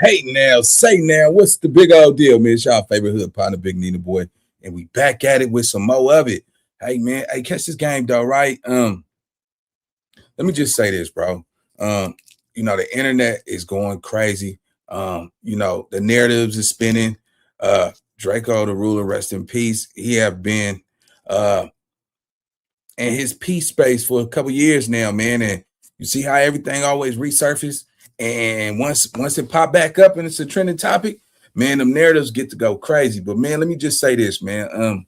Hey now, say now, what's the big old deal, man? It's y'all favorite hood partner, Big Nina Boy, and we back at it with some more of it. Hey man, hey, catch this game though, right? Let me just say this, bro. The internet is going crazy. The narratives is spinning. Drakeo the Ruler, rest in peace. He have been in his peace space for a couple years now, man. And you see how everything always resurfaces. And once it pop back up and it's a trending topic, man, them narratives get to go crazy. But man, let me just say this, man.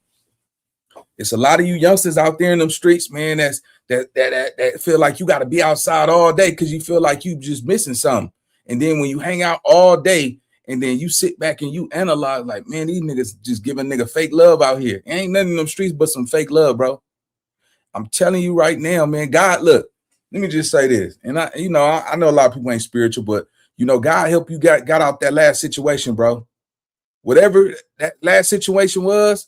It's a lot of you youngsters out there in them streets, man, that feel like you got to be outside all day because you feel like you just missing something. And then when you hang out all day and then you sit back and you analyze, like, man, these niggas just giving nigga fake love out here. Ain't nothing in them streets but some fake love, bro. I'm telling you right now, man, God, look, let me just say this. And I know a lot of people ain't spiritual, but God help you got out that last situation, bro. Whatever that last situation was,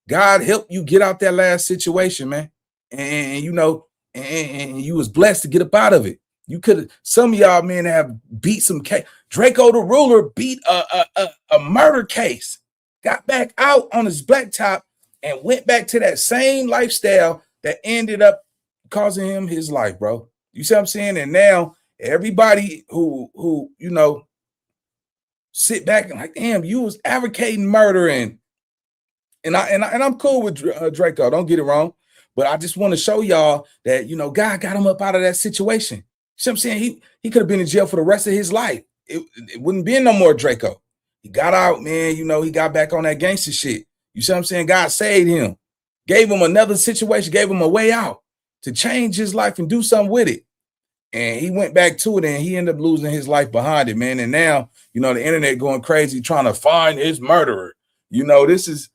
God helped you get out that last situation, man. And you was blessed to get up out of it. You could, some of y'all, man, have beat some case. Drakeo the Ruler beat a murder case, got back out on his blacktop and went back to that same lifestyle that ended up causing him his life, bro. You see what I'm saying? And now everybody who sit back and like, damn, you was advocating murder and I'm cool with Drakeo. Don't get it wrong, but I just want to show y'all that God got him up out of that situation. You see what I'm saying? He could have been in jail for the rest of his life. It wouldn't be no more Drakeo. He got out, man. He got back on that gangster shit. You see what I'm saying? God saved him, gave him another situation, gave him a way out to change his life and do something with it. And he went back to it and he ended up losing his life behind it, man. And now, the internet going crazy trying to find his murderer. This is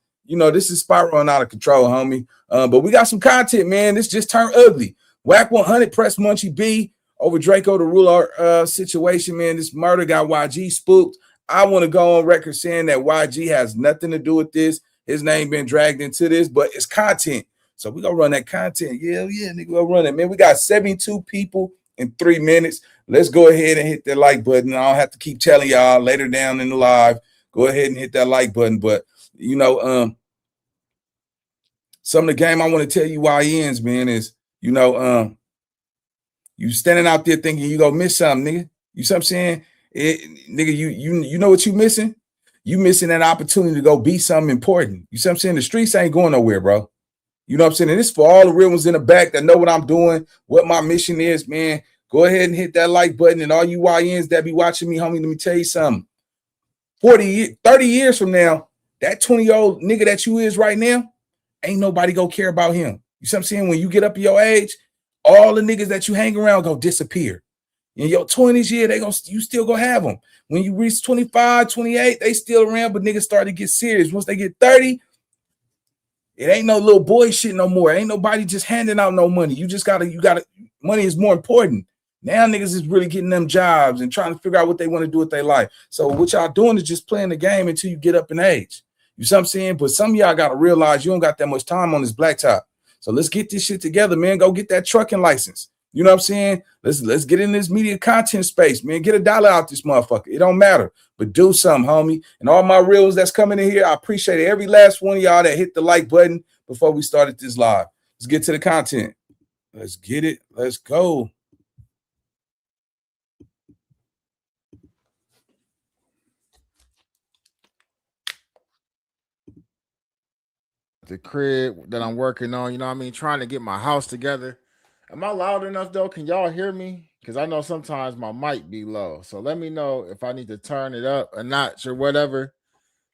spiraling out of control, homie. But we got some content, man. This just turned ugly. Wack 100 press Munchie B over Drakeo the Ruler situation, man. This murder got YG spooked. I want to go on record saying that YG has nothing to do with this. His name been dragged into this, but it's content. So we gonna run that content. Yeah, nigga, we'll run it, man. We got 72 people in 3 minutes. Let's go ahead and hit that like button. I don't have to keep telling y'all later down in the live. Go ahead and hit that like button. But some of the game I want to tell you YNs, man, is you standing out there thinking you gonna miss something, nigga. You see what I'm saying? Nigga, you know what you missing? You missing that opportunity to go be something important. You see what I'm saying? The streets ain't going nowhere, bro. You know what I'm saying? And this for all the real ones in the back that know what I'm doing, what my mission is, man. Go ahead and hit that like button. And all you YNs that be watching me, homie, let me tell you something. 30 years from now, that 20-year-old nigga that you is right now, ain't nobody gonna care about him. You see what I'm saying? When you get up your age, all the niggas that you hang around gonna disappear. In your 20s, you still gonna have them. When you reach 25, 28, they still around, but niggas start to get serious. Once they get 30, it ain't no little boy shit no more. Ain't nobody just handing out no money. You gotta, money is more important. Now niggas is really getting them jobs and trying to figure out what they want to do with their life. So what y'all doing is just playing the game until you get up in age. You see what I'm saying? But some of y'all got to realize you don't got that much time on this blacktop. So let's get this shit together, man. Go get that trucking license. You know what I'm saying? Let's get in this media content space, man. Get $1 out this motherfucker. It don't matter, but do something, homie. And all my reels that's coming in here, I appreciate it. Every last one of y'all that hit the like button before we started this live. Let's get to the content. Let's get it. Let's go. The crib that I'm working on, trying to get my house together. Am I loud enough though? Can y'all hear me? Because I know sometimes my mic be low. So let me know if I need to turn it up a notch or whatever.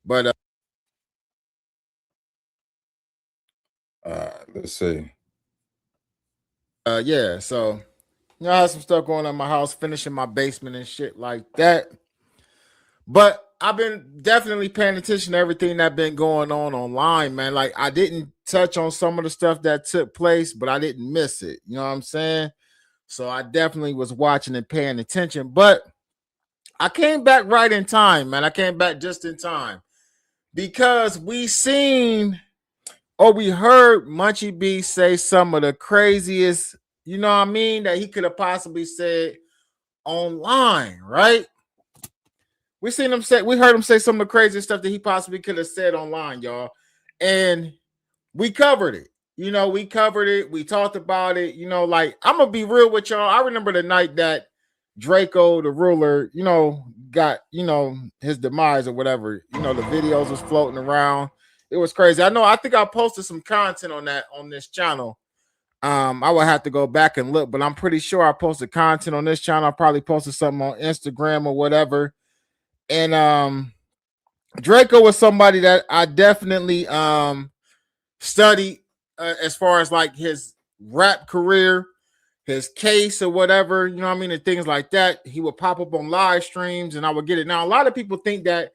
But Let's see. Yeah, so I have some stuff going on in my house, finishing my basement and shit like that. But I've been definitely paying attention to everything that's been going on online, man. Like, I didn't touch on some of the stuff that took place, but I didn't miss it. You know what I'm saying? So I definitely was watching and paying attention. But I came back right in time, man. I came back just in time. Because we heard Munchie B say some of the craziest, that he could have possibly said online, right? We seen him say, we heard him say some of the crazy stuff that he possibly could have said online, y'all. And we covered it. You know, we covered it. We talked about it. You know, like, I'm gonna be real with y'all. I remember the night that Drakeo the Ruler, you know, got, you know, his demise or whatever. You know, the videos was floating around. It was crazy. I think I posted some content on that on this channel. I would have to go back and look, but I'm pretty sure I posted content on this channel. I probably posted something on Instagram or whatever. And Drakeo was somebody that I definitely studied as far as like his rap career, his case or whatever, you know what I mean, and things like that. He would pop up on live streams and I would get it. Now, a lot of people think that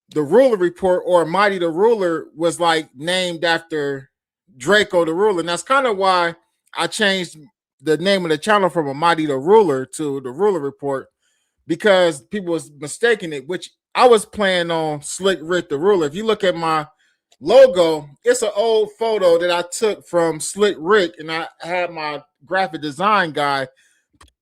the Ruler Report or Mighty the Ruler was like named after Drakeo the Ruler. And that's kind of why I changed the name of the channel from a Mighty the Ruler to the Ruler Report, because people was mistaking it, which I was playing on Slick Rick the Ruler. If you look at my logo, it's an old photo that I took from Slick Rick, and I had my graphic design guy.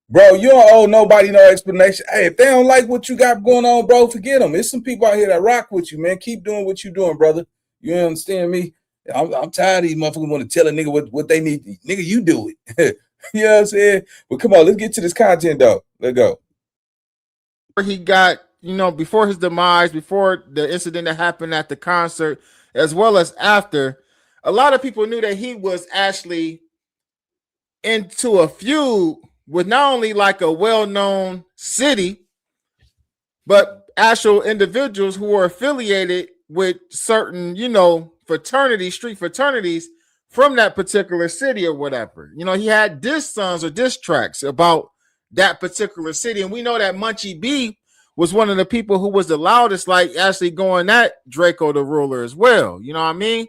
Bro, you don't owe nobody no explanation. Hey, if they don't like what you got going on, bro, forget them. There's some people out here that rock with you, man. Keep doing what you're doing, brother. You understand me? I'm tired of these motherfuckers want to tell a nigga what they need. Nigga, you do it. You know what I'm saying? But come on, let's get to this content, though. Let's go. He got, you know, before his demise, before the incident that happened at the concert, as well as after, a lot of people knew that he was actually into a feud with not only like a well-known city, but actual individuals who were affiliated with certain, you know, fraternities, street fraternities from that particular city or whatever. You know, he had diss songs or diss tracks about that particular city. And we know that Munchie B was one of the people who was the loudest, like actually going at Drakeo the Ruler as well. You know what I mean?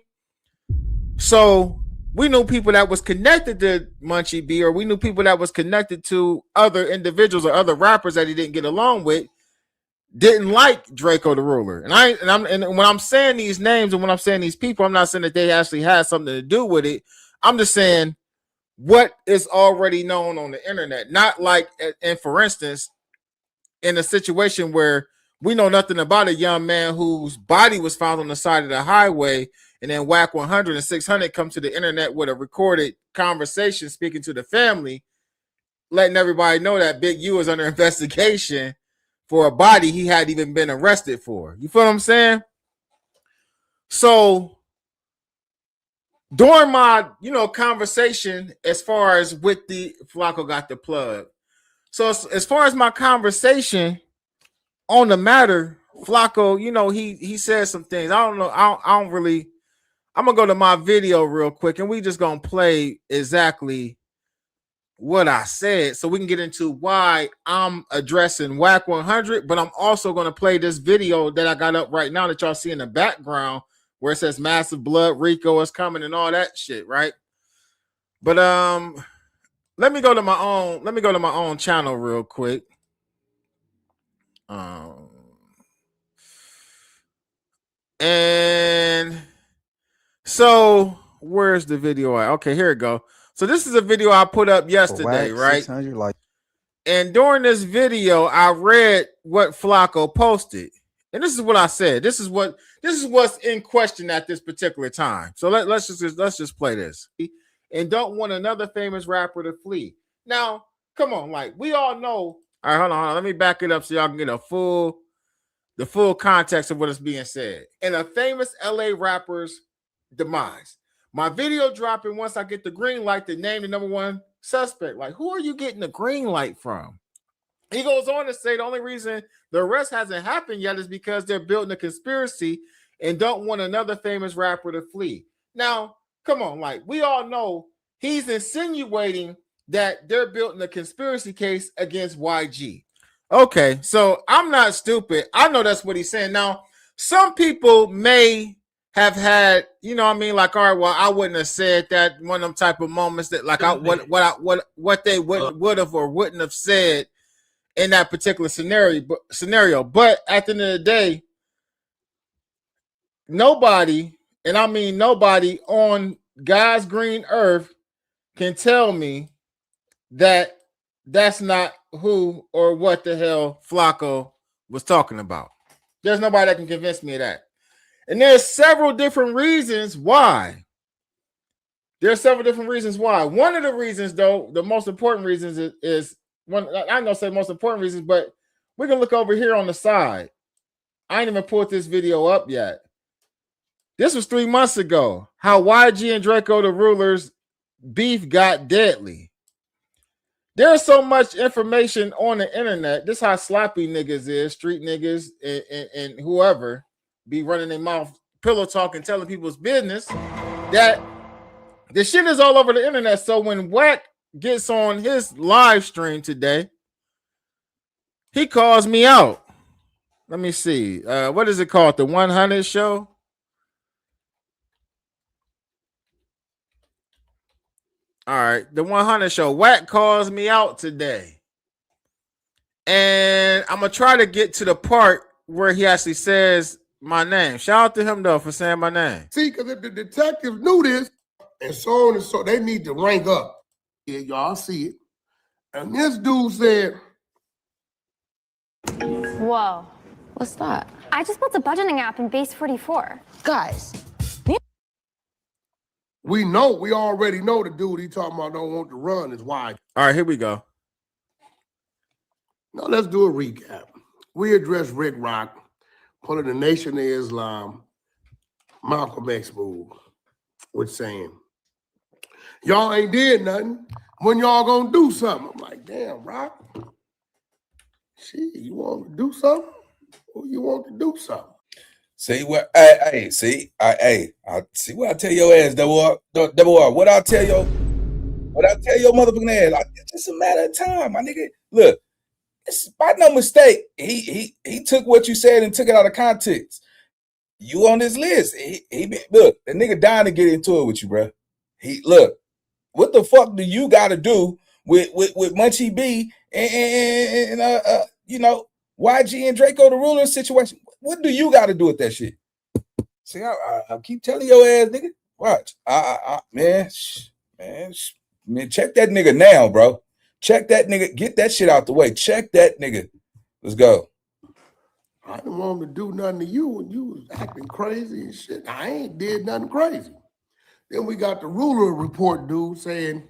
So we knew people that was connected to Munchie B, or we knew people that was connected to other individuals or other rappers that he didn't get along with, didn't like Drakeo the Ruler. And when I'm saying these names and when I'm saying these people, I'm not saying that they actually had something to do with it. I'm just saying what is already known on the internet. Not like, and for instance, in a situation where we know nothing about a young man whose body was found on the side of the highway, and then Wack 100 and 600 come to the internet with a recorded conversation speaking to the family, letting everybody know that Big U is under investigation for a body he hadn't even been arrested for. You feel what I'm saying? So during my, you know, conversation, as far as with the Flacco got the plug. So as far as my conversation on the matter, Flacco, you know, he said some things. I don't know. I don't really. I'm gonna go to my video real quick, and we just gonna play exactly what I said, so we can get into why I'm addressing Wack 100. But I'm also gonna play this video that I got up right now that y'all see in the background, where it says "Massive Blood," Rico is coming, and all that shit, right? But let me go to my own. Let me go to my own channel real quick. And so where's the video at? Okay, here it go. So this is a video I put up yesterday, right? And during this video, I read what Flacco posted. And this is what I said. This is what's in question at this particular time. So let's just play this. And don't want another famous rapper to flee. Now, come on, like we all know. All right, hold on. Let me back it up so y'all can get the full context of what is being said. And a famous LA rapper's demise. My video dropping once I get the green light to name the number one suspect. Like, who are you getting the green light from? He goes on to say the only reason the arrest hasn't happened yet is because they're building a conspiracy and don't want another famous rapper to flee. Now, come on, like we all know he's insinuating that they're building a conspiracy case against YG. Okay, so I'm not stupid. I know that's what he's saying. Now, some people may have had, you know what I mean, like, all right, well, I wouldn't have said that, one of them type of moments that like what they would have or wouldn't have said in that particular scenario. But at the end of the day, nobody, and I mean nobody on God's green earth can tell me that that's not who or what the hell Flacco was talking about. There's nobody that can convince me of that. And there's several different reasons why. There's several different reasons why. One of the reasons, though, the most important reasons is one. I'm not gonna say most important reasons, but we can look over here on the side. I ain't even pulled this video up yet. This was 3 months ago. How YG and Drakeo the Ruler's beef got deadly. There's so much information on the internet. This how sloppy niggas is, street niggas and whoever be running their mouth, pillow talking, telling people's business, that the shit is all over the internet. So when Wack gets on his live stream today, he calls me out. Let me see. What is it called? The 100 show? All right, the 100 show. Wack calls me out today. And I'm going to try to get to the part where he actually says my name. Shout out to him, though, for saying my name. See, because if the detectives knew this, and so on and so, they need to rank up. Yeah, y'all see it. And this dude said, Whoa. What's that? I just built a budgeting app in Base 44. Guys. we already know the dude he talking about don't want to run is why. All right, here we go. Now let's do a recap. We addressed Rick Rock, pulling the Nation of Islam, Malcolm X move, with saying, y'all ain't did nothing. When y'all gonna do something? I'm like, damn, Rock. Shit, you want to do something? Or you want to do something? See what? I see what I tell your ass, double R. What I tell your motherfucking ass. It's just a matter of time, my nigga. Look, it's by no mistake. He took what you said and took it out of context. You on this list? Look, the nigga dying to get into it with you, bro. Look. What the fuck do you got to do with Munchie B and YG and Drakeo the Ruler situation? What do you got to do with that shit? See, I keep telling your ass, nigga. Watch, man, check that nigga now, bro. Check that nigga. Get that shit out the way. Check that nigga. Let's go. I didn't want him to do nothing to you when you was acting crazy and shit. I ain't did nothing crazy. Then we got the Ruler report dude saying,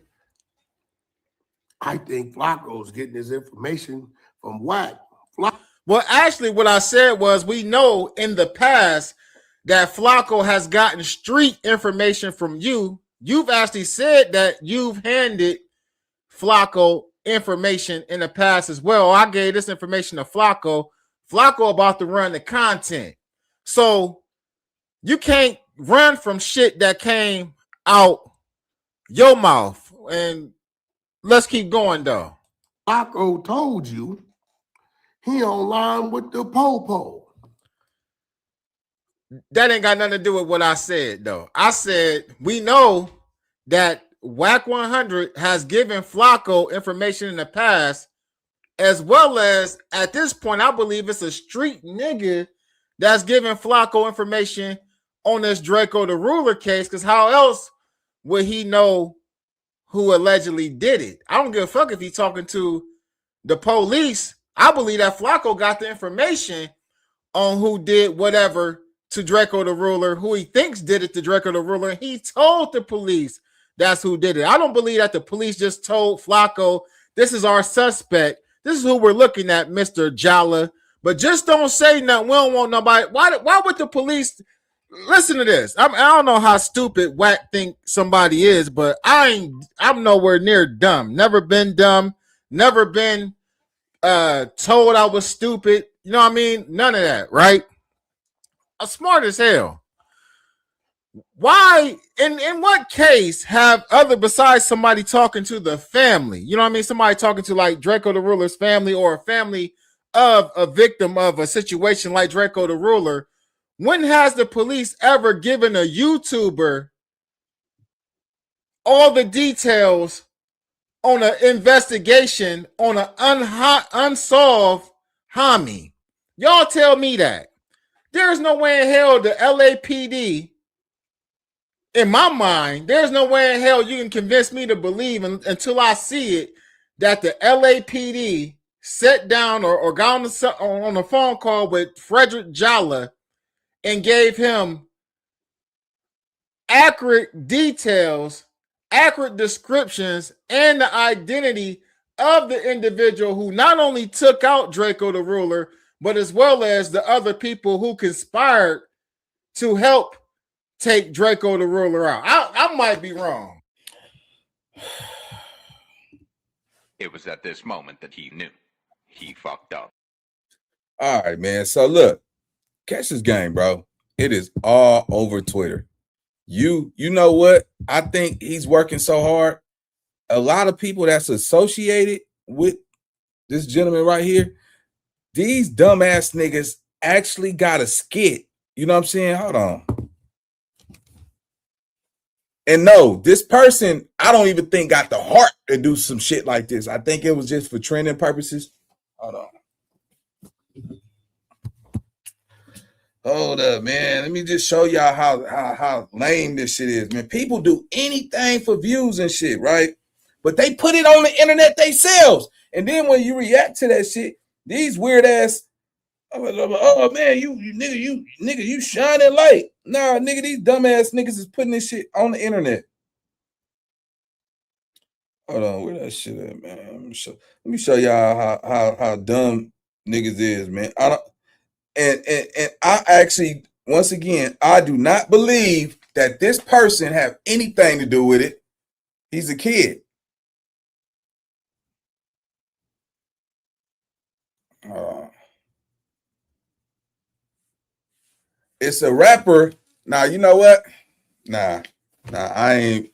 I think Flacco's getting his information from Wack. Well, actually, what I said was we know in the past that Flacco has gotten street information from you. You've actually said that you've handed Flacco information in the past as well. I gave this information to Flacco. Flacco about to run the content. So you can't run from shit that came out your mouth. And let's keep going, though. Flacco told you he online with the po-po. That ain't got nothing to do with what I said, though. I said we know that Wack 100 has given Flacco information in the past, as well as at this point, I believe it's a street nigga that's giving Flacco information on this Drakeo the Ruler case, because how else would he know who allegedly did it? I don't give a fuck if he's talking to the police. I believe that Flacco got the information on who did whatever to Drakeo the Ruler, who he thinks did it to Drakeo the Ruler, and he told the police that's who did it. I don't believe that the police just told Flacco, this is our suspect. This is who we're looking at, Mr. Jala. But just don't say nothing. We don't want nobody. Why would the police... Listen to this. I don't know how stupid Wack think somebody is, but I'm nowhere near dumb. Never been dumb. Never been told I was stupid. You know what I mean? None of that, right? I'm smart as hell. Why, in what case have other, besides somebody talking to the family, you know what I mean? Somebody talking to like Drakeo the Ruler's family or a family of a victim of a situation like Drakeo the Ruler, when has the police ever given a YouTuber all the details on an investigation on an unsolved homie? Y'all tell me that. There's no way in hell the LAPD, in my mind, there's no way in hell you can convince me to believe until I see it that the LAPD sat down or got on a phone call with Frederick Jalla and gave him accurate details, accurate descriptions, and the identity of the individual who not only took out Drakeo the Ruler, but as well as the other people who conspired to help take Drakeo the Ruler out. I might be wrong. It was at this moment that he knew he fucked up. All right, man. So look, catch this game, bro. It is all over Twitter. You know what? I think he's working so hard. A lot of people that's associated with this gentleman right here, these dumbass niggas actually got a skit. You know what I'm saying? Hold on. And no, this person, I don't even think got the heart to do some shit like this. I think it was just for trending purposes. Hold on. Hold up, man. Let me just show y'all how lame this shit is, man. People do anything for views and shit, right? But they put it on the internet themselves. And then when you react to that shit, these weird ass, oh man, you shining light. Nah, nigga, these dumbass niggas is putting this shit on the internet. Hold on, where that shit at, man? Let me show y'all how dumb niggas is, man. And I actually, once again, I do not believe that this person have anything to do with it. He's a kid. It's a rapper. Now, you know what? Nah, I ain't.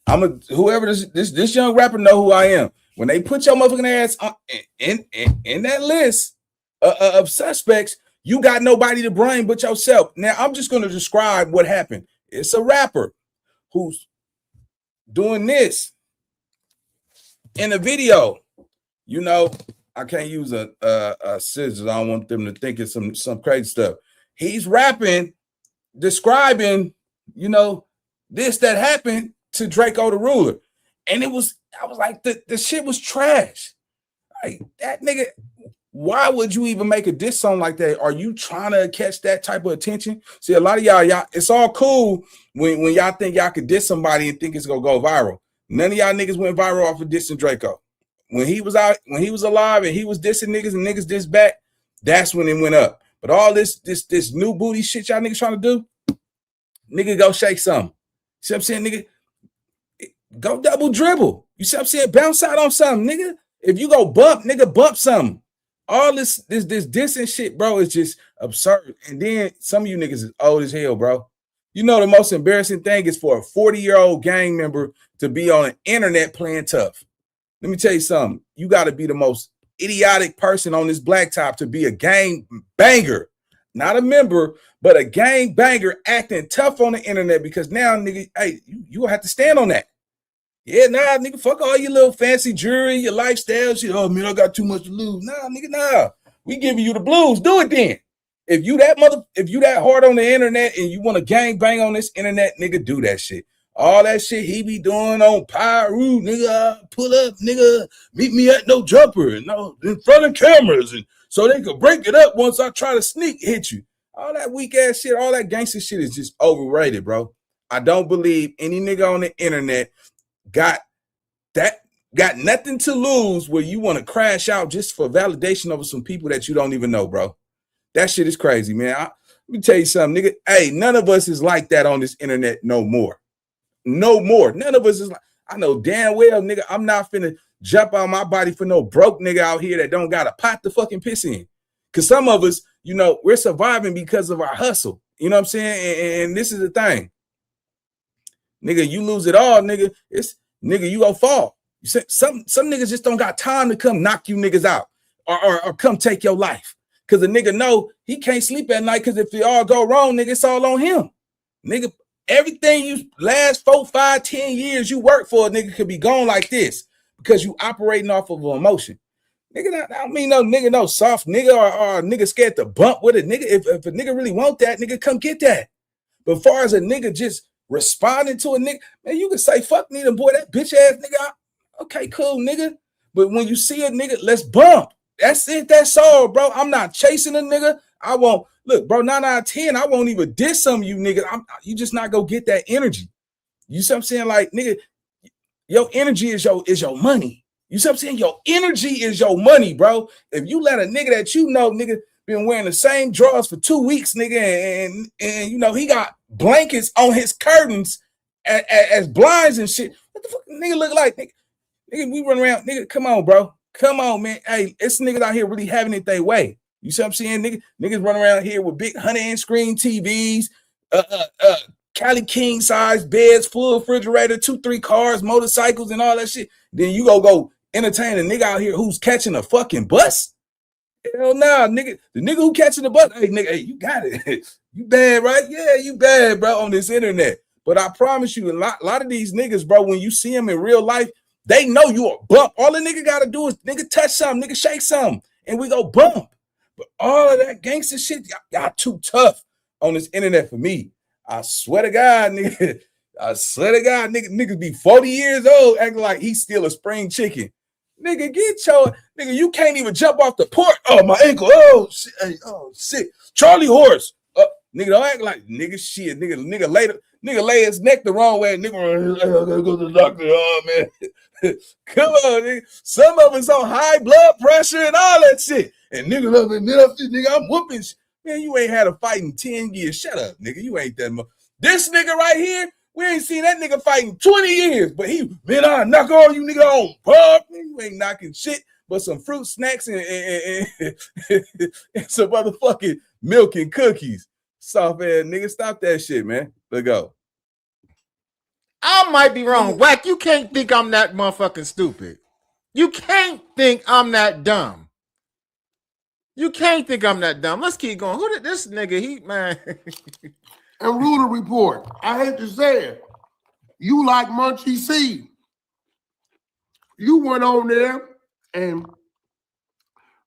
I'm a whoever this young rapper know who I am. When they put your motherfucking ass in that list of suspects, you got nobody to blame but yourself. Now, I'm just going to describe what happened. It's a rapper who's doing this in a video. You know, I can't use a scissors. I don't want them to think it's some crazy stuff. He's rapping, describing, you know, this that happened to Drakeo the Ruler. And I was like, the shit was trash. Like, that nigga, why would you even make a diss song like that? Are you trying to catch that type of attention? See, a lot of y'all, it's all cool when y'all think y'all could diss somebody and think it's gonna go viral. None of y'all niggas went viral off of dissing Drakeo. When he was alive and he was dissing niggas and niggas diss back, that's when it went up. But all this new booty shit y'all niggas trying to do, nigga, go shake some. See what I'm saying, nigga? Go double dribble. You see what I'm saying? Bounce out on something, nigga. If you go bump, nigga, bump something. All this dissing shit, bro, is just absurd. And then some of you niggas is old as hell, bro. You know the most embarrassing thing is for a 40-year-old gang member to be on the internet playing tough. Let me tell you something. You got to be the most idiotic person on this blacktop to be a gang banger. Not a member, but a gang banger acting tough on the internet because now, nigga, hey, you have to stand on that. Yeah, nah, nigga, fuck all your little fancy jewelry, your lifestyle shit. Oh, man, I got too much to lose. Nah, nigga, nah. We giving you the blues. Do it then. If you that hard on the internet and you want to gang bang on this internet, nigga, do that shit. All that shit he be doing on Pyru, nigga, pull up, nigga, meet me at no jumper, no, in front of cameras, and so they could break it up once I try to sneak hit you. All that weak ass shit, all that gangster shit is just overrated, bro. I don't believe any nigga on the internet got nothing to lose where you want to crash out just for validation over some people that you don't even know, bro. That shit is crazy, man. Let me tell you something, nigga. Hey, none of us is like that on this internet no more. No more. None of us is like, I know damn well, nigga, I'm not finna jump on my body for no broke nigga out here that don't got a pot to fucking piss in. Because some of us, you know, we're surviving because of our hustle. You know what I'm saying? And this is the thing. Nigga, you lose it all, nigga. Nigga, you gonna fall. You say some niggas just don't got time to come knock you niggas out or come take your life. Cause the nigga know he can't sleep at night because if it all go wrong, nigga, it's all on him. Nigga, everything you last 4, 5, 10 years you work for, nigga, could be gone like this because you operating off of an emotion. Nigga, I don't mean no nigga, no soft nigga or a nigga scared to bump with it. Nigga, if a nigga really want that, nigga, come get that. But as far as a nigga just responding to a nigga, man, you can say, fuck me, boy, that bitch ass nigga. Okay, cool, nigga. But when you see a nigga, let's bump. That's it. That's all, bro. I'm not chasing a nigga. I won't look, bro. 9 out of 10. I won't even diss some of you niggas. You just not go get that energy. You see what I'm saying? Like, nigga, your energy is your money. You see what I'm saying? Your energy is your money, bro. If you let a nigga that you know, nigga, been wearing the same drawers for 2 weeks, nigga, and you know he got blankets on his curtains as blinds and shit. What the fuck nigga look like? Nigga, we run around, nigga. Come on, bro. Come on, man. Hey, it's niggas out here really having it their way. You see what I'm saying? Niggas run around here with big 100-inch screen TVs, Cali king size beds, full refrigerator, 2-3 cars, motorcycles, and all that shit. Then you go entertain a nigga out here who's catching a fucking bus. Hell nah, nigga. The nigga who catching the bus, hey, nigga, hey, you got it. You bad, right? Yeah, you bad, bro, on this internet. But I promise you, a lot of these niggas, bro, when you see them in real life, they know you a bump. All the nigga gotta do is nigga touch something, nigga shake something, and we go bump. But all of that gangster shit, y'all too tough on this internet for me. I swear to God, nigga. I swear to God, niggas be 40 years old acting like he's still a spring chicken. Nigga, get your nigga. You can't even jump off the porch. Oh, my ankle. Oh shit. Hey, oh shit. Charlie horse. Nigga, don't act like nigga shit. Nigga lay his neck the wrong way. Nigga, I gotta go to the doctor. Oh man. Come on, nigga. Some of us on high blood pressure and all that shit. And nigga, nigga, I'm whooping. Man, you ain't had a fight in 10 years. Shut up, nigga. You ain't that much. This nigga right here, we ain't seen that nigga fighting 20 years, but man, I knock all you nigga on pub. You ain't knocking shit but some fruit snacks and some motherfucking milk and cookies. Soft ass nigga, stop that shit, man. Let's go. I might be wrong. Wack, you can't think I'm that motherfucking stupid. You can't think I'm that dumb. You can't think I'm that dumb. Let's keep going. Who did this nigga? Man. And Ruler report. I hate to say it. You like Munchie C. You went on there and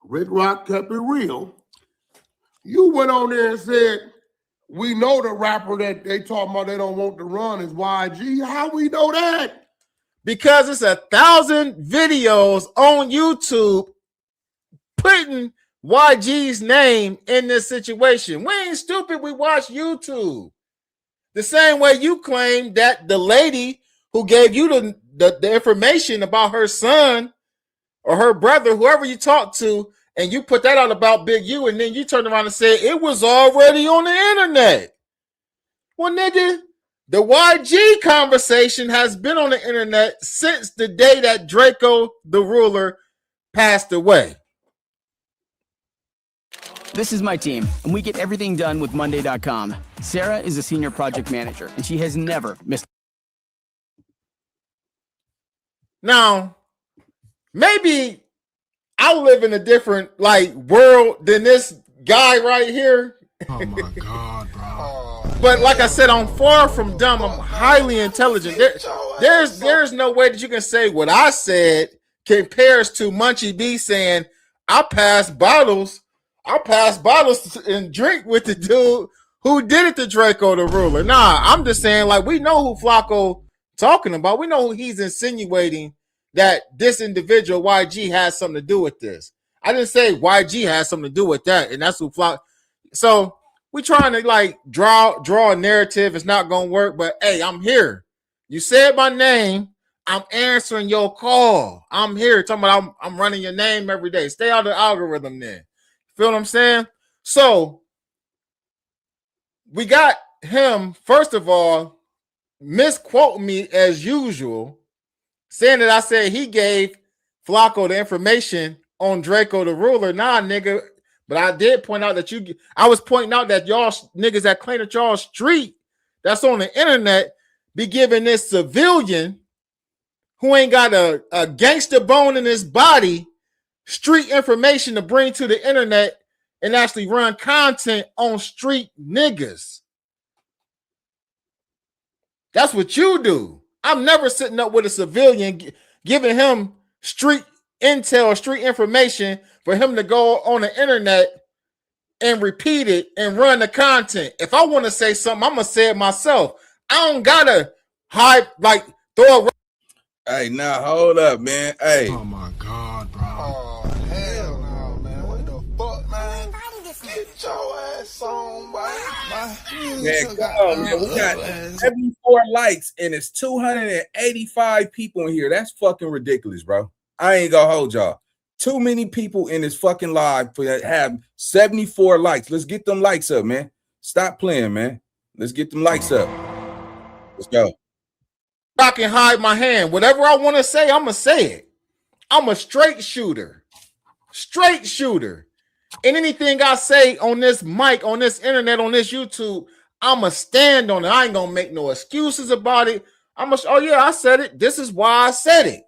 Rick Rock kept it real. You went on there and said, we know the rapper that they talking about they don't want to run is YG. How we know that? Because it's 1,000 videos on YouTube putting YG's name in this situation. We ain't stupid. We watch YouTube. The same way you claim that the lady who gave you the information about her son or her brother, whoever you talked to, and you put that out about Big U, and then you turn around and say it was already on the internet. Well, nigga, the YG conversation has been on the internet since the day that Drakeo the Ruler passed away. This is my team, and we get everything done with Monday.com. Sarah is a senior project manager, and she has never missed. Now, maybe I live in a different world than this guy right here. Oh my God, bro. But like I said, I'm far from dumb. I'm highly intelligent. There's no way that you can say what I said compares to Munchie B saying, I pass bottles and drink with the dude who did it to Drakeo the Ruler. Nah, I'm just saying, we know who Flacco talking about. We know who he's insinuating that this individual, YG, has something to do with this. I didn't say YG has something to do with that, and that's who Flacco. So we trying to draw a narrative. It's not gonna work, but hey, I'm here. You said my name. I'm answering your call. I'm here. Talking about I'm running your name every day. Stay out of the algorithm then. Feel what I'm saying? So we got him, first of all, misquoting me as usual, saying that I said he gave Flacco the information on Drakeo the Ruler. Nah, nigga. But I did point out that I was pointing out that y'all niggas that claim that y'all street that's on the internet be giving this civilian who ain't got a gangster bone in his body street information to bring to the internet and actually run content on street niggas. That's what you do. I'm never sitting up with a civilian giving him street intel, street information for him to go on the internet and repeat it and run the content. If I want to say something, I'm going to say it myself. I don't got to throw a... Hey, now hold up, man. Hey. Oh my God. Man, come on, man. We got 74 likes and it's 285 people in here. That's fucking ridiculous, bro. I ain't gonna hold y'all. Too many people in this fucking live for have 74 likes. Let's get them likes up, man. Stop playing, man. Let's get them likes up. Let's go. I can hide my hand. Whatever I want to say, I'm going to say it. I'm a straight shooter. Straight shooter. And anything I say on this mic, on this internet, on this YouTube, I'm going to stand on it. I ain't going to make no excuses about it. Oh yeah, I said it. This is why I said it.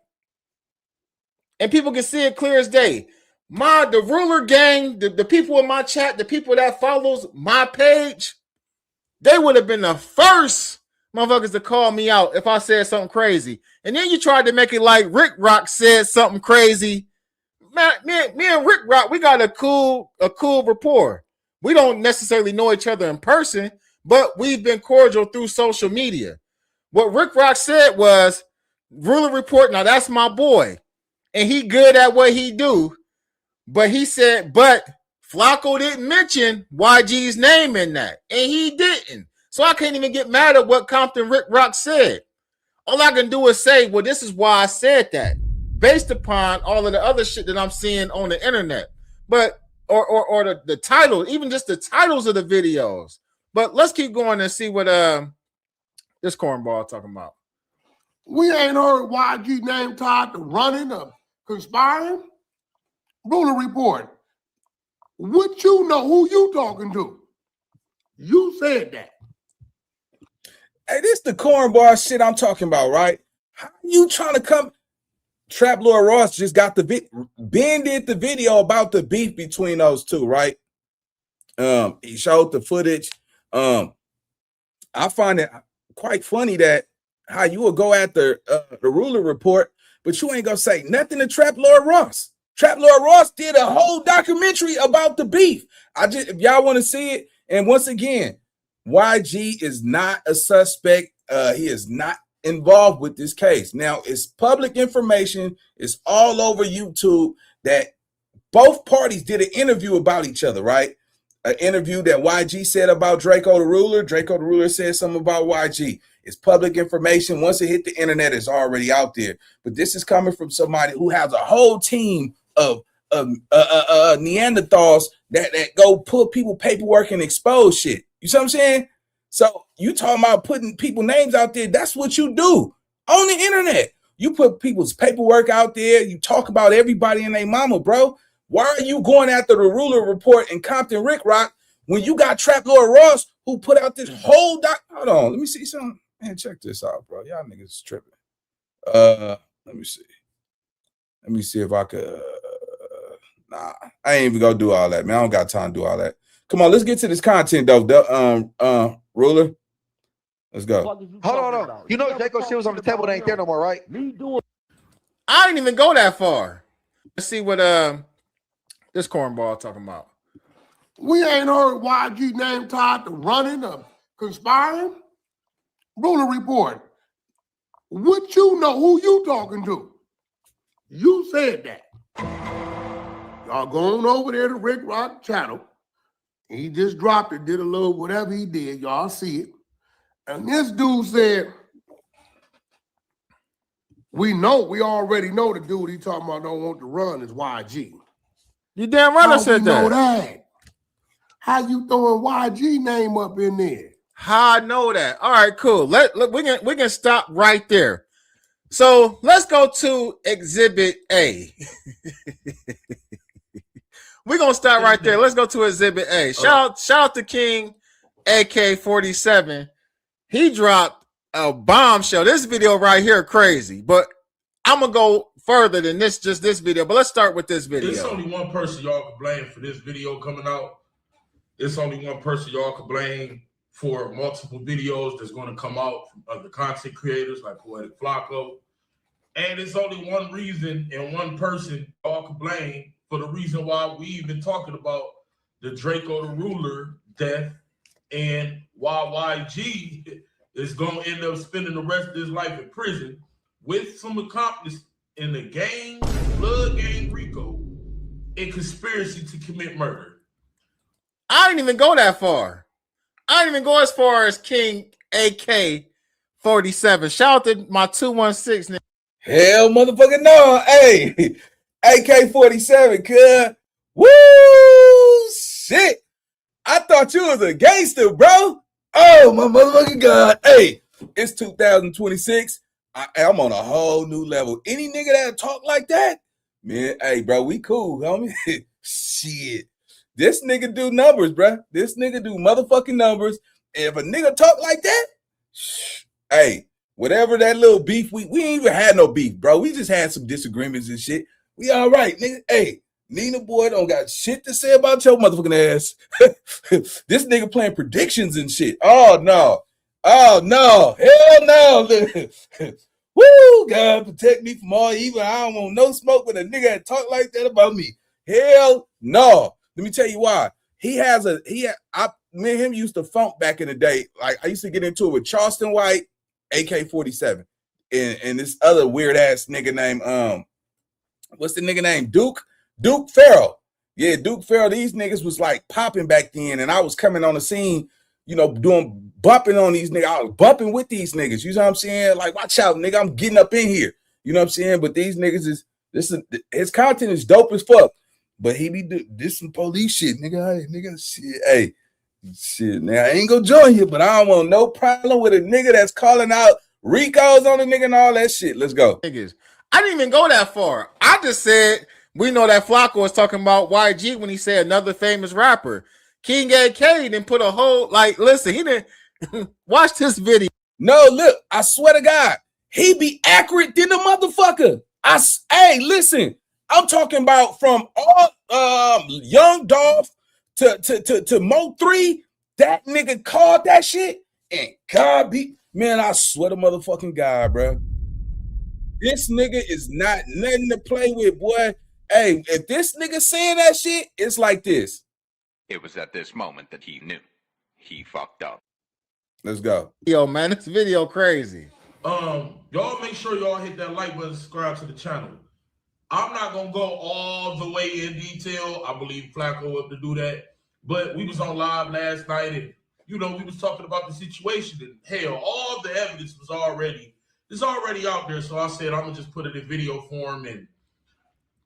And people can see it clear as day. The Ruler gang, the people in my chat, the people that follows my page, they would have been the first motherfuckers to call me out if I said something crazy. And then you tried to make it like Rick Rock said something crazy. Man, me and Rick Rock, we got a cool rapport. We don't necessarily know each other in person, but we've been cordial through social media. What Rick Rock said was, Ruler Report, now that's my boy. And he good at what he do. But he said, but Flacco didn't mention YG's name in that. And he didn't. So I can't even get mad at what Compton Rick Rock said. All I can do is say, well, this is why I said that. Based upon all of the other shit that I'm seeing on the internet. But, or the title, even just the titles of the videos. But let's keep going and see what this cornball talking about. We ain't heard YG name tied to running or conspiring. Ruler Report. What you know? Who you talking to? You said that. Hey, this the cornball shit I'm talking about, right? How you trying to come? Trap Lord Ross just got Ben did the video about the beef between those two, right? He showed the footage. I find it quite funny that how you will go after the Ruler Report, but you ain't gonna say nothing to Trap Lord Ross. Trap Lord Ross did a whole documentary about the beef. If y'all want to see it, and once again, YG is not a suspect. He is not involved with this case. Now, it's public information. It's all over YouTube that both parties did an interview about each other, right? An interview that YG said about Drakeo the Ruler. Drakeo the Ruler said something about YG. It's public information. Once it hit the internet, it's already out there. But this is coming from somebody who has a whole team of Neanderthals that go put people paperwork and expose shit. You see what I'm saying? So you talking about putting people names out there. That's what you do on the internet. You put people's paperwork out there. You talk about everybody and their mama, bro. Why are you going after the Ruler Report and Compton Rick Rock when you got Trap Lord Ross who put out this whole Hold on, let me see something. Man, check this out, bro. Y'all niggas is tripping. Let me see. Let me see if I could. Nah, I ain't even gonna do all that, man. I don't got time to do all that. Come on, let's get to this content, though. Ruler, let's go. Hold on. You know Draco shit was on the table. It ain't there no more, right? I didn't even go that far. Let's see what this cornball talking about. We ain't heard YG name tied to running or conspiring. Ruler Report. What you know? Who you talking to? You said that. Y'all going over there to Rick Rock channel. He just dropped it, did a little whatever he did. Y'all see it. And this dude said, we already know the dude he talking about don't want to run is YG. You damn right I said that. Know that. How you throwing YG name up in there? How I know that? All right, cool. We can stop right there. So let's go to Exhibit A. We're gonna start right there. Let's go to Exhibit A. Shout out to King AK-47. He dropped a bombshell. This video right here crazy, but I'm gonna go further than this video. But let's start with this video. There's only one person y'all can blame for this video coming out. There's only one person y'all can blame for multiple videos that's going to come out from other content creators like Poetic Flacco. And it's only one reason and one person y'all can blame for the reason why we even talking about the Drakeo the Ruler death and why YG is going to end up spending the rest of his life in prison with some accomplice in the gang, blood gang RICO, and conspiracy to commit murder. I didn't even go that far. I didn't even go as far as King AK-47. Shout out to my 216. Hell, motherfucker, no. Hey, AK-47, cuz. Woo, shit. I thought you was a gangster, bro. Oh, my motherfucking God. Hey, it's 2026. I'm on a whole new level. Any nigga that talk like that, man, hey, bro, we cool, homie. Shit. This nigga do numbers, bro. This nigga do motherfucking numbers. And if a nigga talk like that, hey, whatever that little beef, we ain't even had no beef, bro. We just had some disagreements and shit. We all right, nigga. Hey, Nina boy don't got shit to say about your motherfucking ass. This nigga playing predictions and shit. Oh no. Oh no. Hell no. Woo, God protect me from all evil. I don't want no smoke with a nigga that talk like that about me. Hell no. Let me tell you why. Me and him used to funk back in the day. Like I used to get into it with Charleston White, AK-47, and this other weird ass nigga named what's the nigga name? Duke Farrell. Yeah, Duke Farrell. These niggas was like popping back then, and I was coming on the scene, you know, bumping on these niggas. I was bumping with these niggas. You know what I'm saying? Like, watch out, nigga. I'm getting up in here. You know what I'm saying? But these niggas his content is dope as fuck. But he be this some police shit, nigga. Hey, nigga, shit. Hey, shit. Now I ain't gonna join you, but I don't want no problem with a nigga that's calling out Ricos on the nigga and all that shit. Let's go. Niggas. I didn't even go that far. I just said we know that Flacco was talking about YG when he said another famous rapper. King AK didn't put a whole listen, he didn't watch this video. No, look, I swear to God, he be accurate than the motherfucker. Hey, listen, I'm talking about from all Young Dolph to Mo 3. That nigga called that shit, and God be man, I swear to motherfucking God, bro. This nigga is not nothing to play with, boy. Hey, if this nigga saying that shit, it's like this. It was at this moment that he knew. He fucked up. Let's go. Yo, man, this video crazy. Y'all make sure y'all hit that like button, subscribe to the channel. I'm not gonna go all the way in detail. I believe Flacco up to do that. But we was on live last night, and you know, we was talking about the situation, and hell, all the evidence was already out there. So I said I'm gonna just put it in video form and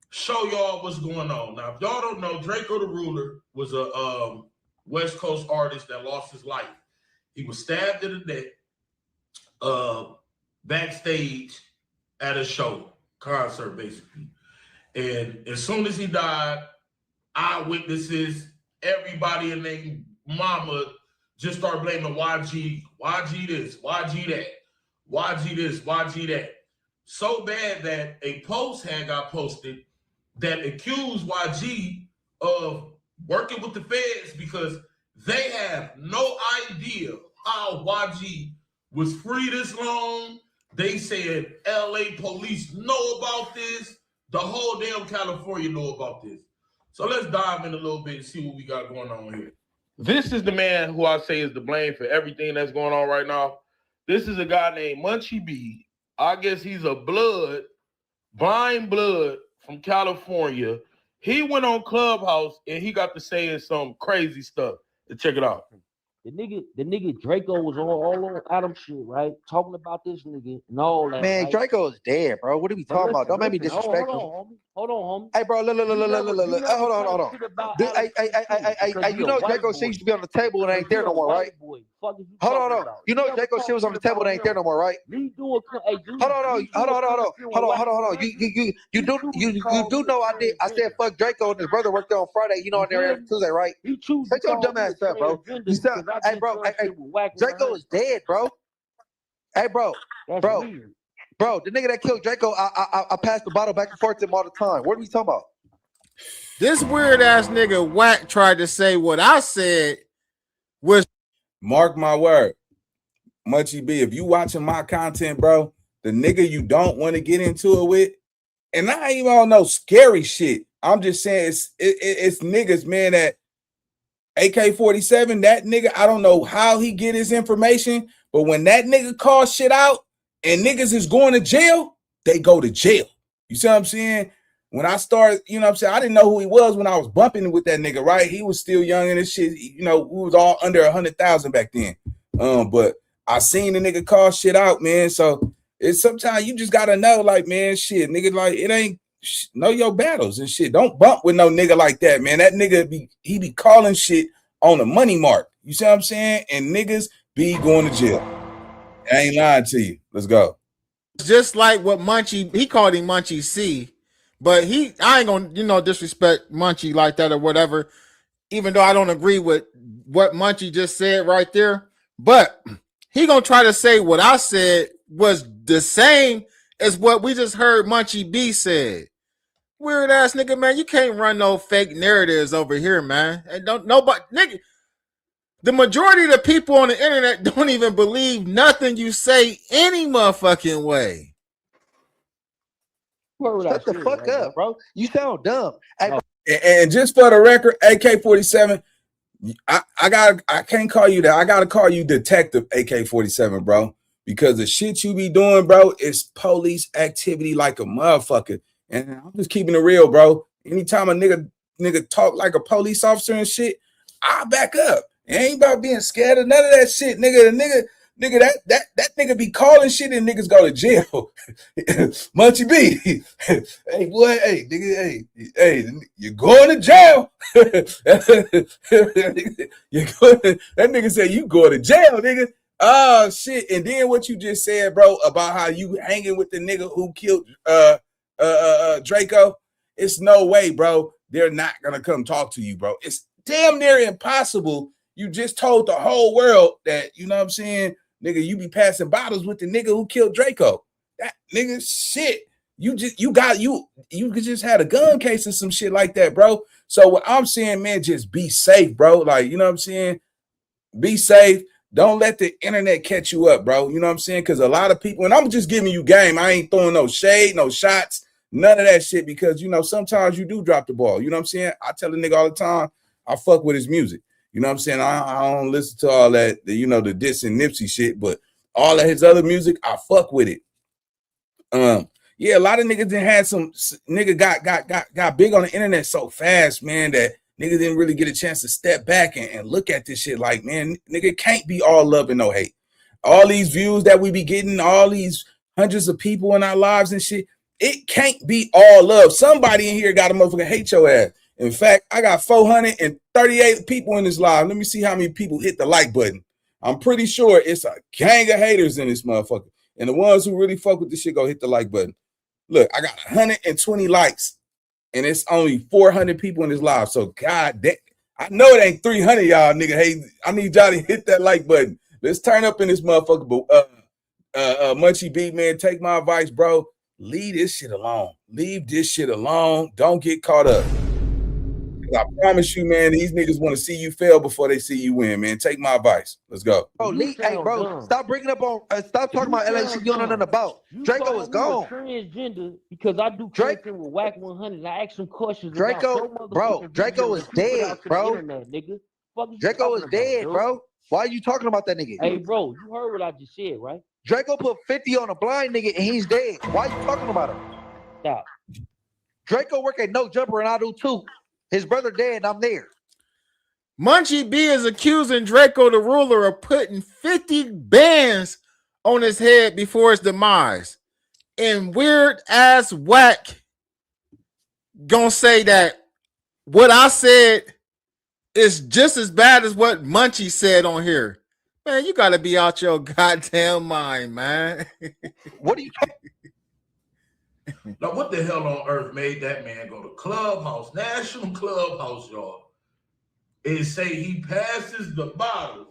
show y'all what's going on. Now, if y'all don't know, Drakeo the Ruler was a West Coast artist that lost his life. He was stabbed in the neck backstage at a show, concert basically. And as soon as he died, eyewitnesses, everybody and their mama just started blaming YG. YG this, YG that, YG this, YG that. So bad that a post had got posted that accused YG of working with the feds because they have no idea how YG was free this long. They said LA police know about this. The whole damn California know about this. So let's dive in a little bit and see what we got going on here. This is the man who I say is to blame for everything that's going on right now. This is a guy named Munchie B. I guess he's a blind blood from California. He went on Clubhouse and he got to saying some crazy stuff. Check it out. The nigga Drakeo was all on Adam shit, right? Talking about this nigga and all that. Man, right? Drakeo is dead, bro. What are we talking about? Don't make me disrespectful. Hold on, homie. Hey, bro, look. Hold on. Hey, you know Drakeo shit used to be on the table and ain't there no more, right? Hold on. You know Drakeo shit was on the table and ain't there no more, right? Hold on. You do know I did. I said fuck Drakeo and his brother worked there on Friday. You know, on there every Tuesday, right? Shut your dumb ass up, bro. You said, hey, bro. Drakeo is dead, bro. Hey, bro. Bro, the nigga that killed Drakeo, I passed the bottle back and forth to him all the time. What are we talking about? This weird ass nigga Wack tried to say what I said was. Mark my word, Munchie B, if you watching my content, bro, the nigga you don't want to get into it with, and I ain't even on no scary shit. I'm just saying it's niggas, man, that AK-47, that nigga, I don't know how he get his information, but when that nigga calls shit out and niggas is going to jail, they go to jail. You see what I'm saying? when I started, you know what I'm saying, I didn't know who he was when I was bumping with that nigga, right? He was still young and this shit, you know, we was all under 100,000 back then. But I seen the nigga call shit out, man. So it's sometimes you just gotta know, like, man, shit, nigga, like, it ain't, know your battles and shit. Don't bump with no nigga like that, man. That nigga he be calling shit on the money mark. You see what I'm saying? And niggas be going to jail. I ain't lying to you. Let's go. Just like what Munchie, he called him Munchie C, but I ain't gonna, you know, disrespect Munchie like that or whatever, even though I don't agree with what Munchie just said right there. But he gonna try to say what I said was the same as what we just heard Munchie B said. Weird ass nigga, man. You can't run no fake narratives over here, man. And don't nobody, nigga. The majority of the people on the internet don't even believe nothing you say any motherfucking way. Shut the fuck up, bro. You sound dumb. Hey, and just for the record, AK-47, I can't call you that. I gotta call you Detective AK-47, bro. Because the shit you be doing, bro, is police activity like a motherfucker. And I'm just keeping it real, bro. Anytime a nigga talk like a police officer and shit, I'll back up. It ain't about being scared of none of that shit, nigga. The nigga, that nigga be calling shit and niggas go to jail. Munchie B, hey boy, hey nigga, hey, you're going to jail. That nigga said you going to jail, nigga. Oh shit! And then what you just said, bro, about how you hanging with the nigga who killed Draco. It's no way, bro. They're not gonna come talk to you, bro. It's damn near impossible. You just told the whole world that, you know what I'm saying, nigga, you be passing bottles with the nigga who killed Draco. That nigga shit. You could just had a gun case or some shit like that, bro. So what I'm saying, man, just be safe, bro. Like, you know what I'm saying? Be safe. Don't let the internet catch you up, bro. You know what I'm saying? Because a lot of people, and I'm just giving you game. I ain't throwing no shade, no shots, none of that shit, because, you know, sometimes you do drop the ball. You know what I'm saying? I tell the nigga all the time, I fuck with his music. You know what I'm saying? I don't listen to all that, you know, the diss and Nipsey shit, but all of his other music, I fuck with it. Yeah, a lot of niggas didn't had some nigga got big on the internet so fast, man, that nigga didn't really get a chance to step back and look at this shit like, man, nigga, can't be all love and no hate. All these views that we be getting, all these hundreds of people in our lives and shit, it can't be all love. Somebody in here got a motherfucker hate your ass. In fact, I got 438 people in this live. Let me see how many people hit the like button. I'm pretty sure it's a gang of haters in this motherfucker. And the ones who really fuck with this shit go hit the like button. Look, I got 120 likes. And it's only 400 people in this live. So, God damn, I know it ain't 300 y'all, nigga. Hey, I need y'all to hit that like button. Let's turn up in this motherfucker. But Munchie B, man, take my advice, bro. Leave this shit alone. Leave this shit alone. Don't get caught up. I promise you, man, these niggas want to see you fail before they see you win, man. Take my advice. Let's go. Bro, hey, bro, stop bringing up on, stop talking about LA shit you don't know nothing about. Draco is gone. Transgender because I do content with Wack 100. I ask some questions. Draco, bro, Draco is dead, bro. Nigga. Draco is dead, bro. Why are you talking about that nigga? Hey, bro, you heard what I just said, right? Draco put 50 on a blind nigga and he's dead. Why are you talking about him? Stop. Draco work at No Jumper and I do too. His brother dead and I'm there. Munchie B is accusing Drakeo the Ruler of putting 50 bands on his head before his demise. And weird ass Wack gonna say that what I said is just as bad as what Munchie said on here. Man, you gotta be out your goddamn mind, man. What are you talking? Now, what the hell on earth made that man go to Clubhouse, National Clubhouse, y'all, and say he passes the bottle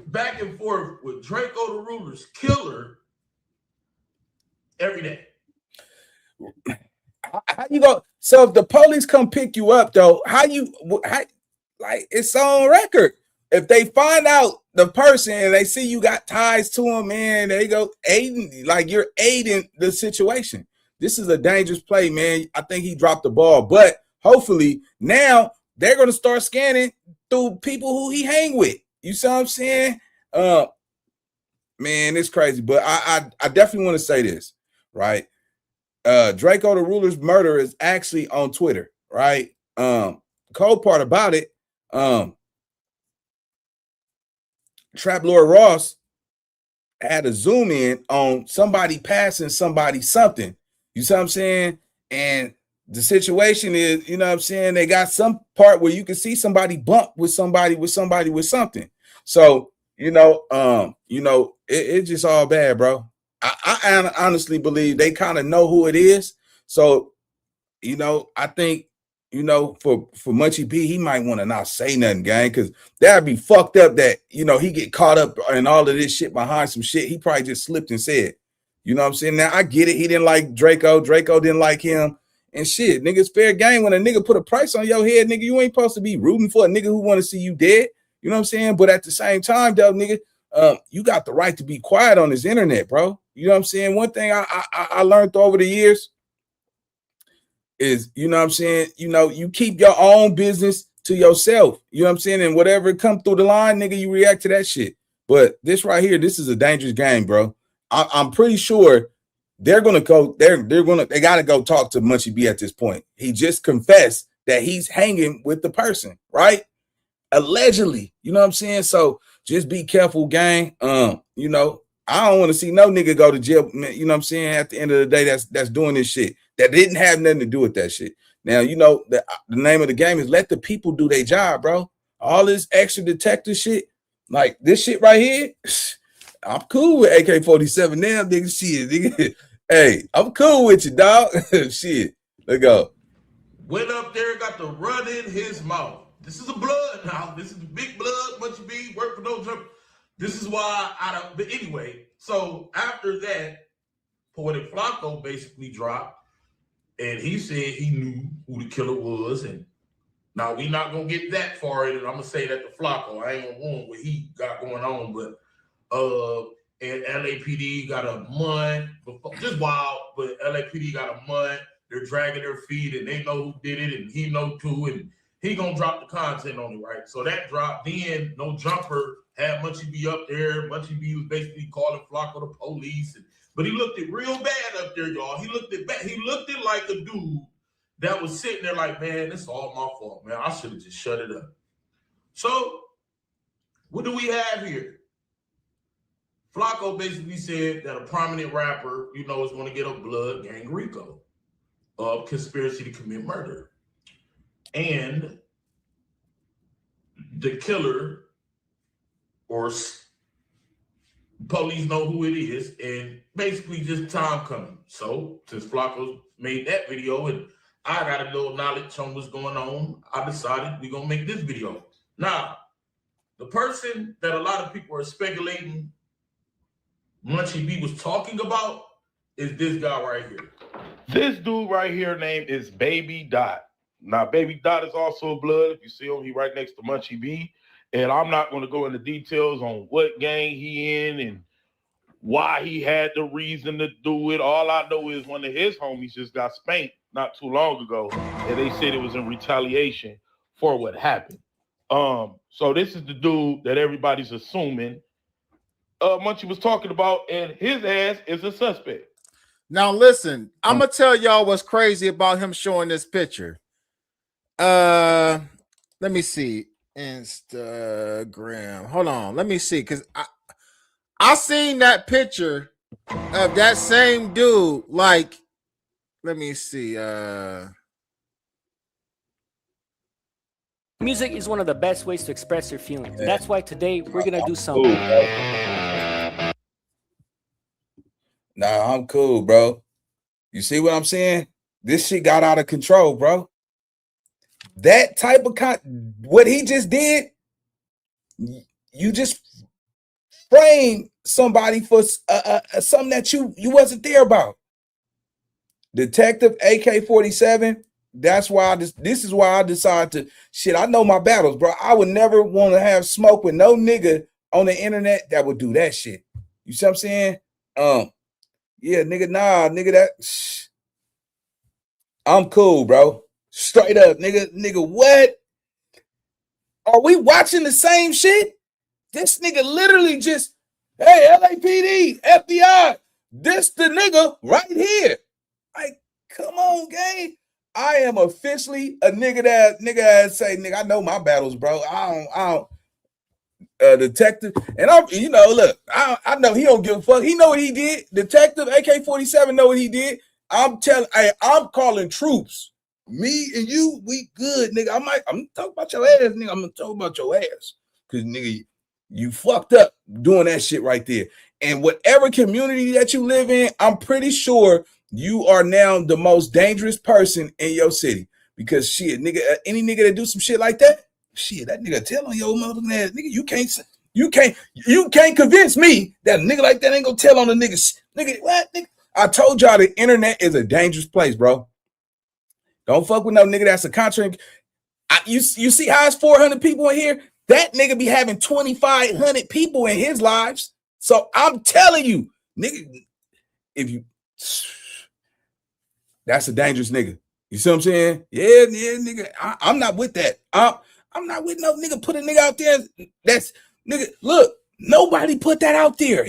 back and forth with Drakeo the Ruler's killer every day? How you go? So if the police come pick you up, though, how like it's on record. If they find out the person and they see you got ties to him, man, they go aiding, like you're aiding the situation. This is a dangerous play, man. I think he dropped the ball, but hopefully now they're going to start scanning through people who he hang with. You see what I'm saying? Man, it's crazy, but I definitely want to say this, right? Drakeo the Ruler's murder is actually on Twitter, right? Cold part about it, Trap Lord Ross had a zoom in on somebody passing somebody something. You see what I'm saying? And the situation is, you know what I'm saying, they got some part where you can see somebody bump with somebody with something. So, it's just all bad, bro. I honestly believe they kind of know who it is. So, I think, for Munchie B, he might want to not say nothing, gang, because that'd be fucked up that, he get caught up in all of this shit behind some shit he probably just slipped and said. You know what I'm saying? Now, I get it. He didn't like Drakeo. Drakeo didn't like him. And shit, nigga, it's fair game. When a nigga put a price on your head, nigga, you ain't supposed to be rooting for a nigga who want to see you dead. You know what I'm saying? But at the same time, though, nigga, you got the right to be quiet on this internet, bro. You know what I'm saying? One thing I learned over the years is, you know what I'm saying, you keep your own business to yourself. You know what I'm saying? And whatever come through the line, nigga, you react to that shit. But this right here, this is a dangerous game, bro. I'm pretty sure they're gonna go. They gotta go talk to Munchie B at this point. He just confessed that he's hanging with the person, right? Allegedly, you know what I'm saying? So just be careful, gang. I don't want to see no nigga go to jail. You know what I'm saying? At the end of the day, that's doing this shit that didn't have nothing to do with that shit. Now, the name of the game is let the people do their job, bro. All this extra detective shit, like this shit right here. I'm cool with AK-47 now, nigga. Shit, nigga. Hey, I'm cool with you, dog. Shit. Let's go. Went up there, got the run in his mouth. This is a blood now. This is the big blood. Munchie B, work for no jump. This is why I don't. But anyway, so after that, Poetic Flacco basically dropped, and he said he knew who the killer was. And now we not gonna get that far in it. I'm gonna say that to Flacco. I ain't gonna warn what he got going on, but and LAPD got a month, just wild, but LAPD got a month. They're dragging their feet, and they know who did it, and he know too, and he gonna drop the content on it, right? So that dropped. Then No Jumper had Munchie B up there. Munchie B was basically calling Flacco the police, but he looked it real bad up there, y'all. He looked it bad. He looked it like a dude that was sitting there like, man, it's all my fault, man. I should have just shut it up. So what do we have here? Flacco basically said that a prominent rapper, is going to get a blood gang RICO of conspiracy to commit murder. And the killer, or police know who it is, and basically just time coming. So since Flacco made that video and I got a little knowledge on what's going on, I decided we're going to make this video. Now, the person that a lot of people are speculating Munchie B was talking about is this guy right here. This dude right here name is Baby Dot. Now, Baby Dot is also blood. If you see him, he right next to Munchie B. And I'm not going to go into details on what gang he in and why he had the reason to do it. All I know is one of his homies just got spanked not too long ago, and they said it was in retaliation for what happened. So this is the dude that everybody's assuming Munchie was talking about, and his ass is a suspect. Now listen, I'm gonna tell y'all what's crazy about him showing this picture. Let me see. Instagram. Hold on. Let me see, because I seen that picture of that same dude. Like, let me see. Music is one of the best ways to express your feelings. That's why today we're gonna do something. Nah, I'm cool, bro. You see what I'm saying? This shit got out of control, bro. That type of what he just did, you just frame somebody for something that you wasn't there about. Detective AK-47. That's why this is why I decided to I know my battles, bro. I would never want to have smoke with no nigga on the internet that would do that shit. You see what I'm saying? Yeah, nigga, nah, nigga, I'm cool, bro. Straight up, nigga, what? Are we watching the same shit? This nigga literally just, hey, LAPD, FBI, this the nigga right here. Like, come on, gang. I am officially a nigga that say, nigga, I know my battles, bro. I don't detective, and I'm, you know, look, I know he don't give a fuck. He know what he did. Detective AK-47 know what he did. I'm calling troops. Me and you, we good, nigga. I'm talking about your ass, nigga. I'm gonna talk about your ass. Cause nigga, you fucked up doing that shit right there. And whatever community that you live in, I'm pretty sure you are now the most dangerous person in your city. Because shit, nigga, any nigga that do some shit like that, shit, that nigga tell on your motherfucking ass, nigga. You can't convince me that a nigga like that ain't gonna tell on the niggas. Nigga, what? Nigga? I told y'all the internet is a dangerous place, bro. Don't fuck with no nigga that's a contract. You see how it's 400 people in here? That nigga be having 2,500 people in his lives. So I'm telling you, nigga, that's a dangerous nigga. You see what I'm saying? Yeah, nigga. I'm not with that. I'm not with no nigga put a nigga out there. That's nigga. Look, nobody put that out there.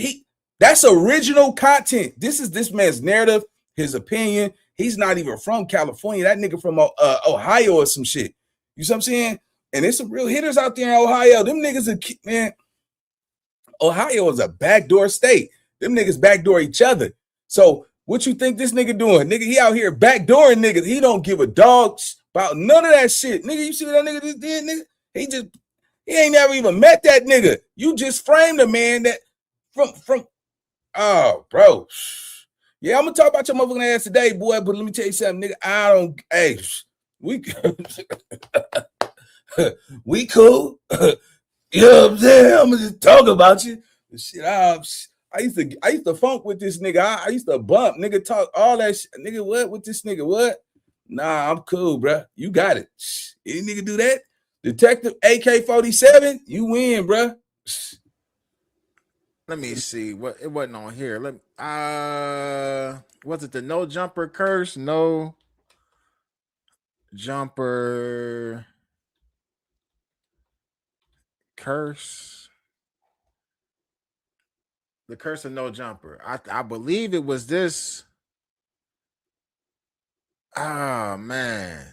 That's original content. This is this man's narrative, his opinion. He's not even from California. That nigga from Ohio or some shit. You see what I'm saying? And there's some real hitters out there in Ohio. Them niggas are, man. Ohio is a backdoor state. Them niggas backdoor each other. So what you think this nigga doing? Nigga, he out here backdooring niggas. He don't give a dog about none of that shit. Nigga, you see what that nigga just did, nigga? He ain't never even met that nigga. You just framed a man that from oh, bro. Yeah, I'm gonna talk about your motherfucking ass today, boy, but let me tell you something, nigga. We cool. You know what I'm saying? I'm gonna just talk about you. Shit, I used to funk with this nigga. I used to bump, nigga, talk all that shit. Nigga, what with this nigga? What? Nah, I'm cool, bro. You got it. Any nigga do that? Detective AK-47, you win, bro. Let me see. What it wasn't on here. Was it the no jumper curse? No jumper curse. The curse of no jumper. I believe it was this. Oh man.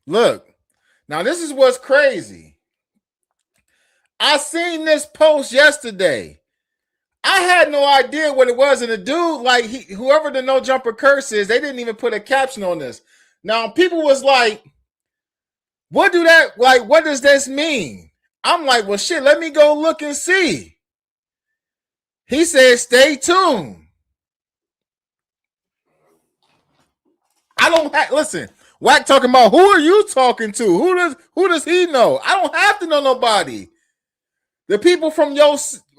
Look. Now this is what's crazy. I seen this post yesterday. I had no idea what it was, and the dude, like whoever the no jumper curse is, they didn't even put a caption on this. Now people was like, what does this mean? I'm like, well shit, let me go look and see. He said, stay tuned. I don't listen. Wack talking about who are you talking to? Who does he know? I don't have to know nobody. The people from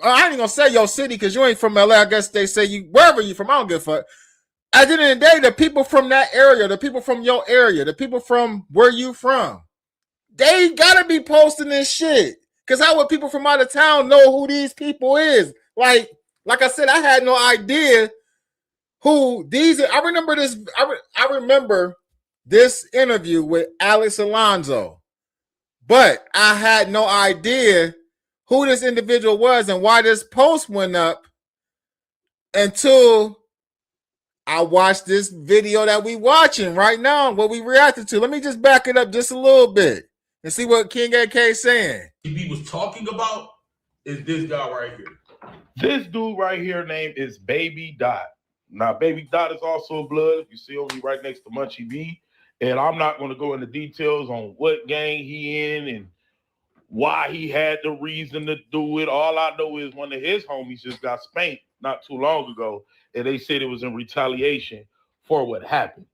I ain't gonna say your city because you ain't from LA. I guess they say you wherever you from. I don't give a fuck. At the end of the day, the people from that area, the people from your area, the people from where you from, they gotta be posting this shit. Cause how would people from out of town know who these people is? Like I said, I had no idea who these are. I remember this. I remember this interview with Alex Alonso, but I had no idea who this individual was and why this post went up until I watched this video that we watching right now, what we reacted to. Let me just back it up just a little bit and see what King AK is saying. He was talking about is this guy right here. This dude right here name is Baby Dot. Now, Baby Dot is also blood. You see him, he right next to Munchie B. And I'm not going to go into details on what gang he in and why he had the reason to do it. All I know is one of his homies just got spanked not too long ago, and they said it was in retaliation for what happened.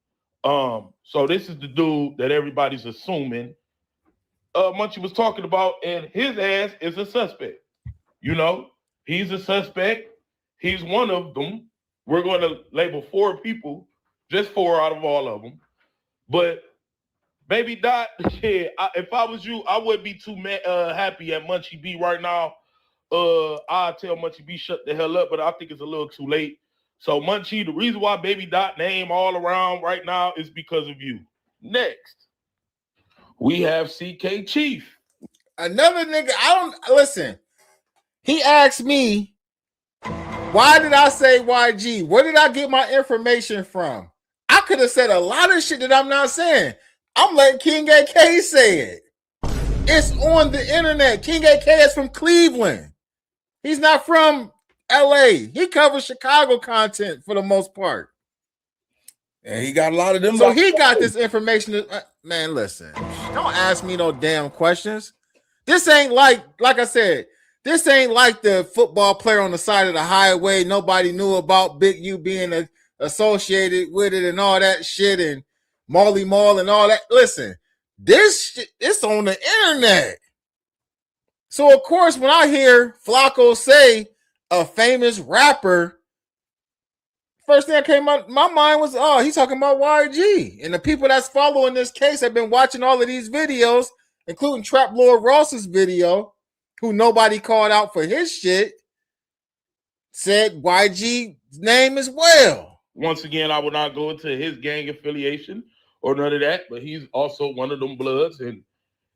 So this is the dude that everybody's assuming Munchie was talking about, and his ass is a suspect. You know, he's a suspect. He's one of them. We're going to label 4 people, just 4 out of all of them. But Baby Dot, yeah, if I was you, I wouldn't be too happy at Munchie B right now. I'd tell Munchie B shut the hell up, but I think it's a little too late. So Munchie, the reason why Baby Dot name all around right now is because of you. Next, we have CK Chief. Another nigga, listen. He asked me Why did I say YG? Where did I get my information from? I could have said a lot of shit that I'm not saying. I'm letting King AK say it. It's on the internet. King AK is from Cleveland. He's not from LA. He covers Chicago content for the most part. And he got a lot of them. So he got this information. Man, listen. Don't ask me no damn questions. This ain't like I said, this ain't like the football player on the side of the highway. Nobody knew about Big U being associated with it and all that shit and Marley Marl and all that. Listen, this shit, it's on the internet. So, of course, when I hear Flacco say a famous rapper, first thing that came out my mind was, oh, he's talking about YG. And the people that's following this case have been watching all of these videos, including Trap Lord Ross's video, who nobody called out for his shit, said YG's name as well. Once again, I will not go into his gang affiliation or none of that, but he's also one of them Bloods, and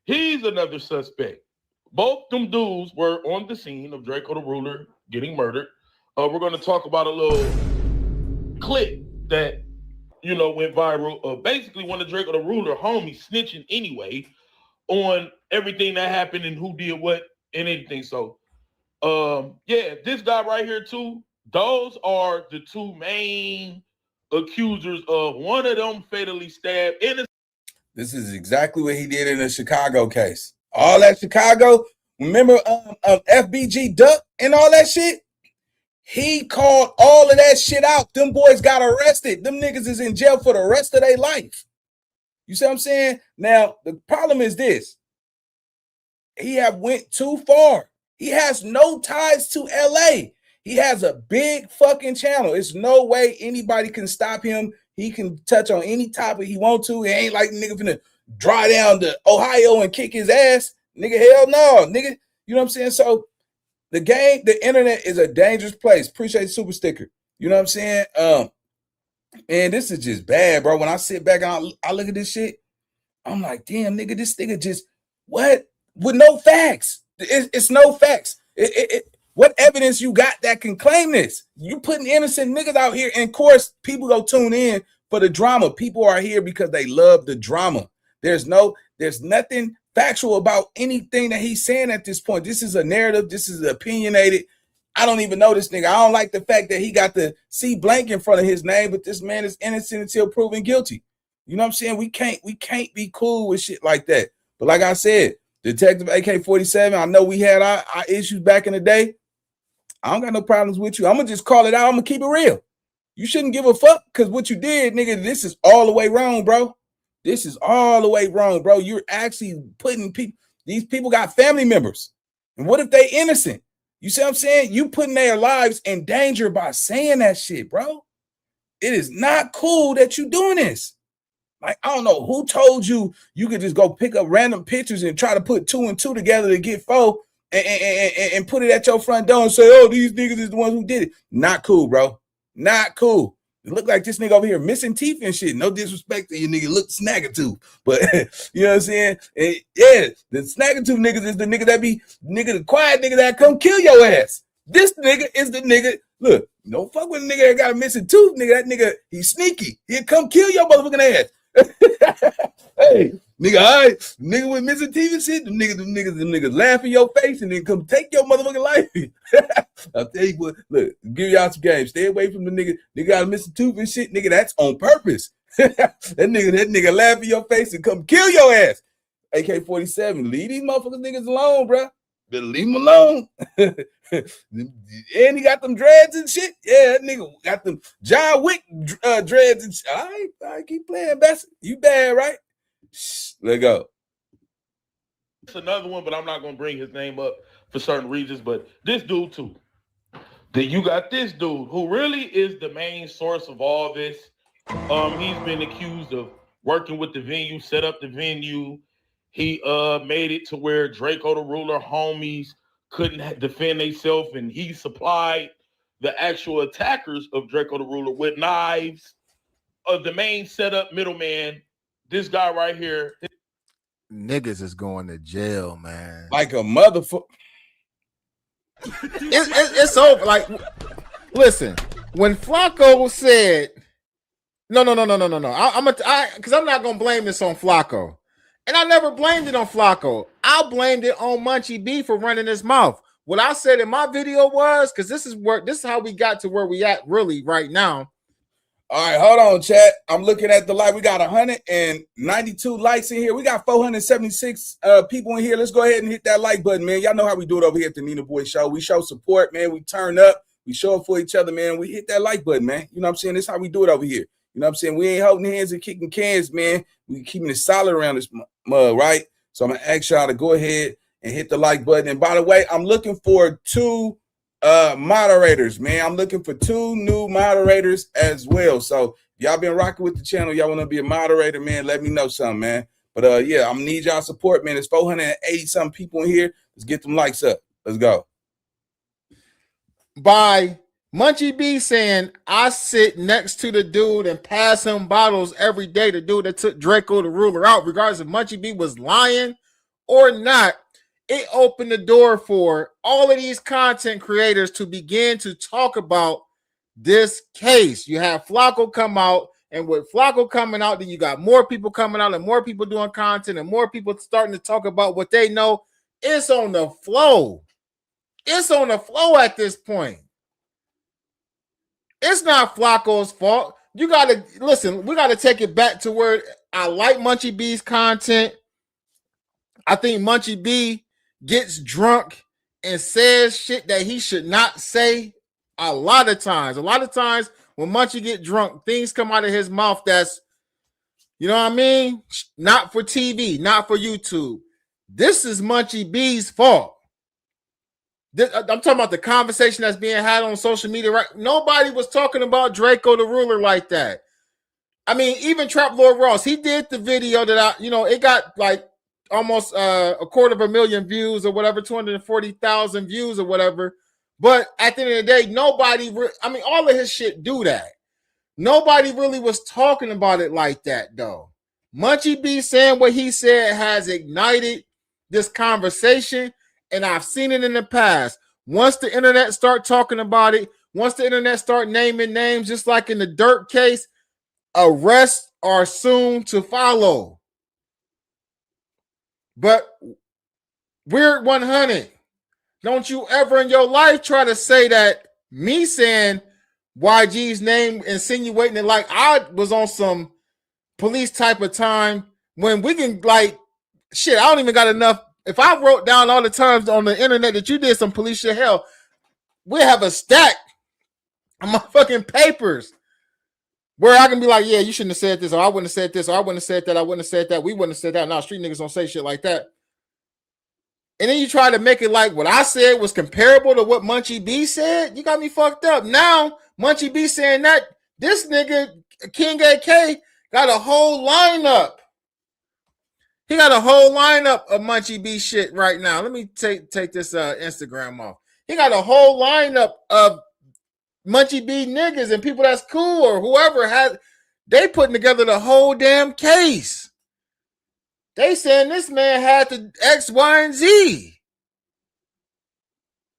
he's another suspect. Both them dudes were on the scene of Drakeo the Ruler getting murdered. We're going to talk about a little clip that, went viral of basically one of Drakeo the Ruler homies snitching anyway on everything that happened and who did what and anything. So, this guy right here too, those are the two main accusers of one of them fatally stabbed in. This is exactly what he did in the Chicago case. All that Chicago, remember FBG Duck and all that shit? He called all of that shit out. Them boys got arrested. Them niggas is in jail for the rest of their life. You see what I'm saying? Now, the problem is this. He have went too far. He has no ties to LA. He has a big fucking channel. It's no way anybody can stop him. He can touch on any topic he want to. It ain't like nigga finna dry down to Ohio and kick his ass. Nigga, hell no. Nigga, you know what I'm saying? So the game, the internet is a dangerous place. Appreciate the super sticker. You know what I'm saying? Man, this is just bad, bro. When I sit back and I look at this shit, I'm like, damn, nigga, this nigga just, what? With no facts. It's no facts. What evidence you got that can claim this? You putting innocent niggas out here, and of course, people go tune in for the drama. People are here because they love the drama. There's nothing factual about anything that he's saying at this point. This is a narrative. This is opinionated. I don't even know this nigga. I don't like the fact that he got the C blank in front of his name, but this man is innocent until proven guilty. You know what I'm saying? We can't be cool with shit like that. But like I said, Detective AK-47, I know we had our issues back in the day. I don't got no problems with you. I'm going to just call it out. I'm going to keep it real. You shouldn't give a fuck because what you did, nigga, this is all the way wrong, bro. This is all the way wrong, bro. You're actually putting people, these people got family members. And what if they innocent? You see what I'm saying? You putting their lives in danger by saying that shit, bro. It is not cool that you doing this. Like, I don't know who told you you could just go pick up random pictures and try to put 2 and 2 together to get 4 and put it at your front door and say, oh, these niggas is the ones who did it. Not cool, bro. Not cool. It look like this nigga over here missing teeth and shit. No disrespect to you, nigga. Look snaggletooth. But, you know what I'm saying? And yeah, the snaggletooth niggas is the nigga that be, the quiet nigga that come kill your ass. This nigga is the nigga. Look, don't fuck with a nigga that got a missing tooth, nigga. That nigga, he's sneaky. He'll come kill your motherfucking ass. Hey, nigga, all right, nigga with missing teeth and shit, them niggas laugh in your face and then come take your motherfucking life. I'll tell you what, look, give y'all some games. Stay away from the nigga got a missing tooth and shit, nigga. That's on purpose. that nigga laugh in your face and come kill your ass. AK-47, leave these motherfuckers niggas alone, bro. Better leave them alone. And he got them dreads and shit. Yeah, that nigga got them John Wick dreads and shit. All right, keep playing, Bessie. You bad, right? Shh, let go. It's another one, but I'm not going to bring his name up for certain reasons. But this dude, too. Then you got this dude who really is the main source of all this. He's been accused of working with the venue, set up the venue. He made it to where Drakeo the Ruler homies couldn't defend themselves, and he supplied the actual attackers of Drakeo the Ruler with knives. The main setup middleman, this guy right here. Niggas is going to jail, man. Like a motherfucker. It's over. Like, Listen, when Flacco said, no. Because I'm not gonna blame this on Flacco, and I never blamed it on Flacco. I blamed it on Munchie B for running his mouth. What I said in my video was, because this is how we got to where we at really right now. All right, hold on, chat. I'm looking at the live. We got 192 likes in here. We got 476 people in here. Let's go ahead and hit that like button, man. Y'all know how we do it over here at the Nina Boy Show. We show support, man. We turn up. We show up for each other, man. We hit that like button, man. You know what I'm saying? This is how we do it over here. You know what I'm saying? We ain't holding hands and kicking cans, man. We keeping it solid around this mug, right? So I'm going to ask y'all to go ahead and hit the like button. And by the way, I'm looking for 2 moderators, man. I'm looking for 2 new moderators as well. So y'all been rocking with the channel. Y'all want to be a moderator, man? Let me know something, man. But yeah, I'm gonna need y'all support, man. There's 480 something people in here. Let's get them likes up. Let's go. By Munchie B saying, I sit next to the dude and pass him bottles every day, the dude that took Drakeo the Ruler out, regardless if Munchie B was lying or not, it opened the door for all of these content creators to begin to talk about this case. You have Flacco come out, and with Flacco coming out, then you got more people coming out and more people doing content and more people starting to talk about what they know. It's on the flow. It's on the flow at this point. It's not Flacco's fault. You got to listen. We got to take it back to where I like Munchie B's content. I think Munchie B gets drunk and says shit that he should not say a lot of times. A lot of times when Munchie get drunk, things come out of his mouth that's, you know what I mean? Not for TV, not for YouTube. This is Munchie B's fault. I'm talking about the conversation that's being had on social media, right? Nobody was talking about Drakeo the Ruler like that. I mean, even Trap Lord Ross, he did the video that it got like almost 250,000 views or whatever, 240,000 views or whatever. But at the end of the day, nobody, all of his shit do that. Nobody really was talking about it like that, though. Munchie B saying what he said has ignited this conversation. And I've seen it in the past. Once the internet start talking about it, once the internet start naming names, just like in the Dirt case, arrests are soon to follow. But Weird 100, don't you ever in your life try to say that me saying YG's name, insinuating it like I was on some police type of time when we can shit, I don't even got enough. If I wrote down all the times on the internet that you did some police shit, hell, we have a stack of my fucking papers where I can be like, yeah, you shouldn't have said this, or I wouldn't have said this, or I wouldn't have said that, I wouldn't have said that, we wouldn't have said that. Now, street niggas don't say shit like that. And then you try to make it like what I said was comparable to what Munchie B said. You got me fucked up. Now, Munchie B saying that, this nigga, King AK, got a whole lineup. He got a whole lineup of Munchie B shit right now. Let me take this Instagram off. He got a whole lineup of Munchie B niggas and people that's cool or whoever they putting together the whole damn case. They saying this man had the X, Y, and Z.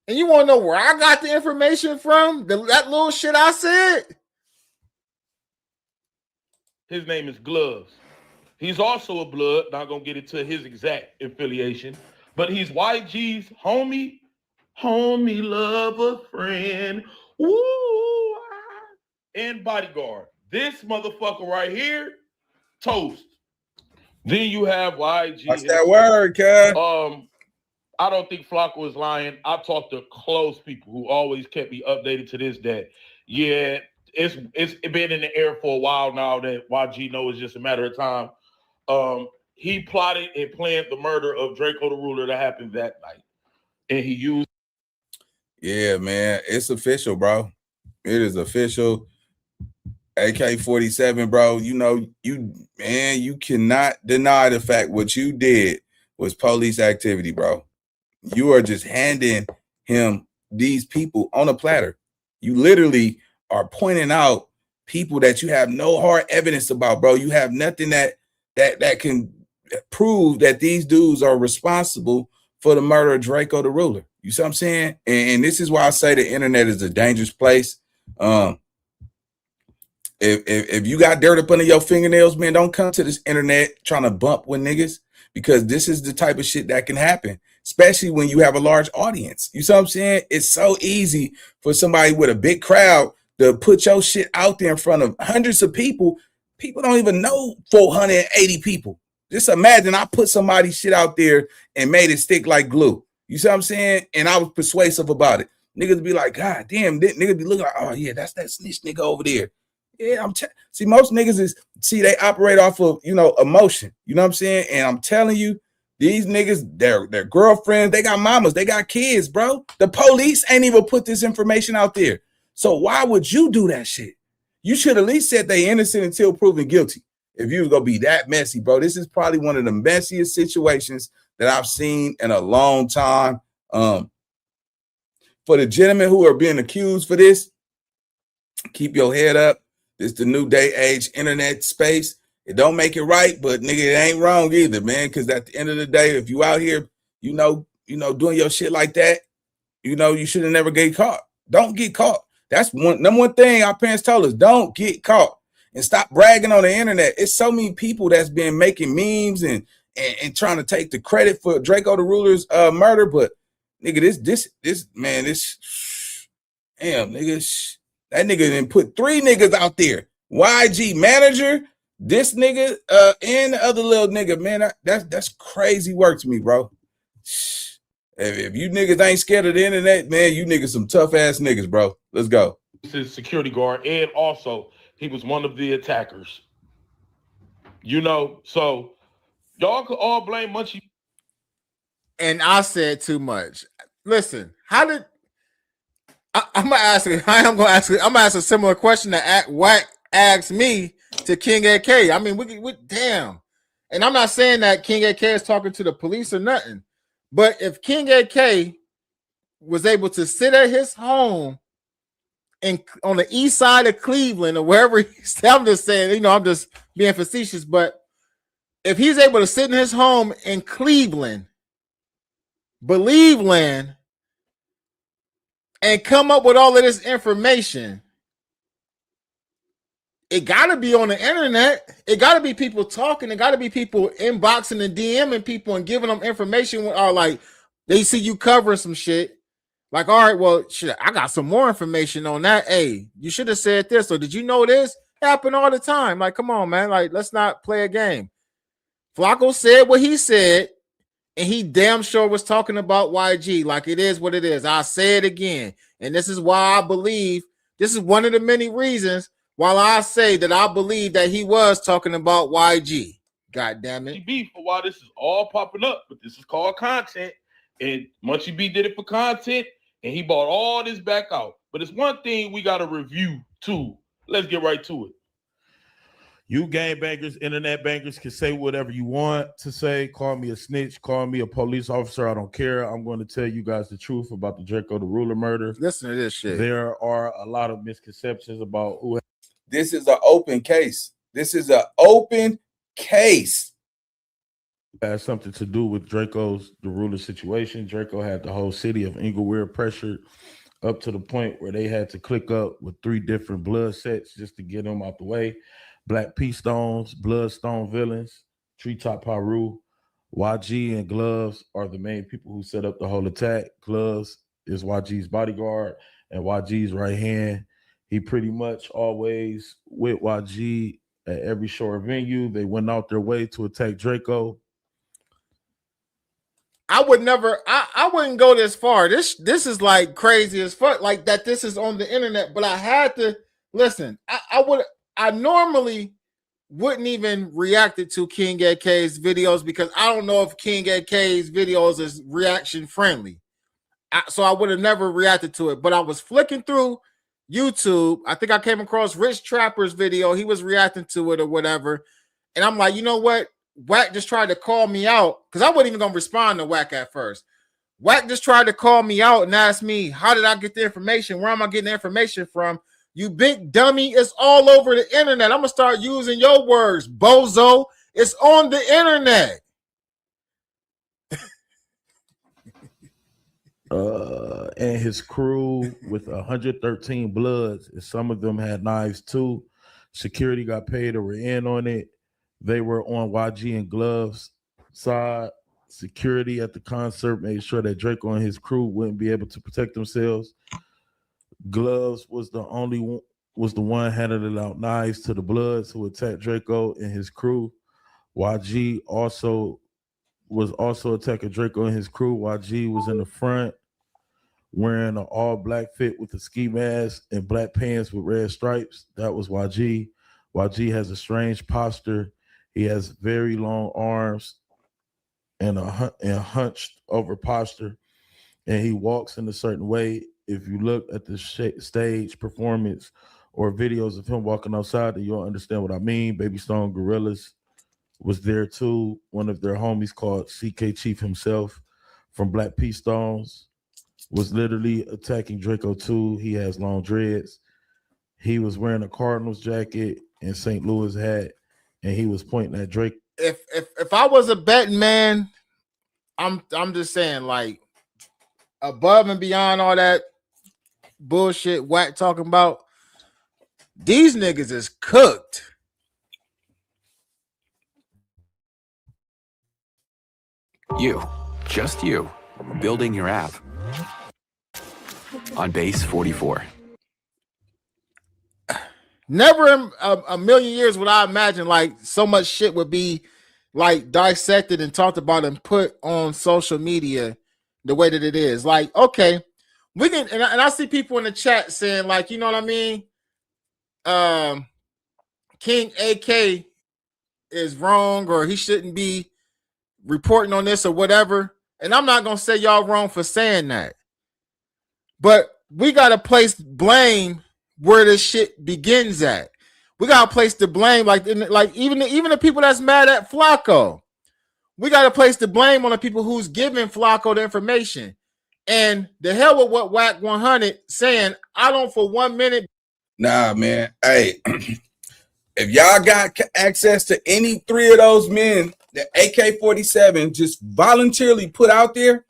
And you want to know where I got the information from? That little shit I said? His name is Gloves. He's also a blood, not going to get into his exact affiliation, but he's YG's homie, lover, friend, woo, and bodyguard. This motherfucker right here, toast. Then you have YG. What's that word, cuz? I don't think Flacco is lying. I talked to close people who always kept me updated to this day. Yeah, it's been in the air for a while now that YG knows it's just a matter of time. He plotted and planned the murder of Drakeo the Ruler that happened that night. And he used. Yeah, man. It's official, bro. It is official. AK-47, bro. You know, you cannot deny the fact what you did was police activity, bro. You are just handing him these people on a platter. You literally are pointing out people that you have no hard evidence about, bro. You have nothing that can prove that these dudes are responsible for the murder of Drakeo the Ruler. You see what I'm saying? And this is why I say the internet is a dangerous place. If you got dirt up under your fingernails, man, don't come to this internet trying to bump with niggas, because this is the type of shit that can happen, especially when you have a large audience. You see what I'm saying? It's so easy for somebody with a big crowd to put your shit out there in front of hundreds of people. People don't even know 480 people. Just imagine I put somebody's shit out there and made it stick like glue. You see what I'm saying? And I was persuasive about it. Niggas be like, God damn, niggas be looking like, oh yeah, that's that snitch nigga over there. Yeah, see, most niggas they operate off of, emotion. You know what I'm saying? And I'm telling you, these niggas, their girlfriends, they got mamas, they got kids, bro. The police ain't even put this information out there. So why would you do that shit? You should at least said they innocent until proven guilty. If you was gonna be that messy, bro, this is probably one of the messiest situations that I've seen in a long time. For the gentlemen who are being accused for this, keep your head up. This the new day age internet space. It don't make it right, but nigga, it ain't wrong either, man. Because at the end of the day, if you out here, doing your shit like that, you should have never get caught. Don't get caught. That's number one thing our parents told us. Don't get caught. And stop bragging on the internet. It's so many people that's been making memes and trying to take the credit for Drakeo the Ruler's murder. But nigga, this damn nigga, that nigga didn't put 3 niggas out there. YG manager, this nigga, and the other little nigga, man. That's crazy work to me, bro. If you niggas ain't scared of the internet, man, you niggas some tough ass niggas, bro. Let's go. His security guard, and also he was one of the attackers. So y'all could all blame Munchie. And I said too much. Listen, how did I'm gonna ask a similar question that Wack asked me to King AK. I mean, we damn. And I'm not saying that King AK is talking to the police or nothing, but if King AK was able to sit at his home and on the east side of Cleveland or wherever I'm just saying, I'm just being facetious, but if he's able to sit in his home in Cleveland, Believeland, and come up with all of this information, it got to be on the internet. It got to be people talking. It got to be people inboxing and DMing people and giving them information, or like they see you covering some shit. Like, all right, well, shit, I got some more information on that. Hey, you should have said this, or did you know this? Happen all the time. Like, come on, man. Like, let's not play a game. Flacco said what he said, and he damn sure was talking about YG. Like, it is what it is. I say it again. And this is why I believe, this is one of the many reasons why I say that I believe that he was talking about YG. God damn it. Munchie B, for why this is all popping up, but this is called content. And Munchie B did it for content, and he bought all this back out. But it's one thing we got to review, too. Let's get right to it. You gangbangers, internet bangers can say whatever you want to say. Call me a snitch. Call me a police officer. I don't care. I'm going to tell you guys the truth about the Drakeo the Ruler murder. Listen to this shit. There are a lot of misconceptions about who. This is an open case. This is an open case. Has something to do with Drakeo's the Ruler situation. Drakeo had the whole city of Inglewood pressured up to the point where they had to click up with 3 different blood sets just to get them out the way. Black P Stones, Bloodstone Villains, Treetop Haru, YG, and Gloves are the main people who set up the whole attack. Gloves is YG's bodyguard and YG's right hand. He pretty much always with YG at every shore venue. They went out their way to attack Drakeo. I would never, I wouldn't go this far. This is like crazy as fuck, like that this is on the internet, but I had to listen. I normally wouldn't even react to King AK's videos because I don't know if King AK's videos is reaction friendly. So I would have never reacted to it, but I was flicking through YouTube. I think I came across Rich Trapper's video. He was reacting to it or whatever. And I'm like, you know what? Wack just tried to call me out because I wasn't even going to respond to Wack at first. Wack just tried to call me out and ask me, how did I get the information? Where am I getting the information from? You big dummy, it's all over the internet. I'm going to start using your words, bozo. It's on the internet. and his crew with 113 bloods, and some of them had knives too. Security got paid or were in on it. They were on YG and Gloves side. Security at the concert made sure that Draco and his crew wouldn't be able to protect themselves. Gloves was the one handing out knives to the Bloods who attacked Draco and his crew. YG was also attacking Draco and his crew. YG was in the front wearing an all black fit with a ski mask and black pants with red stripes. That was YG. YG has a strange posture. He has very long arms and a hunched over posture, and he walks in a certain way. If you look at the stage performance or videos of him walking outside, then you'll understand what I mean. Baby Stone Gorillas was there too. One of their homies called CK Chief himself from Black P Stones was literally attacking Draco too. He has long dreads. He was wearing a Cardinals jacket and St. Louis hat, and he was pointing at Drake. If I was a betting man, I'm just saying, like, above and beyond all that bullshit Wack talking about, these niggas is cooked. You, just you, building your app on Base 44. Never in a million years would I imagine like so much shit would be like dissected and talked about and put on social media the way that it is. Like, okay, we can, and I see people in the chat saying, like, you know what I mean? King AK is wrong, or he shouldn't be reporting on this or whatever. And I'm not gonna say y'all wrong for saying that, but we gotta place blame where this shit begins at. We gotta place the blame, like even the people that's mad at Flacco. We gotta place the blame on the people who's giving Flacco the information. And the hell with what Wack 100 saying, I don't for 1 minute. Nah, man. Hey, if y'all got access to any three of those men that AK-47 just voluntarily put out there,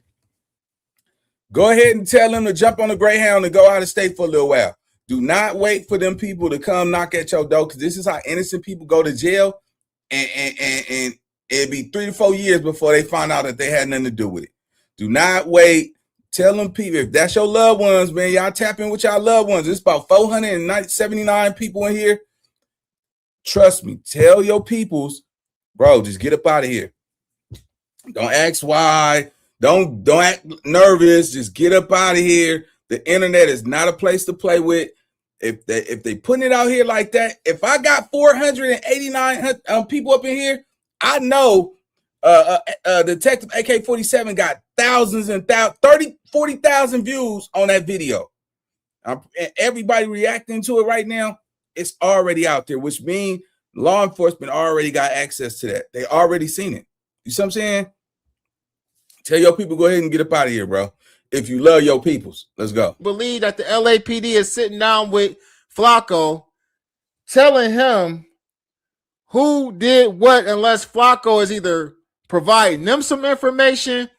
go ahead and tell them to jump on the Greyhound and go out of state for a little while. Do not wait for them people to come knock at your door, because this is how innocent people go to jail, and it'll be 3 to 4 years before they find out that they had nothing to do with it. Do not wait. Tell them people, if that's your loved ones, man, y'all tap in with y'all loved ones. It's about 479 people in here. Trust me. Tell your peoples, bro, just get up out of here. Don't ask why. Don't act nervous. Just get up out of here. The internet is not a place to play with. If they putting it out here like that, if I got 489 people up in here, I know Detective AK-47 got thousands and 40,000 views on that video. Everybody reacting to it right now. It's already out there, which means law enforcement already got access to that. They already seen it. You see what I'm saying? Tell your people, go ahead and get up out of here, bro. If you love your peoples, let's go. Believe that the LAPD is sitting down with Flacco, telling him who did what, unless Flacco is either providing them some information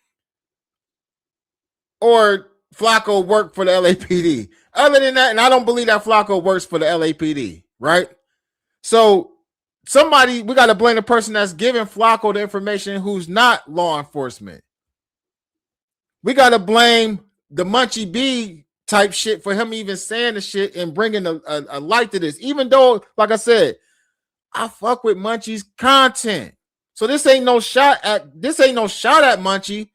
or Flacco worked for the LAPD. Other than that, and I don't believe that Flacco works for the LAPD, right? So we got to blame the person that's giving Flacco the information who's not law enforcement. We got to blame the Munchie B type shit for him even saying the shit and bringing a light to this. Even though, like I said, I fuck with Munchie's content. So this ain't no shot at Munchie.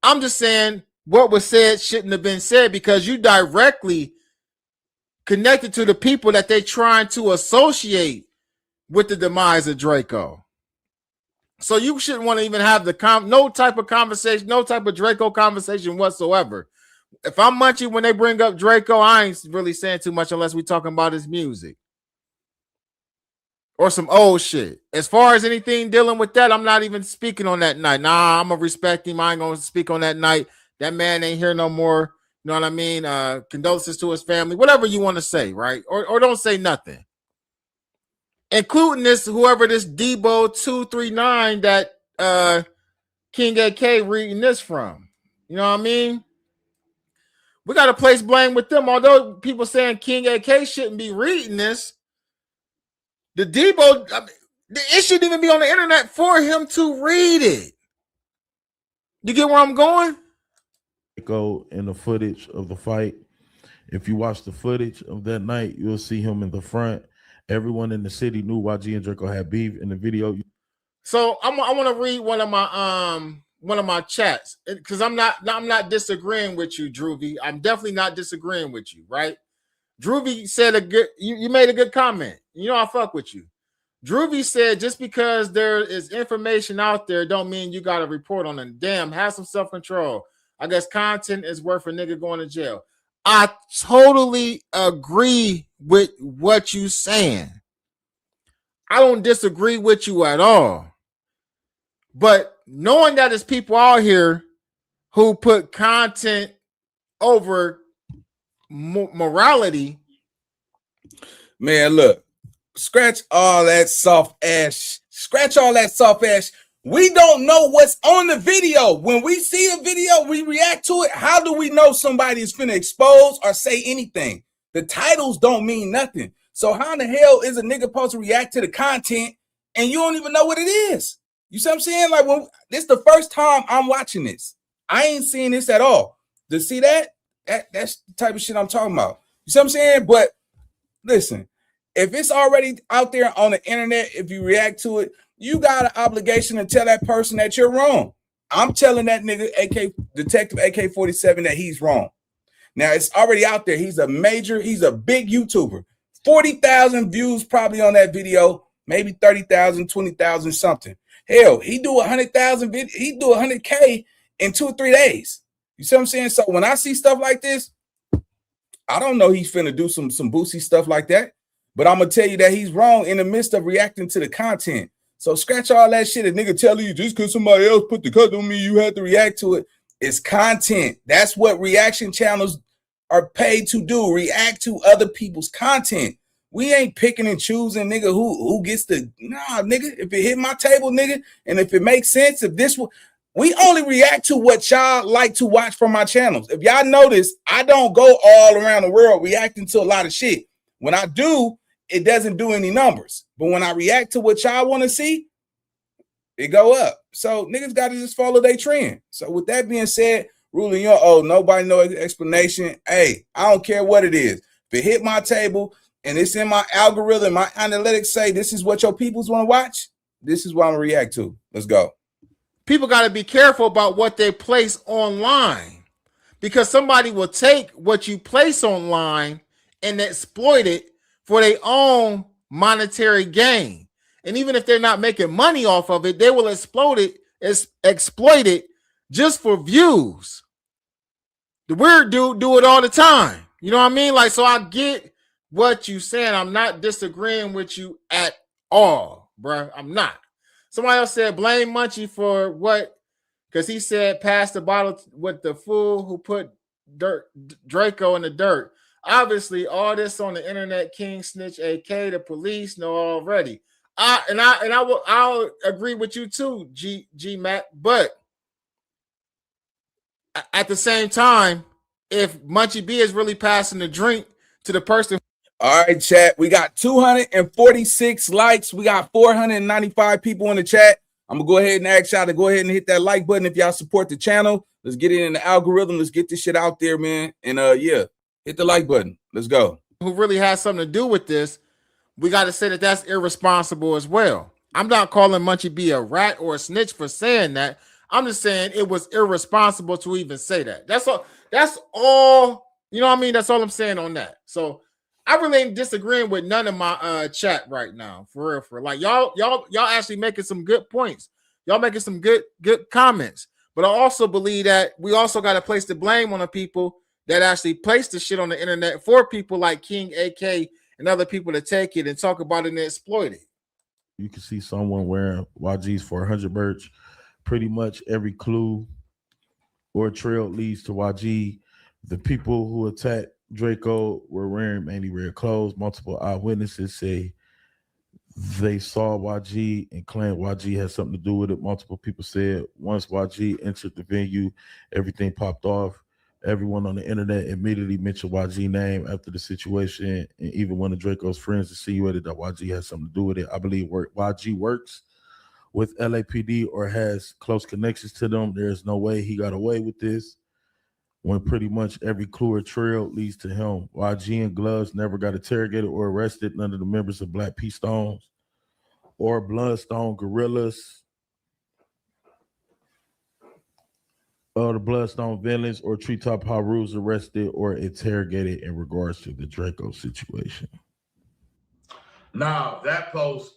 I'm just saying what was said shouldn't have been said, because you directly connected to the people that they're trying to associate with the demise of Draco. So you shouldn't want to even have no type of conversation, no type of Draco conversation whatsoever. If I'm Munchie, when they bring up Draco, I ain't really saying too much unless we talking about his music or some old shit. As far as anything dealing with that, I'm not even speaking on that night. Nah, I'm gonna respect him. I ain't gonna speak on that night. That man ain't here no more. You know what I mean? Condolences to his family, whatever you want to say, right? Or don't say nothing. Including this, whoever this Debo 239 that King AK reading this from. You know what I mean? we got to place blame with them. Although people saying King AK shouldn't be reading this, the Debo, it shouldn't even be on the internet for him to read it. You get where I'm going? Go in the footage of the fight. If you watch the footage of that night, you'll see him in the front. Everyone in the city knew YG and Draco had beef in the video. So I want to read one of my chats because I'm not disagreeing with you, Droovy. I'm definitely not disagreeing with you, right? Droovy said you made a good comment. You know I fuck with you. Droovy said just because there is information out there don't mean you got to report on it. Damn, have some self-control. I guess content is worth a nigga going to jail. I totally agree with what you saying. I don't disagree with you at all. But knowing that there's people out here who put content over morality. Man, look, scratch all that soft ass. Scratch all that soft ass. We don't know what's on the video. When we see a video, we react to it. How do we know somebody is finna expose or say anything? The titles don't mean nothing. So how in the hell is a nigga supposed to react to the content and you don't even know what it is? You see what I'm saying? Like, when this is the first time I'm watching this. I ain't seen this at all. To see that's the type of shit I'm talking about. You see what I'm saying? But listen, if it's already out there on the internet, if you react to it, you got an obligation to tell that person that you're wrong. I'm telling that nigga Detective AK-47 that he's wrong. Now it's already out there. He's a big YouTuber. 40,000 views probably on that video, maybe 30,000, 20,000 something. Hell, he do 100,000 he do 100K in 2 or 3 days. You see what I'm saying? So when I see stuff like this, I don't know he's finna do some boosie stuff like that, but I'm gonna tell you that he's wrong in the midst of reacting to the content. So scratch all that shit. A nigga telling you just because somebody else put the cut on me, you have to react to it. It's content. That's what reaction channels are paid to do. React to other people's content. We ain't picking and choosing, nigga, who gets the nigga. If it hit my table, nigga, and if it makes sense, if this we only react to what y'all like to watch from my channels. If y'all notice, I don't go all around the world reacting to a lot of shit. When I do, it doesn't do any numbers. But when I react to what y'all want to see, it go up. So niggas got to just follow their trend. So with that being said, ruling your nobody no explanation. Hey, I don't care what it is. If it hit my table and it's in my algorithm, my analytics say this is what your peoples want to watch, this is what I'm gonna react to. Let's go. People got to be careful about what they place online because somebody will take what you place online and exploit it for their own monetary gain. And even if they're not making money off of it, they will exploit it just for views. The weird dude do it all the time. You know what I mean? Like, so I get what you saying. I'm not disagreeing with you at all, bro. I'm not. Somebody else said blame Munchie for what? Because he said pass the bottle with the fool who put Draco in the dirt. Obviously, all this on the internet, King Snitch, AK, the police know already. I'll agree with you too, G Mac. But at the same time, if Munchie B is really passing the drink to the person. All right, chat. We got 246 likes. We got 495 people in the chat. I'm gonna go ahead and ask y'all to go ahead and hit that like button if y'all support the channel. Let's get it in the algorithm. Let's get this shit out there, man. And yeah, hit the like button. Let's go. Who really has something to do with this? We got to say that that's irresponsible as well. I'm not calling Munchie B a rat or a snitch for saying that. I'm just saying it was irresponsible to even say that. That's all. That's all. You know what I mean? That's all I'm saying on that. So I really ain't disagreeing with none of my chat right now. For real. Like y'all actually making some good points. Y'all making some good comments. But I also believe that we also got to place the blame on the people that actually place the shit on the internet for people like King AK and other people to take it and talk about it and exploit it. You can see someone wearing YG's 400 merch. Pretty much every clue or trail leads to YG. The people who attacked Draco were wearing mainly red clothes. Multiple eyewitnesses say they saw YG and claimed YG had something to do with it. Multiple people said once YG entered the venue, everything popped off. Everyone on the internet immediately mentioned YG name after the situation, and even one of Draco's friends insinuated that YG has something to do with it. I believe YG works with LAPD or has close connections to them. There's no way he got away with this when pretty much every clue or trail leads to him. YG and Gloves never got interrogated or arrested. None of the members of Black P Stones or Bloodstone Gorillas the Bloodstone Villains or Treetop Haru's arrested or interrogated in regards to the Draco situation. Now, that post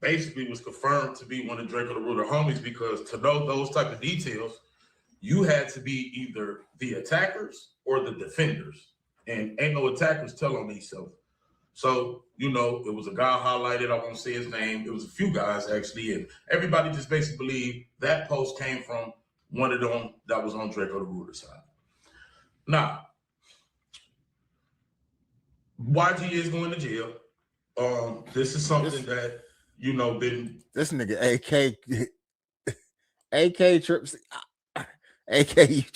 basically was confirmed to be one of Drakeo the Ruler homies, because to know those type of details, you had to be either the attackers or the defenders. And ain't no attackers tell on themselves. So, you know, it was a guy highlighted, I won't say his name. It was a few guys, actually, and everybody just basically believed that post came from one of them that was on Drakeo the Ruler side. Now, YG is going to jail. This is something that, you know, been... This nigga AK trips... AK,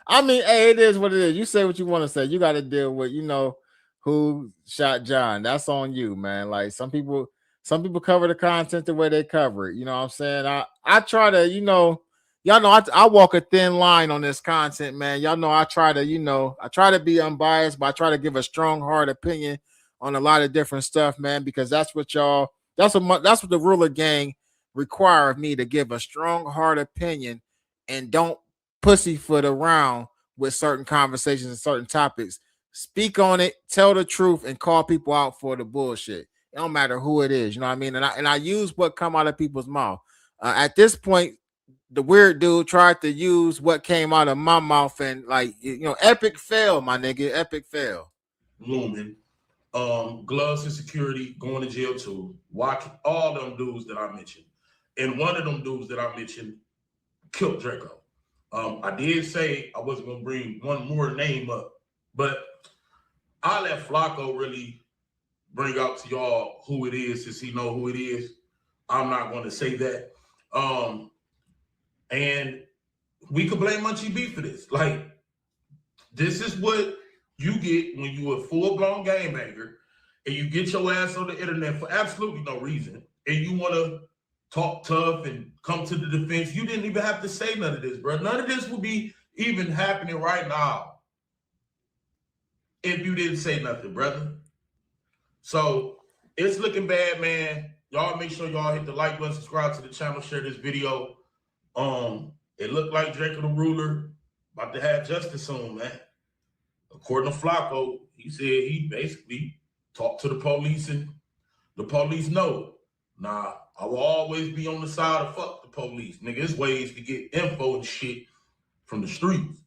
I mean, hey, it is what it is. You say what you want to say. You got to deal with, you know, who shot John. That's on you, man. Like some people cover the content the way they cover it. You know what I'm saying? I try to, you know, y'all know I walk a thin line on this content, man. Y'all know I try to, you know, I try to be unbiased, but I try to give a strong, hard opinion on a lot of different stuff, man, because that's what the Ruler Gang require of me, to give a strong, hard opinion and don't pussyfoot around with certain conversations and certain topics. Speak on it, tell the truth, and call people out for the bullshit. It don't matter who it is, you know what I mean? And I use what come out of people's mouth. At this point, the weird dude tried to use what came out of my mouth, and like, you know, epic fail, my nigga, epic fail. Looming. Gloves and security going to jail too. Watch all them dudes that I mentioned. And one of them dudes that I mentioned killed Drakeo. I did say I wasn't going to bring one more name up, but I'll let Flacco really bring out to y'all who it is, since he know who it is. I'm not going to say that. And we could blame Munchie B for this. Like, this is what you get when you a full-blown game banger and you get your ass on the internet for absolutely no reason, and you want to talk tough and come to the defense. You didn't even have to say none of this, bro. None of this would be even happening right now if you didn't say nothing, brother. So it's looking bad, man. Y'all make sure y'all hit the like button, subscribe to the channel, share this video. It looked like Drakeo the Ruler about to have justice soon, man. According to Flacco, he said he basically talked to the police and the police know. Nah, I will always be on the side of fuck the police. Nigga, there's ways to get info and shit from the streets.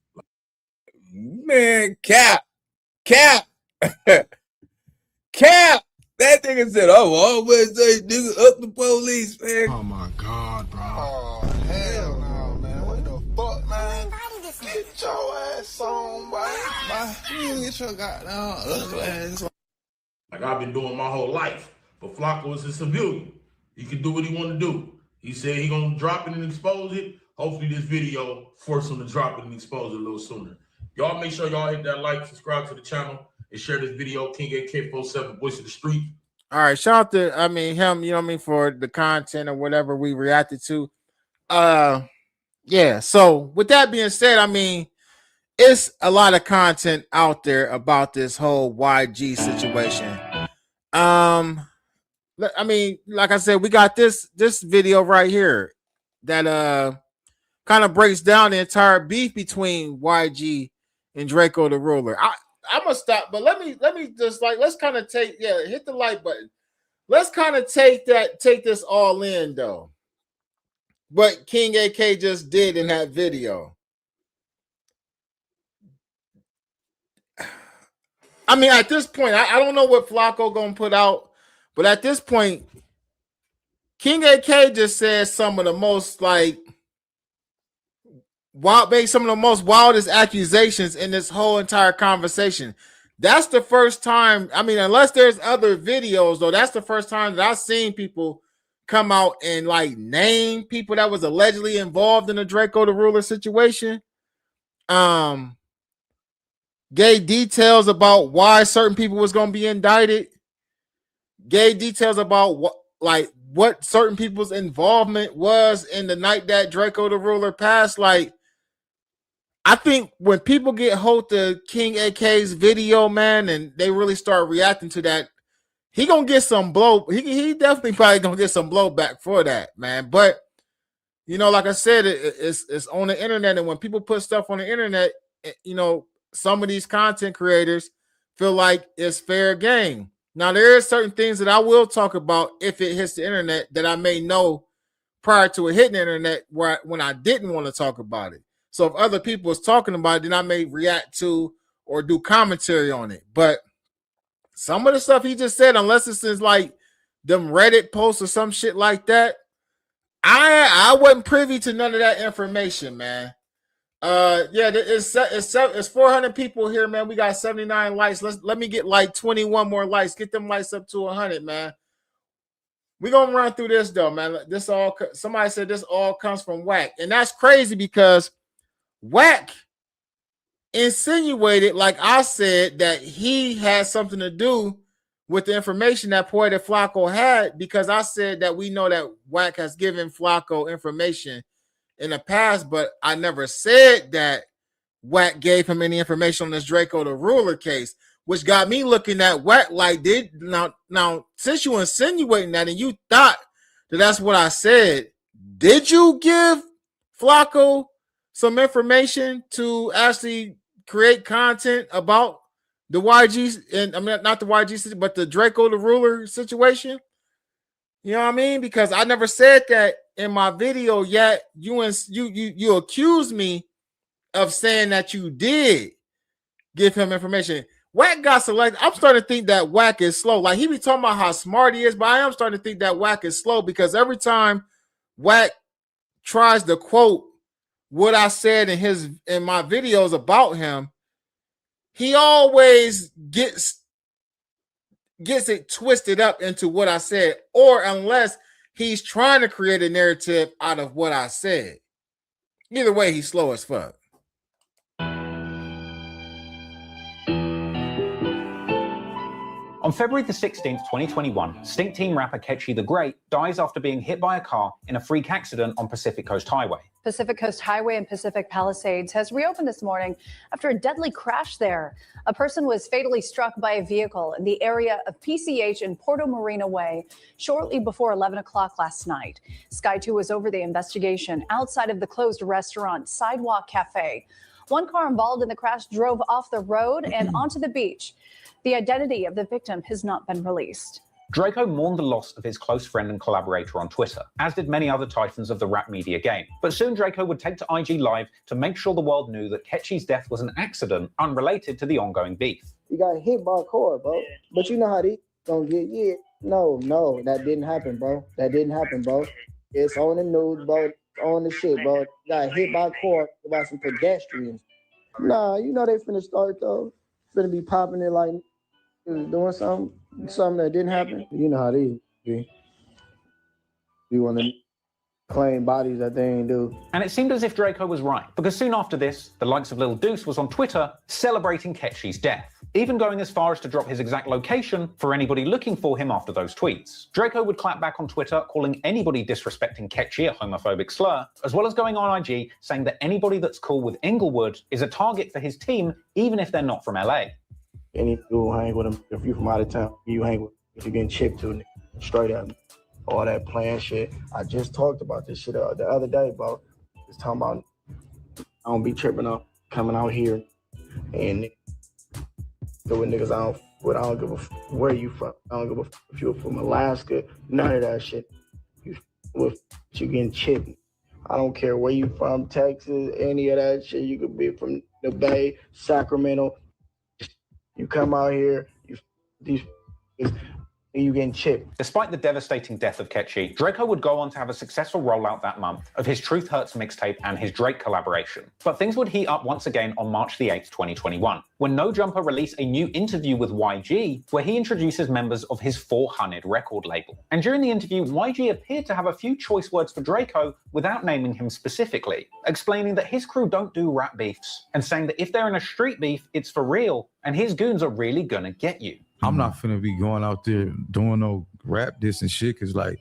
Man, cap. Cap. That nigga said, oh, always say nigga up the police, man. Oh my God, bro. Oh, hell no, man. What the fuck, man? Get your ass on, boy. You get your goddamn ugly ass on. Like I've been doing my whole life. But Flacco is a civilian. He can do what he want to do. He said he gonna drop it and expose it. Hopefully this video force him to drop it and expose it a little sooner. Y'all make sure y'all hit that like, subscribe to the channel, and share this video. King AK47, Voice of the Street. All right, shout out to, I mean, him, you know what I mean, for the content or whatever we reacted to. Yeah, so with that being said, I mean, it's a lot of content out there about this whole YG situation. I mean, like I said, we got this video right here that kind of breaks down the entire beef between YG and Drakeo the Ruler. I'm gonna stop, but let me just, like, let's kind of take, hit the like button. Let's kind of take this all in though. What King AK just did in that video. I mean, at this point, I don't know what Flacco gonna put out, but at this point, King AK just says some of the most, like, some of the most wildest accusations in this whole entire conversation. That's the first time, I mean, unless there's other videos though, that's the first time that I've seen people come out and like name people that was allegedly involved in the Drakeo the Ruler situation. gave details about why certain people was gonna be indicted, gave details about what certain people's involvement was in the night that Drakeo the Ruler passed. Like, I think when people get hold of King AK's video, man, and they really start reacting to that, he gonna get some blow. He definitely probably gonna get some blowback for that, man. But you know, like I said, it's on the internet, and when people put stuff on the internet, you know, some of these content creators feel like it's fair game. Now, there are certain things that I will talk about if it hits the internet that I may know prior to it hitting the internet when I didn't want to talk about it. So if other people was talking about it, then I may react to or do commentary on it. But some of the stuff he just said, unless it's in like them Reddit posts or some shit like that, I wasn't privy to none of that information, man. Yeah, it's 400 people here, man. We got 79 likes. Let me get like 21 more likes. Get them likes up to 100, man. We're gonna run through this though, man. Somebody said this all comes from Wack, and that's crazy because Wack insinuated, like I said, that he had something to do with the information that Poetic Flacco had, because I said that we know that Wack has given Flacco information in the past, but I never said that Wack gave him any information on this Drakeo the Ruler case, which got me looking at Wack like, now since you insinuating that and you thought that that's what I said, did you give Flacco some information to actually create content about the YG, and I mean not the YG, but the Drakeo the Ruler situation? You know what I mean? Because I never said that in my video yet. You accused me of saying that you did give him information. Wack got selected. I'm starting to think that Wack is slow. Like, he be talking about how smart he is, but I am starting to think that Wack is slow, because every time Wack tries to quote what I said in my videos about him, he always gets it twisted up into what I said, or unless he's trying to create a narrative out of what I said. Either way, he's slow as fuck. On February the 16th, 2021, Stink Team rapper Ketchy the Great dies after being hit by a car in a freak accident on Pacific Coast Highway. Pacific Coast Highway in Pacific Palisades has reopened this morning after a deadly crash there. A person was fatally struck by a vehicle in the area of PCH and Porto Marina Way shortly before 11 o'clock last night. Sky 2 was over the investigation outside of the closed restaurant Sidewalk Cafe. One car involved in the crash drove off the road and onto the beach. The identity of the victim has not been released. Drakeo mourned the loss of his close friend and collaborator on Twitter, as did many other titans of the rap media game. But soon Drakeo would take to IG Live to make sure the world knew that Ketchy's death was an accident unrelated to the ongoing beef. You got hit by a car, bro. But you know how they gonna get hit. No, that didn't happen, bro. That didn't happen, bro. It's on the news, bro. On the shit, bro. Got hit by a car by some pedestrians. Nah, you know they finna start, though. Finna be popping it like doing something that didn't happen. You know how they be. You want to claim bodies that they ain't do. And it seemed as if Drakeo was right, because soon after this, the likes of Lil Deuce was on Twitter celebrating Ketchy's death, even going as far as to drop his exact location for anybody looking for him after those tweets. Drakeo would clap back on Twitter, calling anybody disrespecting Ketchy a homophobic slur, as well as going on IG saying that anybody that's cool with Inglewood is a target for his team, even if they're not from LA. Any dude hang with him, if you from out of town, you hang with, if you getting chipped to, straight up. All that plan shit. I just talked about this shit the other day, bro. Just talking about I don't be tripping up coming out here and doing niggas I don't give a where you from. I don't give a if you're from Alaska, none of that shit. You getting chipped. I don't care where you from, Texas, any of that shit. You could be from the Bay, Sacramento. You come out here, you getting chipped. Despite the devastating death of Ketchy, Draco would go on to have a successful rollout that month of his Truth Hurts mixtape and his Drake collaboration. But things would heat up once again on March the 8th, 2021, when No Jumper released a new interview with YG, where he introduces members of his 400 record label. And during the interview, YG appeared to have a few choice words for Draco without naming him specifically, explaining that his crew don't do rap beefs, and saying that if they're in a street beef, it's for real, and his goons are really gonna get you. I'm not finna be going out there doing no rap diss and shit, cause like,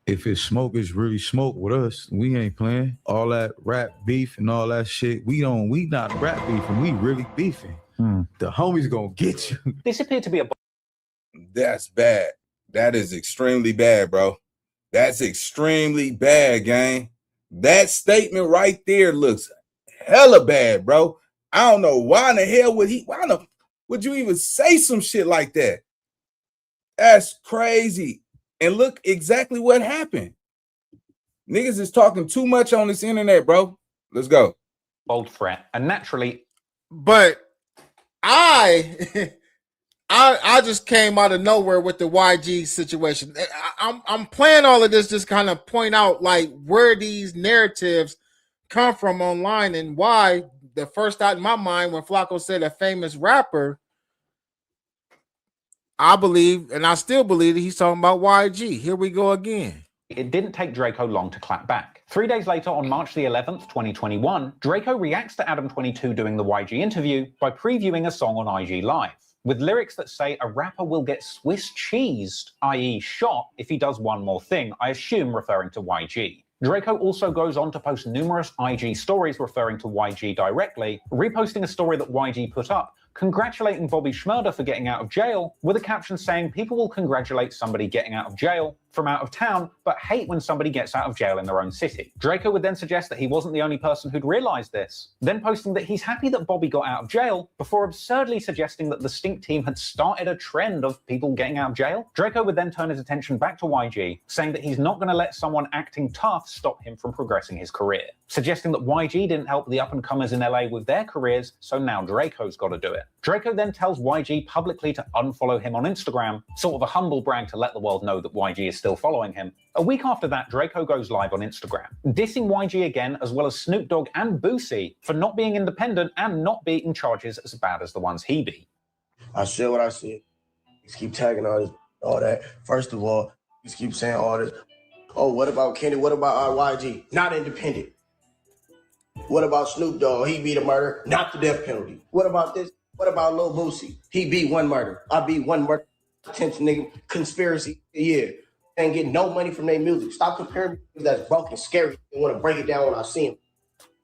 if it's smoke, it's really smoke with us. We ain't playing all that rap beef and all that shit. We not rap beefing, we really beefing. The homies gonna get you. This appeared to be a... That's bad. That is extremely bad, bro. That's extremely bad, gang. That statement right there looks hella bad, bro. I don't know why in the hell would you even say some shit like that? That's crazy. And look exactly what happened. Niggas is talking too much on this internet, bro. Let's go. Bold threat, and naturally... But I just came out of nowhere with the YG situation. I'm playing all of this just kind of point out like where these narratives come from online and why. The first thought in my mind when Flacco said a famous rapper, I believe, and I still believe that he's talking about YG. Here we go again. It didn't take Draco long to clap back. 3 days later, on March the 11th, 2021, Draco reacts to Adam22 doing the YG interview by previewing a song on IG Live, with lyrics that say a rapper will get Swiss cheesed, i.e. shot, if he does one more thing, I assume referring to YG. Draco also goes on to post numerous IG stories referring to YG directly, reposting a story that YG put up, congratulating Bobby Shmurda for getting out of jail, with a caption saying people will congratulate somebody getting out of jail from out of town, but hate when somebody gets out of jail in their own city. Draco would then suggest that he wasn't the only person who'd realized this, then posting that he's happy that Bobby got out of jail, before absurdly suggesting that the Stink team had started a trend of people getting out of jail. Draco would then turn his attention back to YG, saying that he's not going to let someone acting tough stop him from progressing his career, suggesting that YG didn't help the up-and-comers in LA with their careers, so now Draco's got to do it. Draco then tells YG publicly to unfollow him on Instagram, sort of a humble brag to let the world know that YG is still following him. A week after that, Draco goes live on Instagram, dissing YG again, as well as Snoop Dogg and Boosie for not being independent and not beating charges as bad as the ones he beat. I said what I said. Just keep tagging all that. First of all, just keep saying all this. Oh, what about Kenny? What about YG? Not independent. What about Snoop Dogg? He beat a murder, not the death penalty. What about this? What about Lil Boosie? He beat one murder. I beat one murder. Attention, nigga. Conspiracy. Yeah. Ain't getting no money from their music. Stop comparing me to that's broken, scary, and want to break it down when I see him.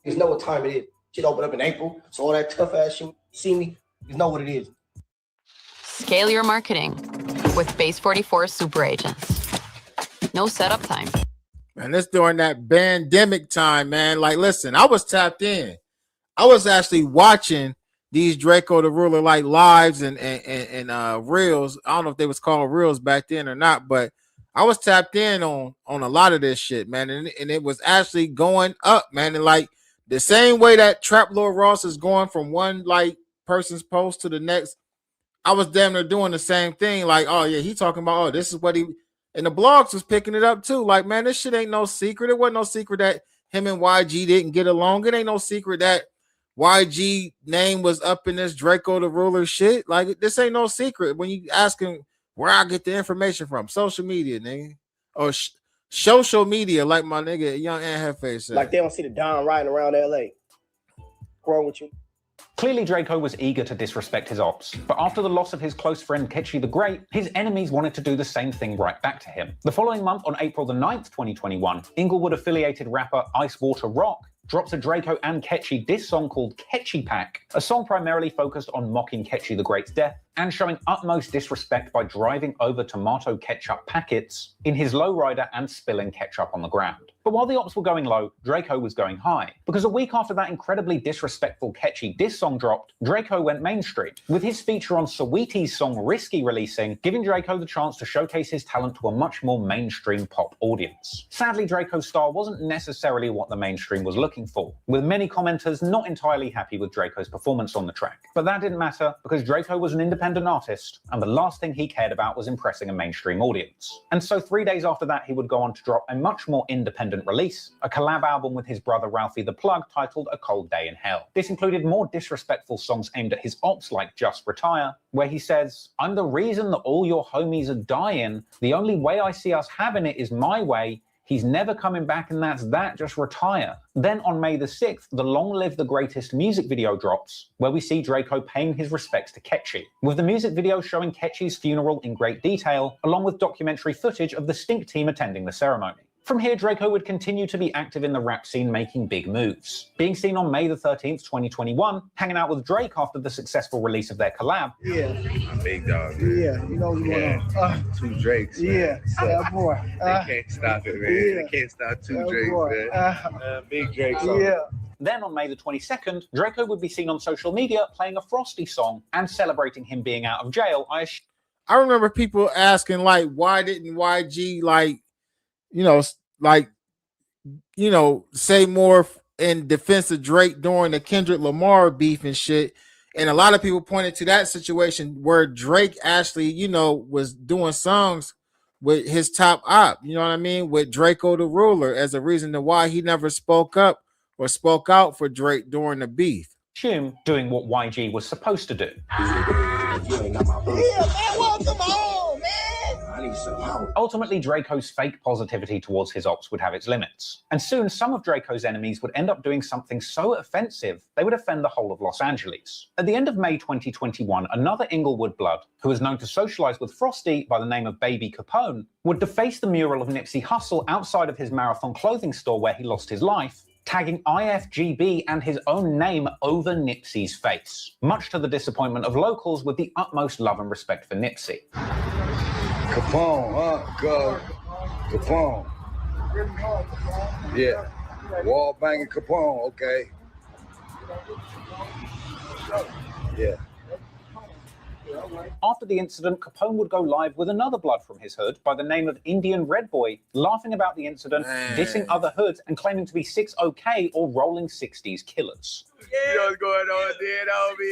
You know what time it is. Shit open up in April, so all that tough ass shit, see me, you know what it is. Scale your marketing with Base 44 Super Agents. No setup time. Man, this during that pandemic time, man. Like, listen, I was tapped in. I was actually watching these Drakeo the Ruler like lives and reels. I don't know if they was called reels back then or not, but I was tapped in on a lot of this shit, man, and it was actually going up, man. And like the same way that Trap Lord Ross is going from one like person's post to the next, I was damn near doing the same thing. Like, oh yeah, he talking about, oh, this is what he, and the blogs was picking it up too. Like, man, this shit ain't no secret. It wasn't no secret that him and YG didn't get along. It ain't no secret that YG name was up in this Drakeo the Ruler shit. Like, this ain't no secret. When you ask him where I get the information from, social media, nigga, or social media, like my nigga Young Headface said. Like they don't see the Don riding around LA. What's wrong with you? Clearly, Draco was eager to disrespect his ops, but after the loss of his close friend Ketchy the Great, his enemies wanted to do the same thing right back to him. The following month, on April the 9th, 2021, Inglewood-affiliated rapper Ice Water Rock drops a Drakeo and Ketchy diss song called Ketchy Pack, a song primarily focused on mocking Ketchy the Great's death and showing utmost disrespect by driving over tomato ketchup packets in his lowrider and spilling ketchup on the ground. But while the ops were going low, Draco was going high. Because a week after that incredibly disrespectful, catchy diss song dropped, Draco went mainstream, with his feature on Saweetie's song Risky releasing, giving Draco the chance to showcase his talent to a much more mainstream pop audience. Sadly, Draco's star wasn't necessarily what the mainstream was looking for, with many commenters not entirely happy with Draco's performance on the track. But that didn't matter, because Draco was an independent artist, and the last thing he cared about was impressing a mainstream audience. And so 3 days after that, he would go on to drop a much more independent release, a collab album with his brother Ralphie the Plug titled A Cold Day in Hell. This included more disrespectful songs aimed at his ops like Just Retire, where he says, "I'm the reason that all your homies are dying. The only way I see us having it is my way. He's never coming back and that's that, just retire." Then on May the 6th, the Long Live the Greatest music video drops, where we see Draco paying his respects to Ketchy, with the music video showing Ketchy's funeral in great detail, along with documentary footage of the Stink team attending the ceremony. From here, Draco would continue to be active in the rap scene, making big moves. Being seen on May the 13th, 2021, hanging out with Drake after the successful release of their collab. Yeah. Big dog, man. Yeah, you know what's going on. Two Drakes, man. Yeah, yeah, boy. They can't stop it, man. They can't stop two Drakes, man. Big Drakes. Yeah. Then on May the 22nd, Draco would be seen on social media playing a Frosty song and celebrating him being out of jail. I remember people asking, like, why didn't YG, say more in defense of Drake during the Kendrick Lamar beef and shit. And a lot of people pointed to that situation where Drake actually, was doing songs with his top op, you know what I mean, with Drakeo the Ruler, as a reason to why he never spoke up or spoke out for Drake during the beef. Assume doing what YG was supposed to do. Welcome home, man. I need some help. Ultimately, Draco's fake positivity towards his ops would have its limits, and soon some of Draco's enemies would end up doing something so offensive they would offend the whole of Los Angeles. At the end of May 2021, another Inglewood blood, who was known to socialize with Frosty by the name of Baby Capone, would deface the mural of Nipsey Hussle outside of his Marathon clothing store where he lost his life, tagging IFGB and his own name over Nipsey's face, much to the disappointment of locals with the utmost love and respect for Nipsey. Capone, go. Capone. Yeah. Wall banging Capone, okay. Yeah. After the incident, Capone would go live with another blood from his hood by the name of Indian Red Boy, laughing about the incident, dissing other hoods, and claiming to be 6OK or rolling 60s killers. You know what's going on, dead on me.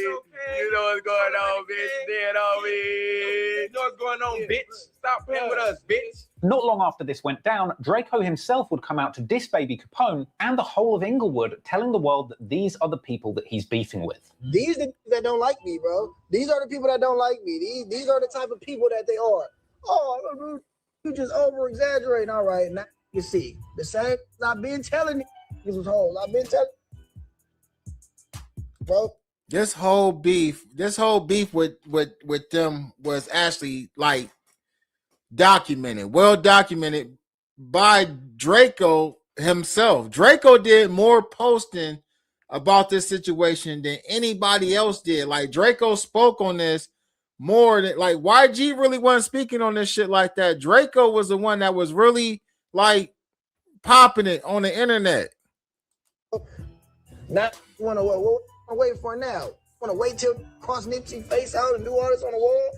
You know what's going on, bitch, dead on me. You know what's going on, bitch. Stop playing with us, bitch. Not long after this went down, Draco himself would come out to diss Baby Capone and the whole of Inglewood, telling the world that these are the people that he's beefing with. These are the people that don't like me, bro. These are the people that don't like me. These are the type of people that they are. Oh, you just over-exaggerating. All right, now you see. The same I've been telling you was whole. I've been telling bro. This whole beef with them was actually like well documented by Draco himself. Draco did more posting about this situation than anybody else did. Like, Draco spoke on this more than, like, YG really wasn't speaking on this shit like that. Draco was the one that was really like popping it on the internet. Not want to what I'm waiting for now. Want to wait till cross Nipsey face out and do all this on the wall?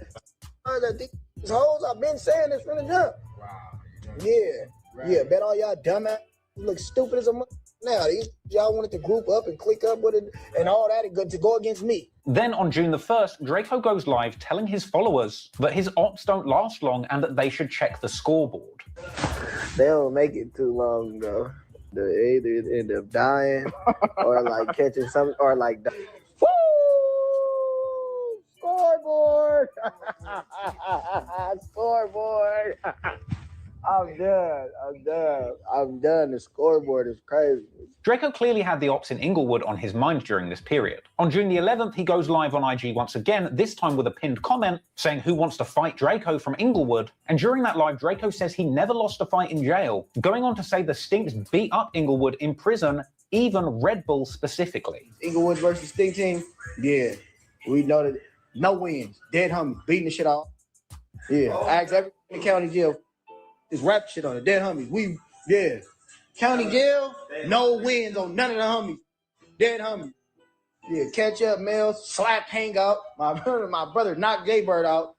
These hoes, I've been saying this from the jump. Wow. Yeah. Bet all y'all dumbass look stupid as a mother. Now y'all wanted to group up and click up with it and all that and to go against me. Then on June the 1st, Draco goes live telling his followers that his ops don't last long and that they should check the scoreboard. They don't make it too long, though. They either end up dying or like catching something or like woo! Scoreboard! Scoreboard! I'm done. The scoreboard is crazy. Draco clearly had the ops in Inglewood on his mind during this period. On June the 11th, he goes live on IG once again, this time with a pinned comment saying who wants to fight Draco from Inglewood. And during that live, Draco says he never lost a fight in jail, going on to say the Stinks beat up Inglewood in prison, even Red Bull specifically. Inglewood versus Stink team? Yeah. We know that no wins. Dead homies beating the shit out. Yeah. Ask every in the county jail. This rap shit on it. Dead homies. County jail, no wins on none of the homies. Dead homies. Yeah, catch up, Mills, slap, hang out. My brother knocked Jay Bird out.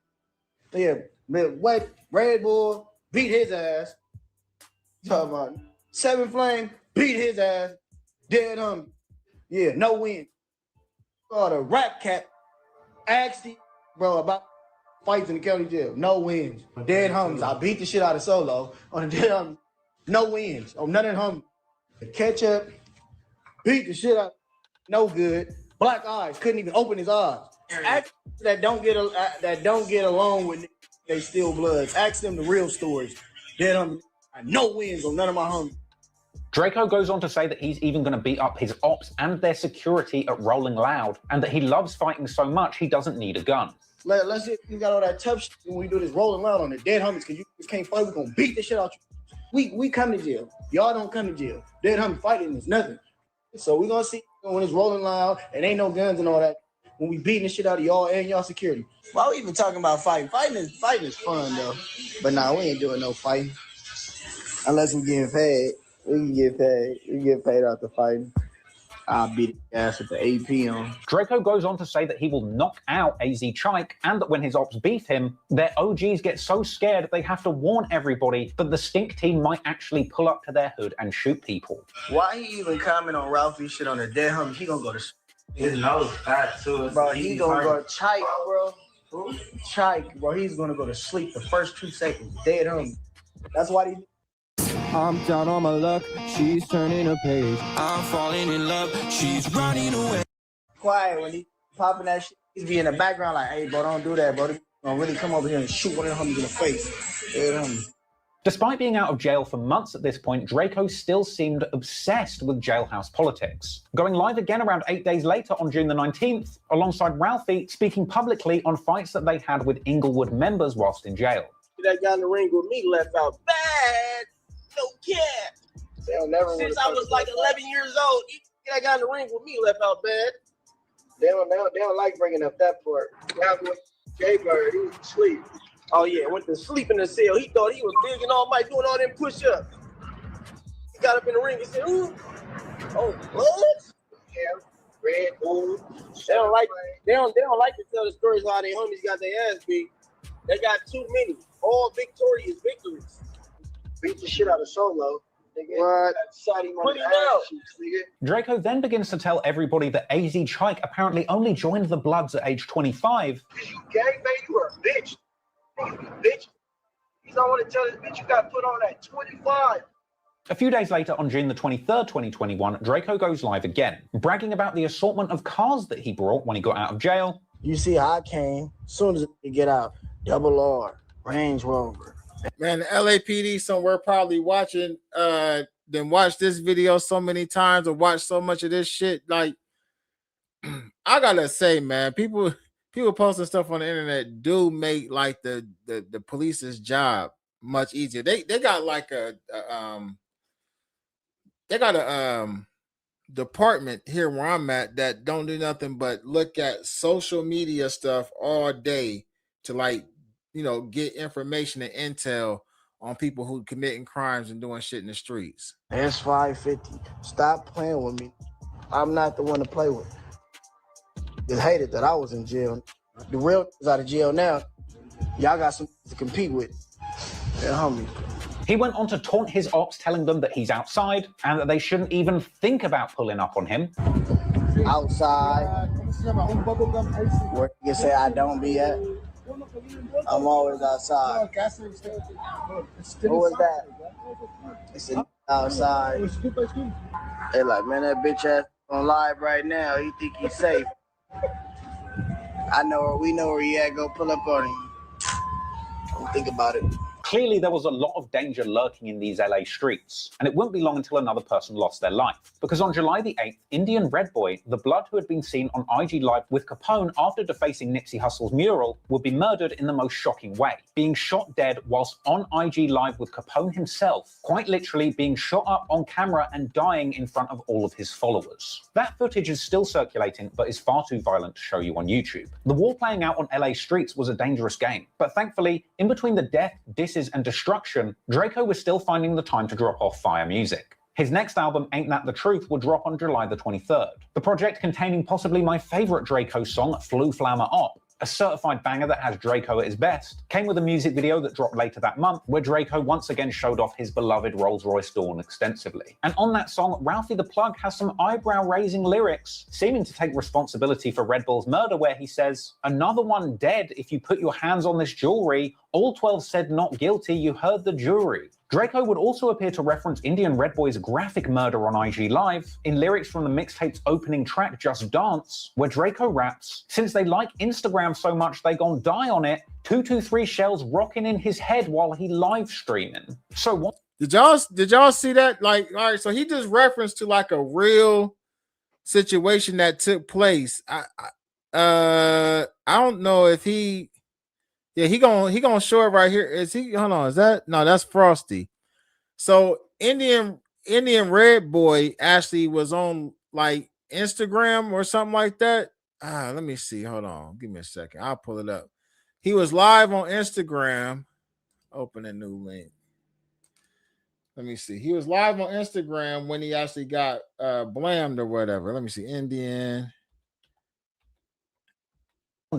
Yeah, wet Red Bull, beat his ass. Talking about Seven Flame, beat his ass. Dead homie. Yeah, no win. Oh, the Rap Cat asked him, bro, about fights in the county jail. No wins. Dead homies. I beat the shit out of Solo on the dead homies. No wins. On none of them homies. Catch up, beat the shit out. No good. Black eyes. Couldn't even open his eyes. Ask that don't get along with they steal bloods. Ask them the real stories. Dead homies. No wins on none of my homies. Draco goes on to say that he's even going to beat up his ops and their security at Rolling Loud, and that he loves fighting so much he doesn't need a gun. Let's see if you got all that tough shit when we do this Rolling Loud on the dead homies, because you just can't fight. We're going to beat the shit out you. We come to jail. Y'all don't come to jail. Dead homie fighting is nothing. So we're going to see when it's Rolling Loud and ain't no guns and all that, when we beating the shit out of y'all and y'all security. Why we even talking about fighting? Fighting is fun, though. But nah, we ain't doing no fighting. Unless we getting paid. We can get paid. We get paid out the fighting. I'll beat the ass at the 8 p.m. Draco goes on to say that he will knock out AZ Chike, and that when his ops beef him, their OGs get so scared they have to warn everybody that the stink team might actually pull up to their hood and shoot people. Why he even comment on Ralphie shit on the dead homie? He gonna go to his nose fat too. Bro, he gonna go to Chike, bro. Who? Chike, bro. He's gonna go to sleep the first 2 seconds. Dead homie. That's why he. I'm down on my luck, she's turning a page. I'm falling in love, she's running away. Quiet when he popping that shit. He's be in the background like, hey, bro, don't do that, bro. They're gonna really come over here and shoot one of them homies in the face. Dead homie. Despite being out of jail for months at this point, Draco still seemed obsessed with jailhouse politics, going live again around 8 days later on June the 19th, alongside Ralphie, speaking publicly on fights that they'd had with Inglewood members whilst in jail. That guy in the ring with me left out bad. No cap. Since I was like 11 years old, that guy in the ring with me left out bad. They don't like bringing up that part. Jay Bird, he was asleep. Oh yeah, went to sleep in the cell. He thought he was big and all might doing all them push-ups. He got up in the ring and said, "Ooh, oh, what?" Yeah, Red Bull. They don't like to tell the stories how their homies got their ass beat. They got too many. All victorious victories. Beat the shit out of Solo. What? Put him out. Draco then begins to tell everybody that AZ Chike apparently only joined the Bloods at age 25. You gang bang, you were a bitch. Bitch. You don't want to tell this bitch you got put on at 25. A few days later, on June the 23rd, 2021, Draco goes live again, bragging about the assortment of cars that he brought when he got out of jail. You see how I came, as soon as you get out, Double R, Range Rover. Man, the LAPD somewhere probably watching, then watch this video so many times or watch so much of this shit. Like, I gotta say, man, people posting stuff on the internet do make like the police's job much easier. They got like a department here where I'm at that don't do nothing but look at social media stuff all day to, like, you know, get information and intel on people who committing crimes and doing shit in the streets. S550. Stop playing with me. I'm not the one to play with. Just hated that I was in jail. The real is out of jail now. Y'all got some to compete with. Yeah, homie. He went on to taunt his ops, telling them that he's outside and that they shouldn't even think about pulling up on him. Outside. Where you say I don't be at. I'm always outside. Who was that? It's outside. They like, man, that bitch ass on live right now. He think he's safe. We know where he at. Go pull up on him. Don't think about it. Clearly, there was a lot of danger lurking in these LA streets, and it wouldn't be long until another person lost their life. Because on July the 8th, Indian Red Boy, the Blood who had been seen on IG Live with Capone after defacing Nipsey Hussle's mural, would be murdered in the most shocking way, being shot dead whilst on IG Live with Capone himself, quite literally being shot up on camera and dying in front of all of his followers. That footage is still circulating, but is far too violent to show you on YouTube. The war playing out on LA streets was a dangerous game, but thankfully, in between the death, disses, and destruction, Draco was still finding the time to drop off fire music. His next album, Ain't That the Truth, will drop on July the 23rd. The project, containing possibly my favorite Draco song, Flu Flammer Op, a certified banger that has Draco at his best, came with a music video that dropped later that month, where Draco once again showed off his beloved Rolls-Royce Dawn extensively. And on that song, Ralphie the Plug has some eyebrow-raising lyrics, seeming to take responsibility for Red Bull's murder, where he says, "Another one dead if you put your hands on this jewelry. All 12 said not guilty, you heard the jury." Draco would also appear to reference Indian Red Boy's graphic murder on IG Live in lyrics from the mixtape's opening track, Just Dance, where Draco raps, "Since they like Instagram so much they gon' die on it, 223 shells rocking in his head while he live streaming." So what? Did y'all see that? Like, all right, so he just referenced to like a real situation that took place. I don't know if he gonna show it right here. Is he? Hold on, is that? No, that's Frosty. So Indian Red Boy actually was on like Instagram or something like that. Let me see. Hold on, give me a second. I'll pull it up. He was live on Instagram. Open a new link. Let me see. He was live on Instagram when he actually got blamed or whatever. Let me see. Indian.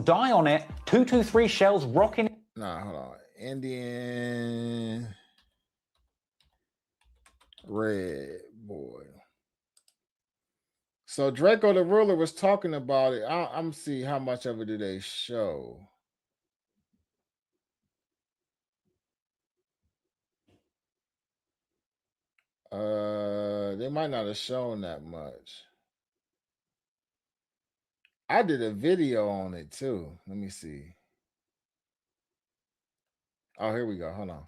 Die on it. 223 shells rocking. Nah, hold on. Indian Red Boy. So Drakeo the Ruler was talking about it. I'm see how much of it did they show. They might not have shown that much. I did a video on it too. Let me see. Oh, here we go. Hold on.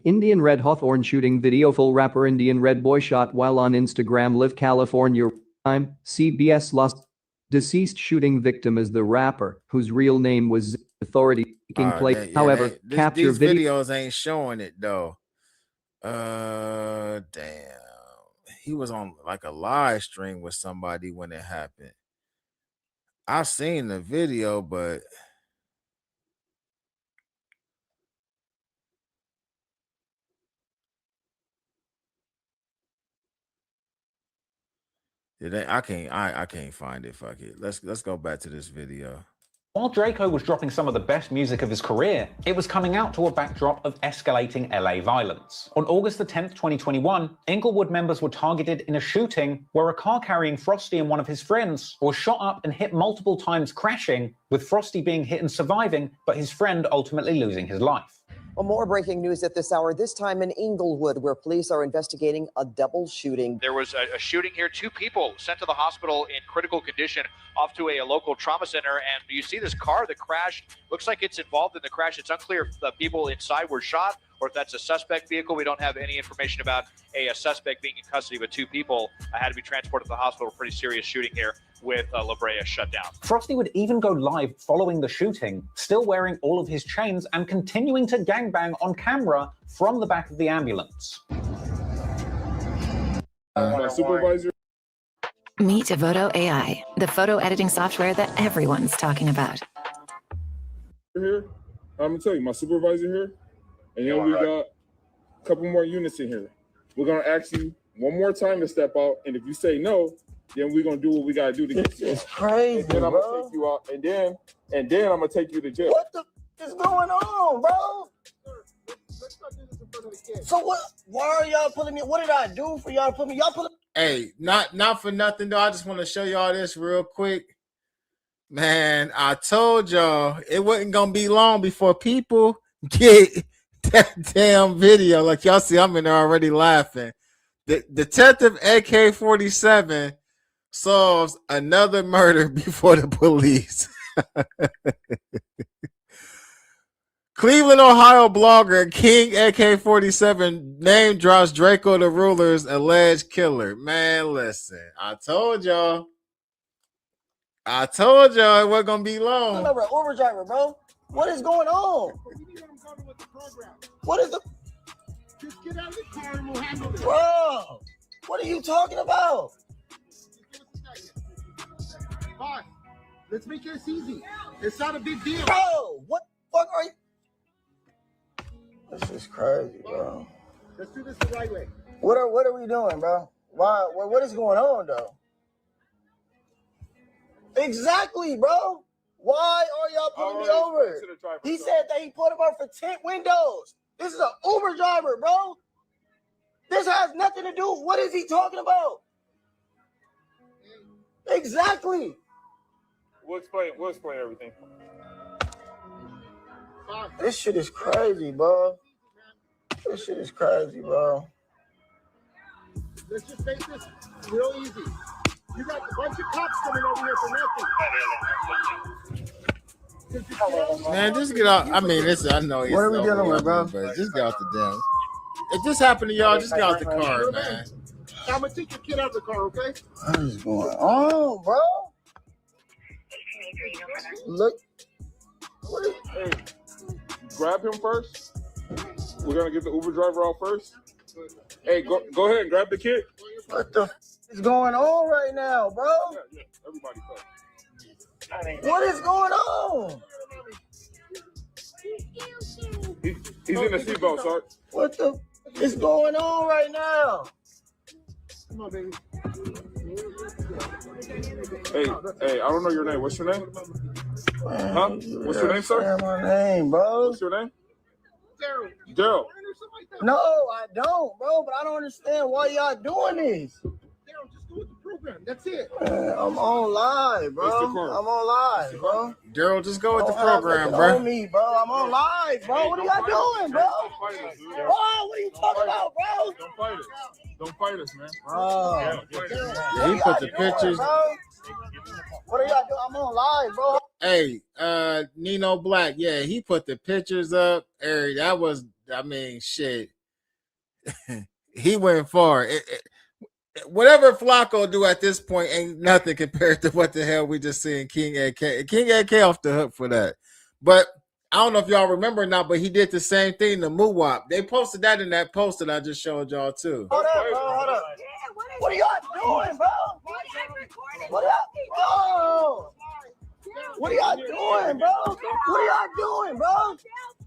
Indian Red Hawthorne shooting video. Full rapper Indian Red Boy shot while on Instagram. Live California. Time CBS lost. Deceased shooting victim is the rapper whose real name was authority taking place. However, capture these video videos ain't showing it though. Damn. He was on like a live stream with somebody when it happened. I seen the video, but I can't find it. Fuck it. Let's go back to this video. While Draco was dropping some of the best music of his career, it was coming out to a backdrop of escalating LA violence. On August the 10th, 2021, Inglewood members were targeted in a shooting where a car carrying Frosty and one of his friends was shot up and hit multiple times, crashing, with Frosty being hit and surviving, but his friend ultimately losing his life. Well, more breaking news at this hour, this time in Inglewood, where police are investigating a double shooting. There was a shooting here. 2 people sent to the hospital in critical condition off to a local trauma center. And you see this car that crashed. Looks like it's involved in the crash. It's unclear if the people inside were shot or if that's a suspect vehicle. We don't have any information about a suspect being in custody, but 2 people had to be transported to the hospital. Pretty serious shooting here with La Brea shut down. Frosty would even go live following the shooting, still wearing all of his chains and continuing to gangbang on camera from the back of the ambulance. My supervisor. Meet Devoto AI, the photo editing software that everyone's talking about. Here, I'm gonna tell you, my supervisor here, and then we got a couple more units in here. We're gonna ask you one more time to step out, and if you say no, then we're gonna do what we gotta do to get you. It's crazy, and then I'm bro. gonna take you out, and then I'm gonna take you to jail. What the is going on, bro? So what? Why are y'all pulling me? What did I do for y'all to put me? Y'all put. Hey, not for nothing though. I just want to show y'all this real quick. Man, I told y'all it wasn't gonna be long before people get that damn video. Like y'all see, I'm in there already laughing. The Detective AK-47 solves another murder before the police. Cleveland, Ohio blogger King AK-47 name drops Drakeo the Ruler's alleged killer. Man, listen, I told y'all it wasn't gonna be long. I'm an Uber driver, bro. What is going on? What is the? Just get out of the car and we'll handle it. Bro, what are you talking about? Boss, let's make this easy. It's not a big deal. Bro, what the fuck are you? This is crazy, bro. Let's do this the right way. What are we doing, bro? Why? What is going on, though? Exactly, bro. Why are y'all pulling me over? He said that he put him over for tint windows. This is an Uber driver, bro. This has nothing to do. What is he talking about? Exactly. We'll explain everything. This shit is crazy, bro. This shit is crazy, bro. Let's just make this real easy. You got a bunch of cops coming over here for nothing. Man, just get out. I mean, I know it's What are we dealing with, bro? But just get out the damn. If this happened to y'all, just get out the car, man. I'm gonna take your kid out of the car, okay? What is going on, bro? Look. Hey, grab him first. We're gonna get the Uber driver out first. Hey, go ahead and grab the kid. What the is going on right now, bro? Yeah, everybody What is going on? He's in the seatbelt, sir. What the is going on right now? Come on, baby. Hey, I don't know your name. What's your name? Huh? What's your name, sir? My name, bro. What's your name? Daryl. No, I don't, bro. But I don't understand why y'all doing this. Daryl, just go with the program. That's it. I'm on live, bro. I'm on live, bro. Daryl, just go with the Don't have program, nothing bro. on me, bro. I'm on live, bro. What are y'all doing, bro? Oh, what are you talking about, bro? Don't fight us. Don't fight us, man. Oh. Yeah, he put the pictures. What are y'all doing? I'm on live, bro. Hey, Nino Black, yeah, he put the pictures up. Eric, that was, I mean, shit. He went far. Whatever Flacco do at this point ain't nothing compared to what the hell we just seen King AK. King AK off the hook for that. But I don't know if y'all remember or not, but he did the same thing to Muwap. They posted that in that post that I just showed y'all too. Hold up, bro. Hold up. What are y'all doing, bro? What are y'all, bro? What are y'all doing, bro? What are y'all doing, bro?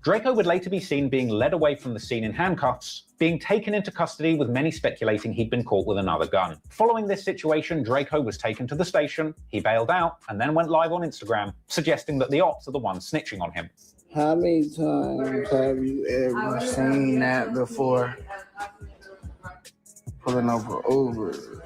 Draco would later be seen being led away from the scene in handcuffs, being taken into custody with many speculating he'd been caught with another gun. Following this situation, Draco was taken to the station, he bailed out, and then went live on Instagram, suggesting that the ops are the ones snitching on him. How many times have you ever seen that before? Pulling over Uber.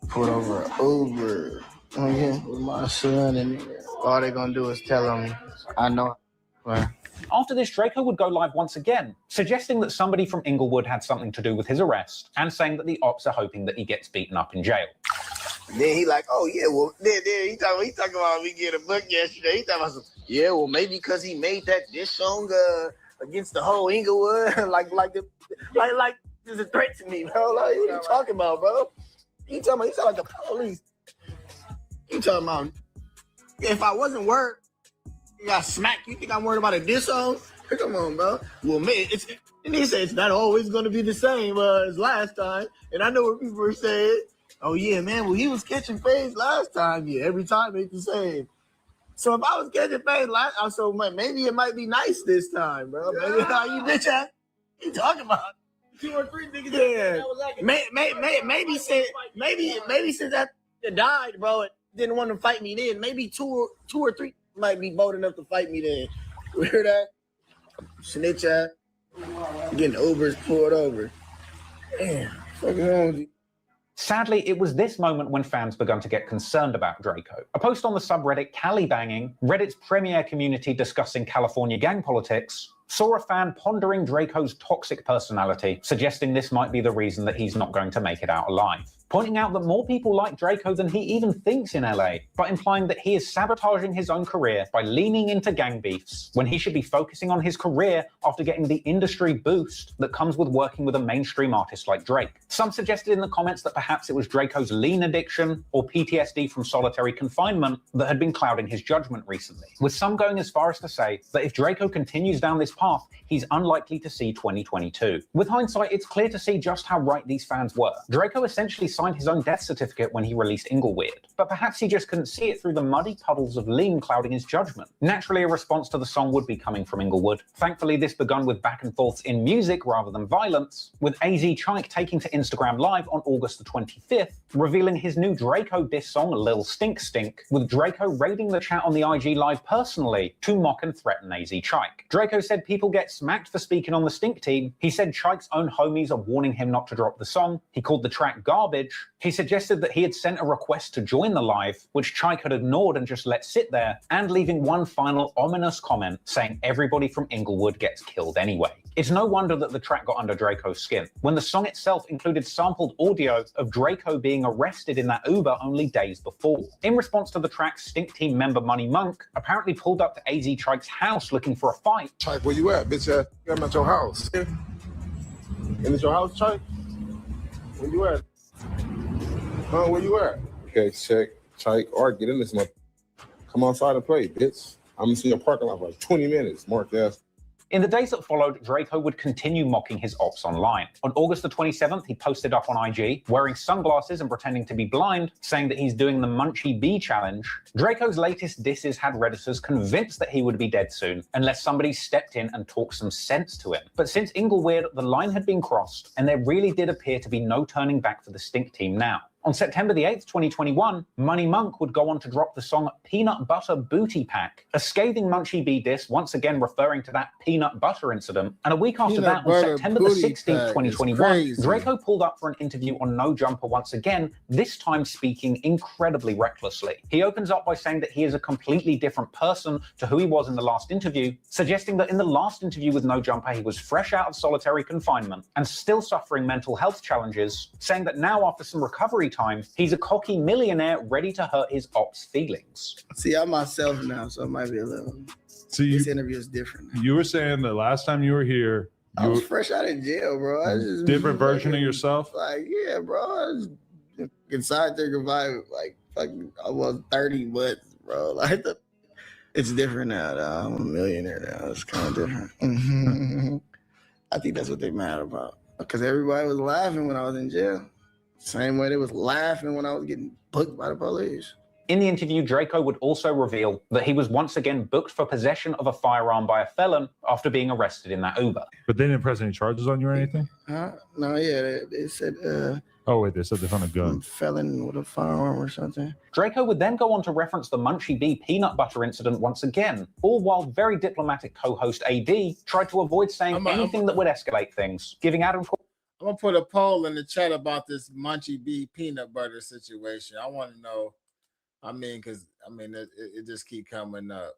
Pulled over Uber. Oh yeah, with my son and all they gonna do is tell him, I know. Right. After this, Draco would go live once again, suggesting that somebody from Inglewood had something to do with his arrest, and saying that the ops are hoping that he gets beaten up in jail. Then he like, oh yeah, well, then he talking about me getting a book yesterday. He talking about yeah, well maybe because he made that diss song against the whole Inglewood, like there's a threat to me, bro. Like, what you talking about, bro? He sound like the police. You talking about if I wasn't worried, you got smacked. You think I'm worried about a diss song? Come on, bro. Well, man, and he said it's not always going to be the same as last time. And I know what people were saying. Oh yeah, man. Well, he was catching fades last time. Yeah, every time it's the same. So if I was catching fades last, so maybe it might be nice this time, bro. Maybe how you bitch at? You talking about 2 or 3 niggas? Yeah. Maybe since that died, bro. Didn't want to fight me then. Maybe two or three might be bold enough to fight me then. You hear that? Snitch at. Getting Ubers pulled over. Damn. Fucking wrong with you. Sadly, it was this moment when fans began to get concerned about Draco. A post on the subreddit Cali Banging, Reddit's premier community discussing California gang politics, saw a fan pondering Draco's toxic personality, suggesting this might be the reason that he's not going to make it out alive. Pointing out that more people like Draco than he even thinks in LA, but implying that he is sabotaging his own career by leaning into gang beefs when he should be focusing on his career after getting the industry boost that comes with working with a mainstream artist like Drake. Some suggested in the comments that perhaps it was Draco's lean addiction or PTSD from solitary confinement that had been clouding his judgment recently, with some going as far as to say that if Draco continues down this path, he's unlikely to see 2022. With hindsight, it's clear to see just how right these fans were. Draco essentially signed his own death certificate when he released Ingleweird, but perhaps he just couldn't see it through the muddy puddles of lean clouding his judgment. Naturally, a response to the song would be coming from Inglewood. Thankfully, this begun with back and forths in music rather than violence, with AZ Chike taking to Instagram Live on August the 25th, revealing his new Drakeo diss song, Lil Stink Stink, with Drakeo raiding the chat on the IG Live personally to mock and threaten AZ Chike. Drakeo said people get smacked for speaking on the Stink team. He said Chike's own homies are warning him not to drop the song. He called the track garbage. He suggested that he had sent a request to join the live, which Chike had ignored and just let sit there, and leaving one final ominous comment saying everybody from Inglewood gets killed anyway. It's no wonder that the track got under Draco's skin, when the song itself included sampled audio of Drakeo being arrested in that Uber only days before. In response to the track, Stink Team member Money Monk apparently pulled up to AZ Chike's house looking for a fight. Chike, where you at, bitch? I'm at your house. And it's your house, Chike? Where you at? Where you at? Okay, check, Chike, or get in this month. Come outside and play, bitch. I'm gonna see your parking lot for like 20 minutes, mark ass. In the days that followed, Drakeo would continue mocking his ops online. On August the 27th, he posted up on IG, wearing sunglasses and pretending to be blind, saying that he's doing the Munchie B challenge. Draco's latest disses had Redditors convinced that he would be dead soon, unless somebody stepped in and talked some sense to him. But since Ingleweird, the line had been crossed, and there really did appear to be no turning back for the Stink Team now. On September the 8th, 2021, Money Monk would go on to drop the song Peanut Butter Booty Pack, a scathing Munchie B diss, once again referring to that peanut butter incident. And a week after that, on September the 16th, 2021, Drakeo pulled up for an interview on No Jumper once again, this time speaking incredibly recklessly. He opens up by saying that he is a completely different person to who he was in the last interview, suggesting that in the last interview with No Jumper, he was fresh out of solitary confinement and still suffering mental health challenges, saying that now after some recovery time, he's a cocky millionaire ready to hurt his ops' feelings. See, I'm myself now, so it might be a little. This interview is different. You were saying the last time you were here, I was fresh out of jail, bro. I just different version of yourself. Like, yeah, bro. I was inside thinking about like fucking I was 30, but bro, like it's different now. Though. I'm a millionaire now. It's kind of different. I think that's what they mad about because everybody was laughing when I was in jail. Same way they was laughing when I was getting booked by the police. In the interview, Drakeo would also reveal that he was once again booked for possession of a firearm by a felon after being arrested in that Uber. But they didn't press any charges on you or anything? No, yeah, they said... oh, wait, they said they found a gun. Felon with a firearm or something. Drakeo would then go on to reference the Munchie B peanut butter incident once again, all while very diplomatic co-host AD tried to avoid saying anything that would escalate things, giving Adam... I'm gonna put a poll in the chat about this Munchie B peanut butter situation. I want to know. I mean, because it just keep coming up.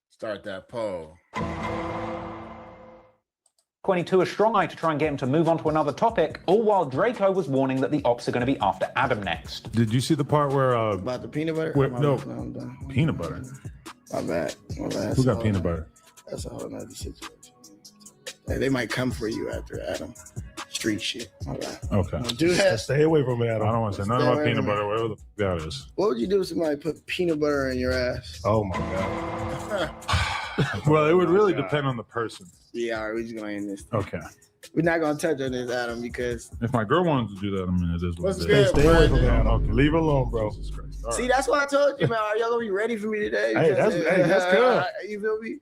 Start that poll. 22 a strong eye to try and get him to move on to another topic, all while Drakeo was warning that the ops are going to be after Adam next. Did you see the part where about the peanut butter? No, peanut butter. My bad. Who got peanut butter? That's a whole nother situation. Hey, they might come for you after Adam. Street shit. My bad. Okay. Don't do that. Stay away from it. I don't want to say nothing about peanut butter, whatever the f that is. What would you do if somebody put peanut butter in your ass? Oh my God. Well, it would really depend on the person. Yeah, all right, we're just going to end this. Okay. We're not going to touch on this, Adam, because... If my girl wanted to do that, I mean, it is what What's it good, is. Stay away from that. Okay. Leave it alone, bro. Jesus Christ. All See, right. that's why I told you, man. Are y'all going to be ready for me today? Hey, that's good. You feel me?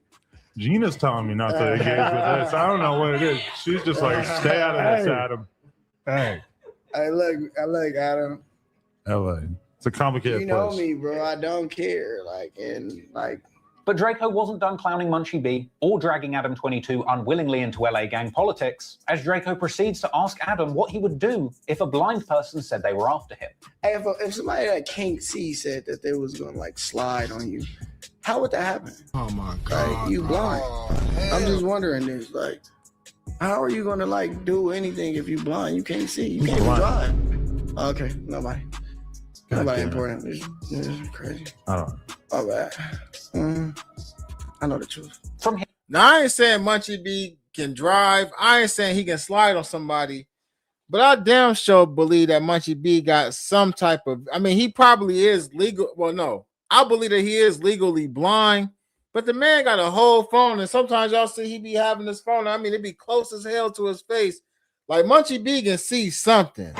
Gina's telling me not to engage with this. I don't know what it is. She's just like, stay out of this, Adam. Hey. I look, Adam. LA. It's a complicated You know place. me, bro. I don't care. But Drakeo wasn't done clowning Munchie B or dragging Adam 22 unwillingly into LA gang politics, as Drakeo proceeds to ask Adam what he would do if a blind person said they were after him. Hey, if somebody that can't see said that they was going to, slide on you, how would that happen? Oh, my God. You blind. I'm just wondering this, how are you going to, do anything if you blind? You can't see. You can't even drive. Okay, nobody. Nobody important. This is crazy. I don't know. All right. I know the truth. From him. Now, I ain't saying Munchie B can drive. I ain't saying he can slide on somebody. But I damn sure believe that Munchie B got some type of, I mean, he probably is legal. Well, no, I believe that he is legally blind, but the man got a whole phone. And sometimes y'all see he be having his phone. I mean, it be close as hell to his face. Like Munchie B can see something.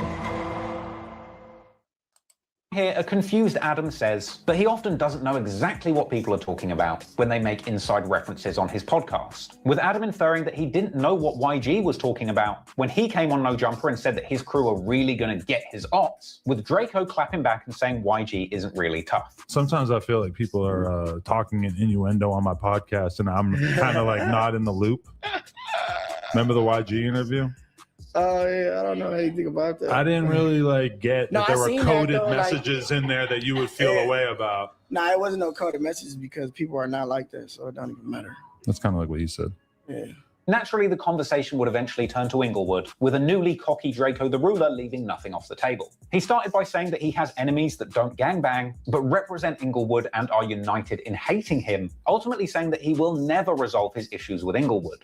Here, a confused Adam says that he often doesn't know exactly what people are talking about when they make inside references on his podcast, with Adam inferring that he didn't know what YG was talking about when he came on No Jumper and said that his crew are really going to get his ops, with Draco clapping back and saying YG isn't really tough. Sometimes I feel like people are talking in innuendo on my podcast and I'm kind of like not in the loop. Remember the YG interview? Oh, yeah, I don't know anything about that. I didn't really like get No, that there I were seen that, coded though, like- messages in there that you would feel a way about. Nah, it wasn't no coded messages because people are not like that, so it don't even matter. That's kind of like what he said. Yeah. Naturally, the conversation would eventually turn to Inglewood, with a newly cocky Drakeo the Ruler leaving nothing off the table. He started by saying that he has enemies that don't gangbang, but represent Inglewood and are united in hating him, ultimately saying that he will never resolve his issues with Inglewood.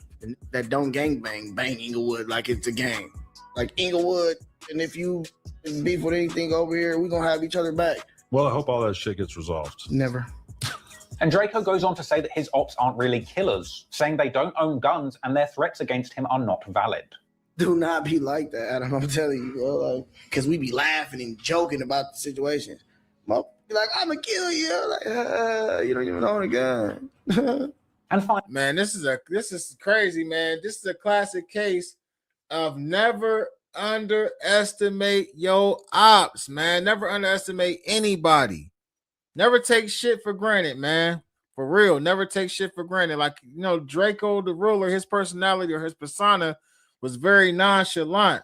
That don't gangbang, bang Inglewood like it's a gang. Like Inglewood, and if you beef with anything over here, we're going to have each other back. Well, I hope all that shit gets resolved. Never. And Drakeo goes on to say that his ops aren't really killers, saying they don't own guns and their threats against him are not valid. Do not be like that, Adam. I'm telling you, bro. Like, because we be laughing and joking about the situation. Like, I'm going to kill you. Like, you don't even own a gun. And finally, man, this is crazy, man. This is a classic case of never underestimate your ops, man. Never underestimate anybody. Never take shit for granted, man. For real, never take shit for granted. Like, you know, Drakeo the Ruler, his personality or his persona was very nonchalant.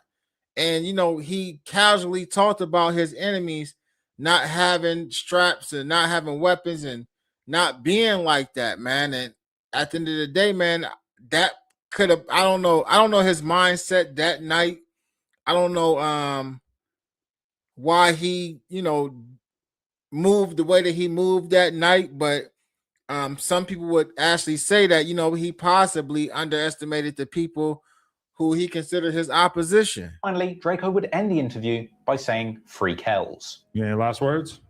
And, you know, he casually talked about his enemies not having straps and not having weapons and not being like that, man. And at the end of the day, man, that could have, I don't know his mindset that night. I don't know why he, you know, moved the way that he moved that night, but some people would actually say that, you know, he possibly underestimated the people who he considered his opposition. Finally, Drakeo would end the interview by saying free Kells. You got any last words?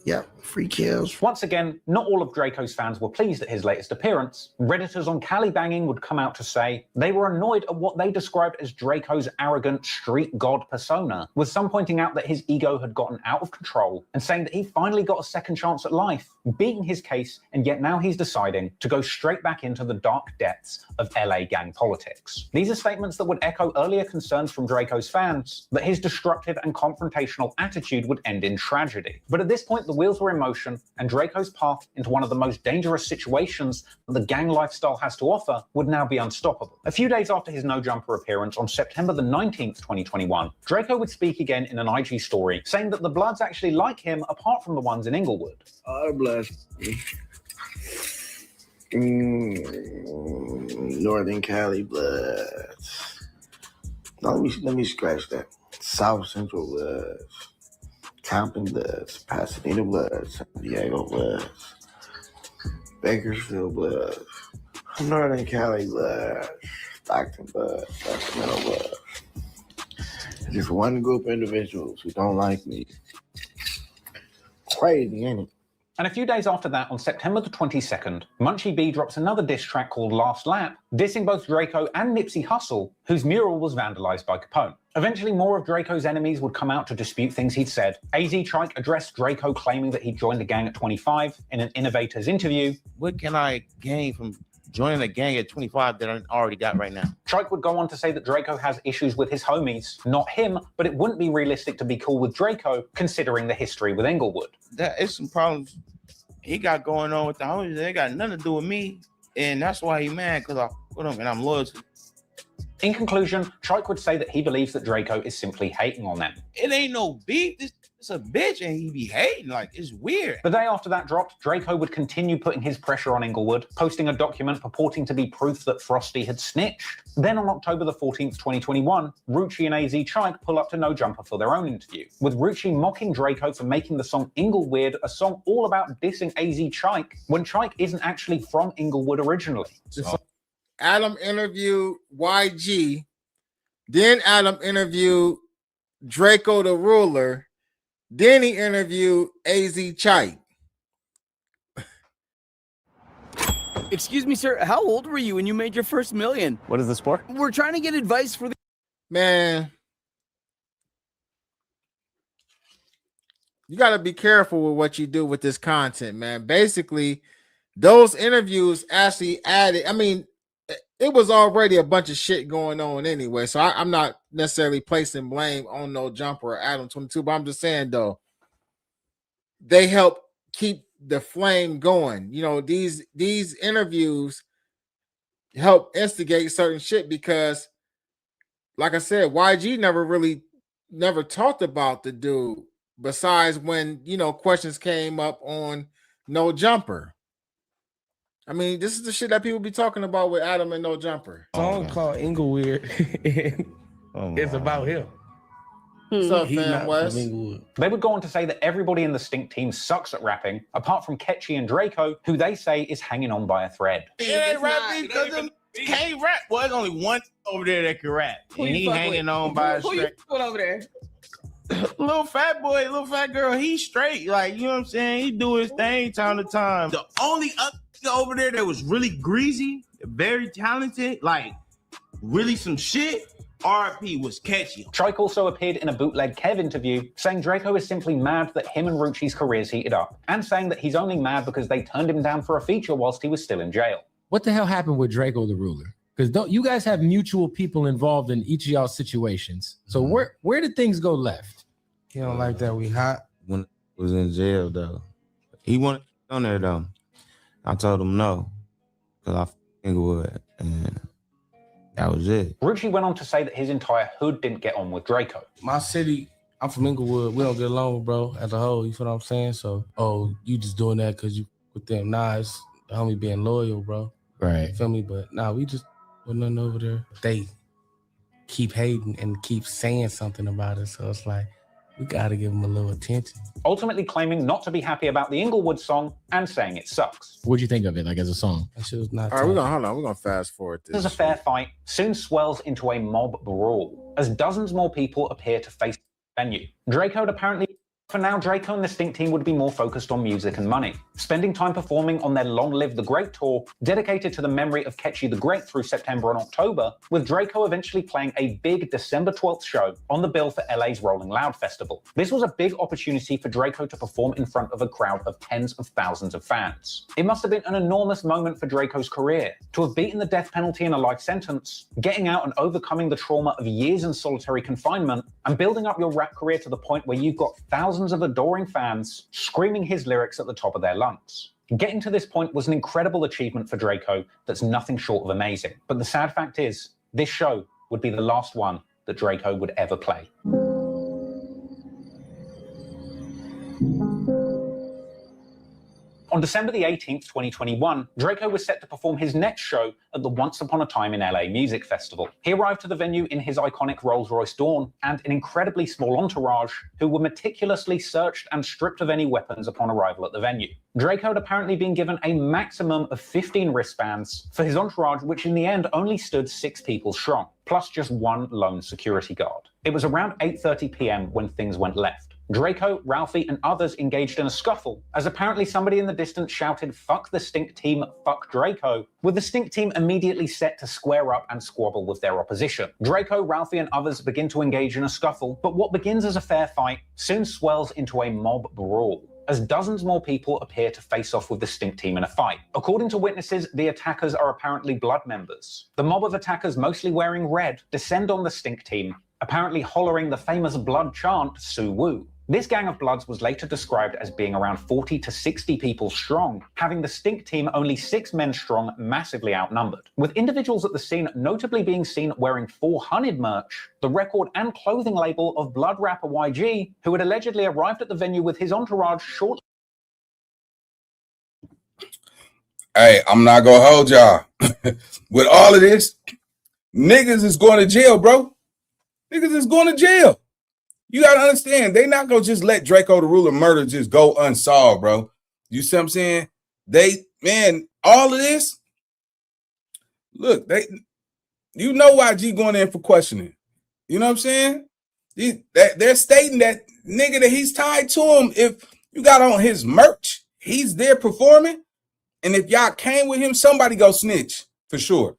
Yeah, free kills. Once again, not all of Draco's fans were pleased at his latest appearance. Redditors on Cali Banging would come out to say they were annoyed at what they described as Draco's arrogant street god persona, with some pointing out that his ego had gotten out of control and saying that he finally got a second chance at life, beating his case, and yet now he's deciding to go straight back into the dark depths of LA gang politics. These are statements that would echo earlier concerns from Draco's fans that his destructive and confrontational attitude would end in tragedy. But at this point, the wheels were in motion, and Draco's path into one of the most dangerous situations that the gang lifestyle has to offer would now be unstoppable. A few days after his No Jumper appearance on September the 19th, 2021, Drakeo would speak again in an IG story, saying that the Bloods actually like him apart from the ones in Inglewood. Oh, bless. Northern Cali Bloods. No, let me scratch that. South Central Bloods. Compton Bloods, Pasadena Bloods, San Diego Bloods, Bakersfield Bloods, Northern Cali Bloods, Stockton Bloods, Sacramento Bloods. Just one group of individuals who don't like me. Crazy, ain't it? And a few days after that, on September the 22nd, Munchie B drops another diss track called Last Lap, dissing both Drakeo and Nipsey Hussle, whose mural was vandalized by Capone. Eventually, more of Draco's enemies would come out to dispute things he'd said. AZ Trike addressed Drakeo claiming that he joined the gang at 25 in an Innovators interview. What can I gain from joining a gang at 25 that I already got right now? Trike would go on to say that Drakeo has issues with his homies, not him, but it wouldn't be realistic to be cool with Drakeo, considering the history with Inglewood. That is some problems he got going on with the homies. They got nothing to do with me, and that's why he mad, because I put him and I'm loyal to. In conclusion, Trike would say that he believes that Draco is simply hating on them. It ain't no beef. It's a bitch and he be hating. Like, it's weird. The day after that dropped, Draco would continue putting his pressure on Inglewood, posting a document purporting to be proof that Frosty had snitched. Then on October the 14th, 2021, Rucci and AZ Chike pull up to No Jumper for their own interview, with Rucci mocking Draco for making the song Ingleweird a song all about dissing AZ Chike, when Chike isn't actually from Inglewood originally. Adam interviewed YG, then Adam interviewed Drakeo the Ruler, then he interviewed AZ Chike. Excuse me, sir. How old were you when you made your first million? What is this for? We're trying to get advice for the... Man, you got to be careful with what you do with this content, man. Basically, those interviews actually added, I mean, it was already a bunch of shit going on anyway, so I'm not necessarily placing blame on No Jumper or Adam 22, but I'm just saying, though, they help keep the flame going. You know, these interviews help instigate certain shit because, like I said, YG never talked about the dude besides when, you know, questions came up on No Jumper. I mean, this is the shit that people be talking about with Adam and No Jumper. Song called Ingleweird. It's about him. What's up, He's fam, not Wes? from Inglewood. They would go on to say that everybody in the Stink team sucks at rapping, apart from Ketchy and Draco, who they say is hanging on by a thread. It ain't rapping because them can't rap. Well, there's only one over there that can rap. And he hanging on by a Who you string. put over there? Little fat boy, little fat girl, he's straight. Like, you know what I'm saying? He do his thing time to time. The only other over there that was really greasy, very talented, like really some shit, RP was catchy. Trike also appeared in a bootleg Kev interview saying Draco is simply mad that him and Rucci's careers heated up, and saying that he's only mad because they turned him down for a feature whilst he was still in jail. What the hell happened with Drakeo the Ruler? Because don't you guys have mutual people involved in each of y'all situations? So where did things go left? He don't like that we hot. When he was in jail though, he wanted on there though. I told him no, because I Inglewood, and that was it. Rucci went on to say that his entire hood didn't get on with Draco. My city, I'm from Inglewood. We don't get along, bro, as a whole. You feel what I'm saying? So, you just doing that because you with them. Nah, it's the homie being loyal, bro. Right. You feel me? But nah, we just put nothing over there. They keep hating and keep saying something about it. So it's like, we gotta give them a little attention. Ultimately claiming not to be happy about the Inglewood song and saying it sucks. What'd you think of it, like as a song? That shit was not. All right, we're gonna fast forward this. This is a fair fight soon swells into a mob brawl as dozens more people appear to face the venue. Draco apparently. For now, Draco and the Stink team would be more focused on music and money, spending time performing on their Long Live the Great tour, dedicated to the memory of Ketchy the Great through September and October, with Draco eventually playing a big December 12th show on the bill for LA's Rolling Loud Festival. This was a big opportunity for Draco to perform in front of a crowd of tens of thousands of fans. It must have been an enormous moment for Draco's career, to have beaten the death penalty in a life sentence, getting out and overcoming the trauma of years in solitary confinement, and building up your rap career to the point where you've got thousands of adoring fans screaming his lyrics at the top of their lungs. Getting to this point was an incredible achievement for Draco that's nothing short of amazing. But the sad fact is, this show would be the last one that Draco would ever play. On December the 18th, 2021, Draco was set to perform his next show at the Once Upon a Time in LA Music Festival. He arrived to the venue in his iconic Rolls-Royce Dawn and an incredibly small entourage who were meticulously searched and stripped of any weapons upon arrival at the venue. Draco had apparently been given a maximum of 15 wristbands for his entourage, which in the end only stood 6 people strong, plus just one lone security guard. It was around 8:30 p.m. when things went left. Draco, Ralphie, and others engaged in a scuffle, as apparently somebody in the distance shouted, "Fuck the Stink team, fuck Draco," with the Stink team immediately set to square up and squabble with their opposition. Draco, Ralphie, and others begin to engage in a scuffle, but what begins as a fair fight soon swells into a mob brawl, as dozens more people appear to face off with the Stink team in a fight. According to witnesses, the attackers are apparently blood members. The mob of attackers, mostly wearing red, descend on the Stink team, apparently hollering the famous blood chant, "Sue Woo." This gang of Bloods was later described as being around 40 to 60 people strong, having the stink team only 6 men strong, massively outnumbered. With individuals at the scene notably being seen wearing 400 merch, the record and clothing label of Blood rapper YG, who had allegedly arrived at the venue with his entourage shortly. Hey, I'm not gonna hold y'all. With all of this, niggas is going to jail, bro. Niggas is going to jail. You gotta understand, they not gonna just let Drakeo the Ruler murder just go unsolved, bro. You see what I'm saying? All of this, look, you know YG going in for questioning. You know what I'm saying? They're stating that nigga that he's tied to him. If you got on his merch, he's there performing. And if y'all came with him, somebody go snitch for sure.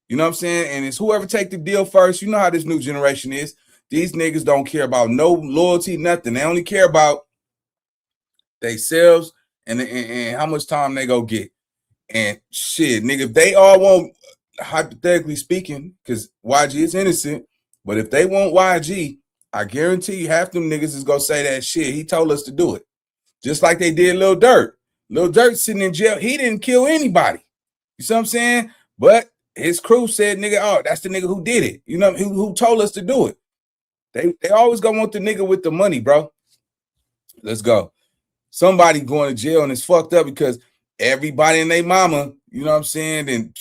You know what I'm saying? And it's whoever take the deal first. You know how this new generation is. These niggas don't care about no loyalty, nothing. They only care about themselves and how much time they go get. And shit, nigga, if they all want, hypothetically speaking, because YG is innocent, but if they want YG, I guarantee you half them niggas is gonna say that shit. He told us to do it. Just like they did Lil Durk. Lil Durk sitting in jail. He didn't kill anybody. You see what I'm saying? But his crew said, nigga, oh, that's the nigga who did it. You know, who told us to do it. They always gonna want the nigga with the money, bro. Let's go. Somebody going to jail and it's fucked up because everybody and their mama, you know what I'm saying? And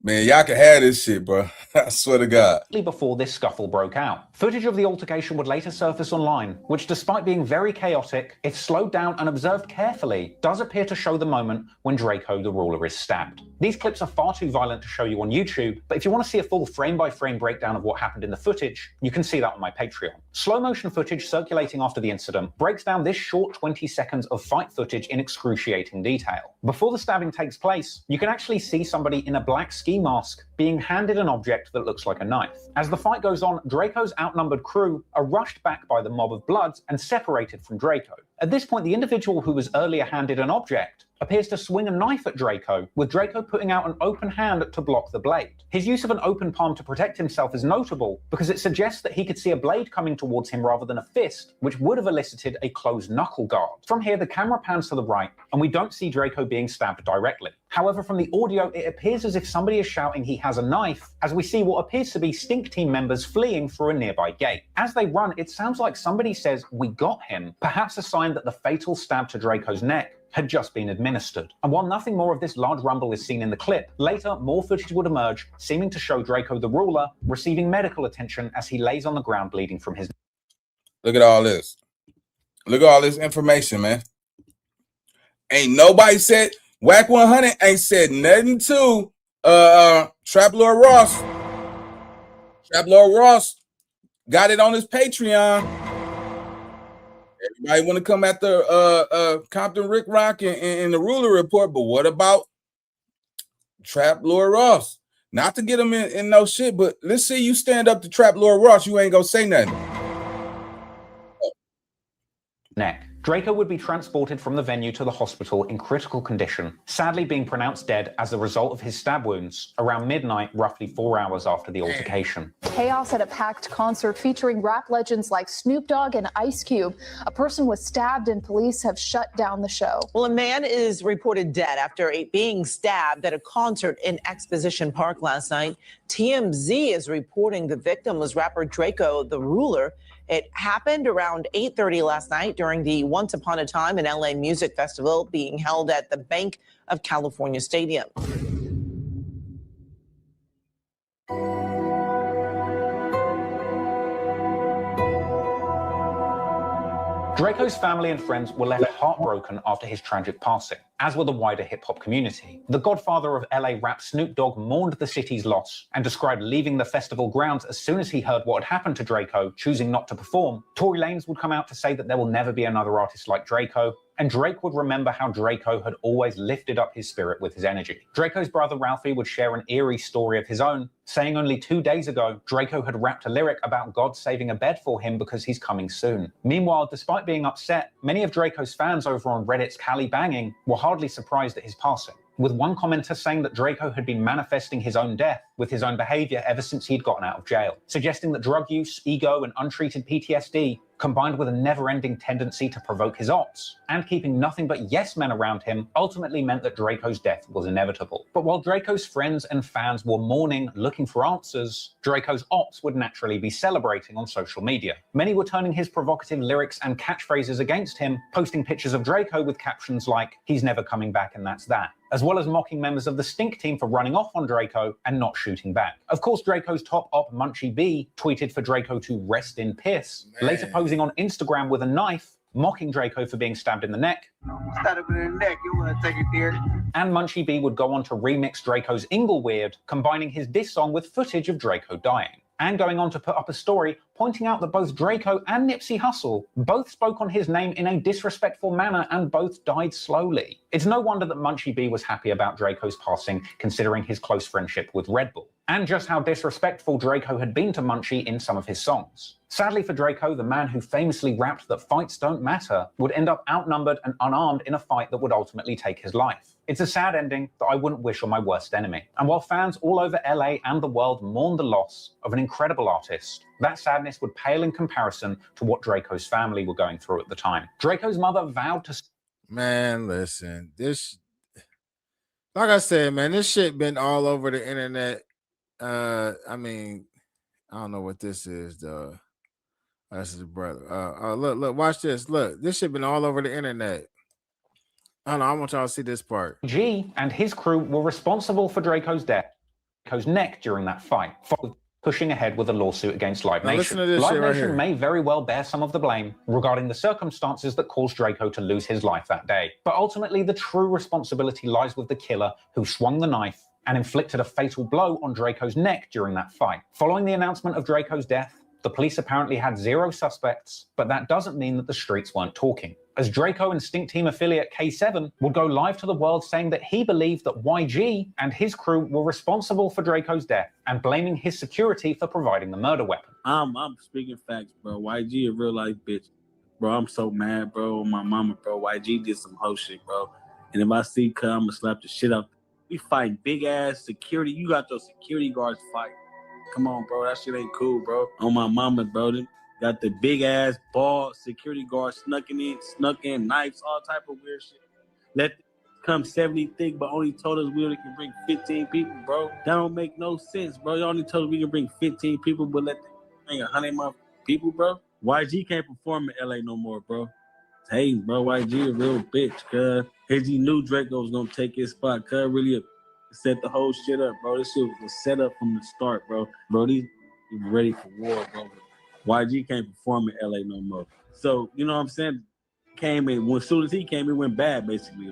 man, y'all can have this shit, bro. I swear to God. Before this scuffle broke out. Footage of the altercation would later surface online, which despite being very chaotic, if slowed down and observed carefully, does appear to show the moment when Drakeo the Ruler is stabbed. These clips are far too violent to show you on YouTube, but if you want to see a full frame-by-frame breakdown of what happened in the footage, you can see that on my Patreon. Slow motion footage circulating after the incident breaks down this short 20 seconds of fight footage in excruciating detail. Before the stabbing takes place, you can actually see somebody in a black ski mask being handed an object that looks like a knife. As the fight goes on, Draco's outnumbered crew are rushed back by the mob of Bloods and separated from Drakeo. At this point, the individual who was earlier handed an object appears to swing a knife at Drakeo, with Drakeo putting out an open hand to block the blade. His use of an open palm to protect himself is notable because it suggests that he could see a blade coming towards him rather than a fist, which would have elicited a closed knuckle guard. From here, the camera pans to the right, and we don't see Drakeo being stabbed directly. However, from the audio, it appears as if somebody is shouting he has a knife, as we see what appears to be Stink team members fleeing through a nearby gate. As they run, it sounds like somebody says, "We got him," perhaps a sign that the fatal stab to Draco's neck had just been administered. And while nothing more of this large rumble is seen in the clip, later more footage would emerge, seeming to show Drakeo the Ruler receiving medical attention as he lays on the ground bleeding from his... Look at all this. Look at all this information, man. Ain't nobody said, Wack 100 ain't said nothing to Trap Lord Ross. Trap Lord Ross got it on his Patreon. Everybody want to come after Compton Rick Rock and the Ruler Report, but what about Trap Lord Ross? Not to get him in no shit, but let's see you stand up to Trap Lord Ross, you ain't gonna say nothing. Neck. Drakeo would be transported from the venue to the hospital in critical condition, sadly being pronounced dead as a result of his stab wounds around midnight, roughly 4 hours after the altercation. Chaos at a packed concert featuring rap legends like Snoop Dogg and Ice Cube. A person was stabbed and police have shut down the show. Well, a man is reported dead after being stabbed at a concert in Exposition Park last night. TMZ is reporting the victim was rapper Drakeo the Ruler. It happened around 8:30 last night during the Once Upon a Time in LA Music Festival being held at the Bank of California Stadium. Draco's family and friends were left heartbroken after his tragic passing, as were the wider hip-hop community. The godfather of LA rap, Snoop Dogg, mourned the city's loss and described leaving the festival grounds as soon as he heard what had happened to Drakeo, choosing not to perform. Tory Lanez would come out to say that there will never be another artist like Drakeo, and Drake would remember how Drakeo had always lifted up his spirit with his energy. Draco's brother Ralphie would share an eerie story of his own, saying only 2 days ago, Drakeo had rapped a lyric about God saving a bed for him because he's coming soon. Meanwhile, despite being upset, many of Draco's fans over on Reddit's Cali Banging were hardly surprised at his passing, with one commenter saying that Drakeo had been manifesting his own death with his own behavior ever since he'd gotten out of jail, suggesting that drug use, ego, and untreated PTSD, combined with a never-ending tendency to provoke his ops, and keeping nothing but yes men around him, ultimately meant that Draco's death was inevitable. But while Draco's friends and fans were mourning, looking for answers, Draco's ops would naturally be celebrating on social media. Many were turning his provocative lyrics and catchphrases against him, posting pictures of Draco with captions like, "He's never coming back and that's that," as well as mocking members of the Stink team for running off on Draco and not shooting back. Of course, Draco's top op, Munchie B, tweeted for Draco to rest in piss, later posing on Instagram with a knife, mocking Draco for being stabbed in the neck. Stab him in the neck, you want to take it there? And Munchie B would go on to remix Draco's Ingleweird, combining his diss song with footage of Draco dying, and going on to put up a story pointing out that both Draco and Nipsey Hussle both spoke on his name in a disrespectful manner and both died slowly. It's no wonder that Munchie B was happy about Draco's passing, considering his close friendship with Red Bull, and just how disrespectful Draco had been to Munchie in some of his songs. Sadly for Draco, the man who famously rapped that fights don't matter would end up outnumbered and unarmed in a fight that would ultimately take his life. It's a sad ending that I wouldn't wish on my worst enemy. And while fans all over LA and the world mourn the loss of an incredible artist, that sadness would pale in comparison to what Draco's family were going through at the time. Draco's mother vowed to... Man, listen, this, like I said, man, this shit been all over the internet. I mean, I don't know what this is, though. This is the brother. Look, watch this. Look, this shit been all over the internet. I don't know. I want y'all to see this part. G and his crew were responsible for Draco's death, Draco's neck during that fight, pushing ahead with a lawsuit against Live Now listen Nation. to this Live shit right Nation here. may very well bear some of the blame regarding the circumstances that caused Draco to lose his life that day. But ultimately, the true responsibility lies with the killer who swung the knife and inflicted a fatal blow on Draco's neck during that fight. Following the announcement of Draco's death, the police apparently had 0 suspects, but that doesn't mean that the streets weren't talking, as Draco and Stink Team affiliate K7 would go live to the world saying that he believed that YG and his crew were responsible for Draco's death and blaming his security for providing the murder weapon. I'm speaking facts, bro. YG a real life bitch. Bro, I'm so mad, bro. My mama, bro. YG did some whole shit, bro. And if I see Cuz, I'm gonna slap the shit out. We fighting big ass security. You got those security guards fight. Come on, bro. That shit ain't cool, bro. On my mama, bro. They got the big ass ball security guards snuck in, knives, all type of weird shit. Let them come 70 thick, but only told us we only can bring 15 people, bro. That don't make no sense, bro. You only told us we can bring 15 people, but let them bring 100 people, bro. YG can't perform in LA no more, bro. Hey, bro, YG a real bitch, cuz. He knew Draco was gonna take his spot, cuz really set the whole shit up, bro. This shit was set up from the start, bro. Bro, these ready for war, bro. YG can't perform in LA no more. So, you know what I'm saying? Came in, as soon as he came, it went bad, basically.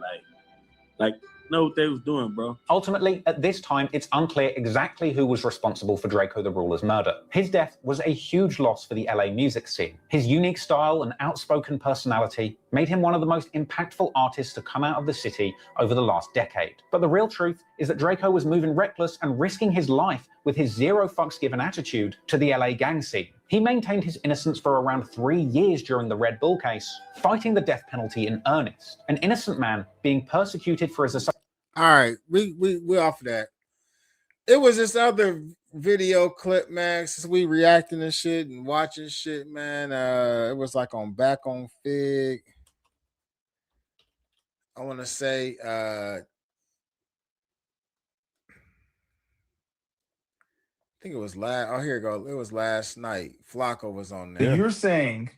Like, know what they was doing, bro. Ultimately, at this time, it's unclear exactly who was responsible for Drakeo the Ruler's murder. His death was a huge loss for the LA music scene. His unique style and outspoken personality made him one of the most impactful artists to come out of the city over the last decade. But the real truth is that Drakeo was moving reckless and risking his life with his 0 fucks given attitude to the LA gang scene. He maintained his innocence for around 3 years during the Red Bull case, fighting the death penalty in earnest, an innocent man being persecuted for his assault. All right, we off of that. It was this other video clip, man. Since we reacting to shit and watching shit, man. It was like on Back on Fig. I want to say I think it was here it goes. It was last night. Flacco was on there. You're saying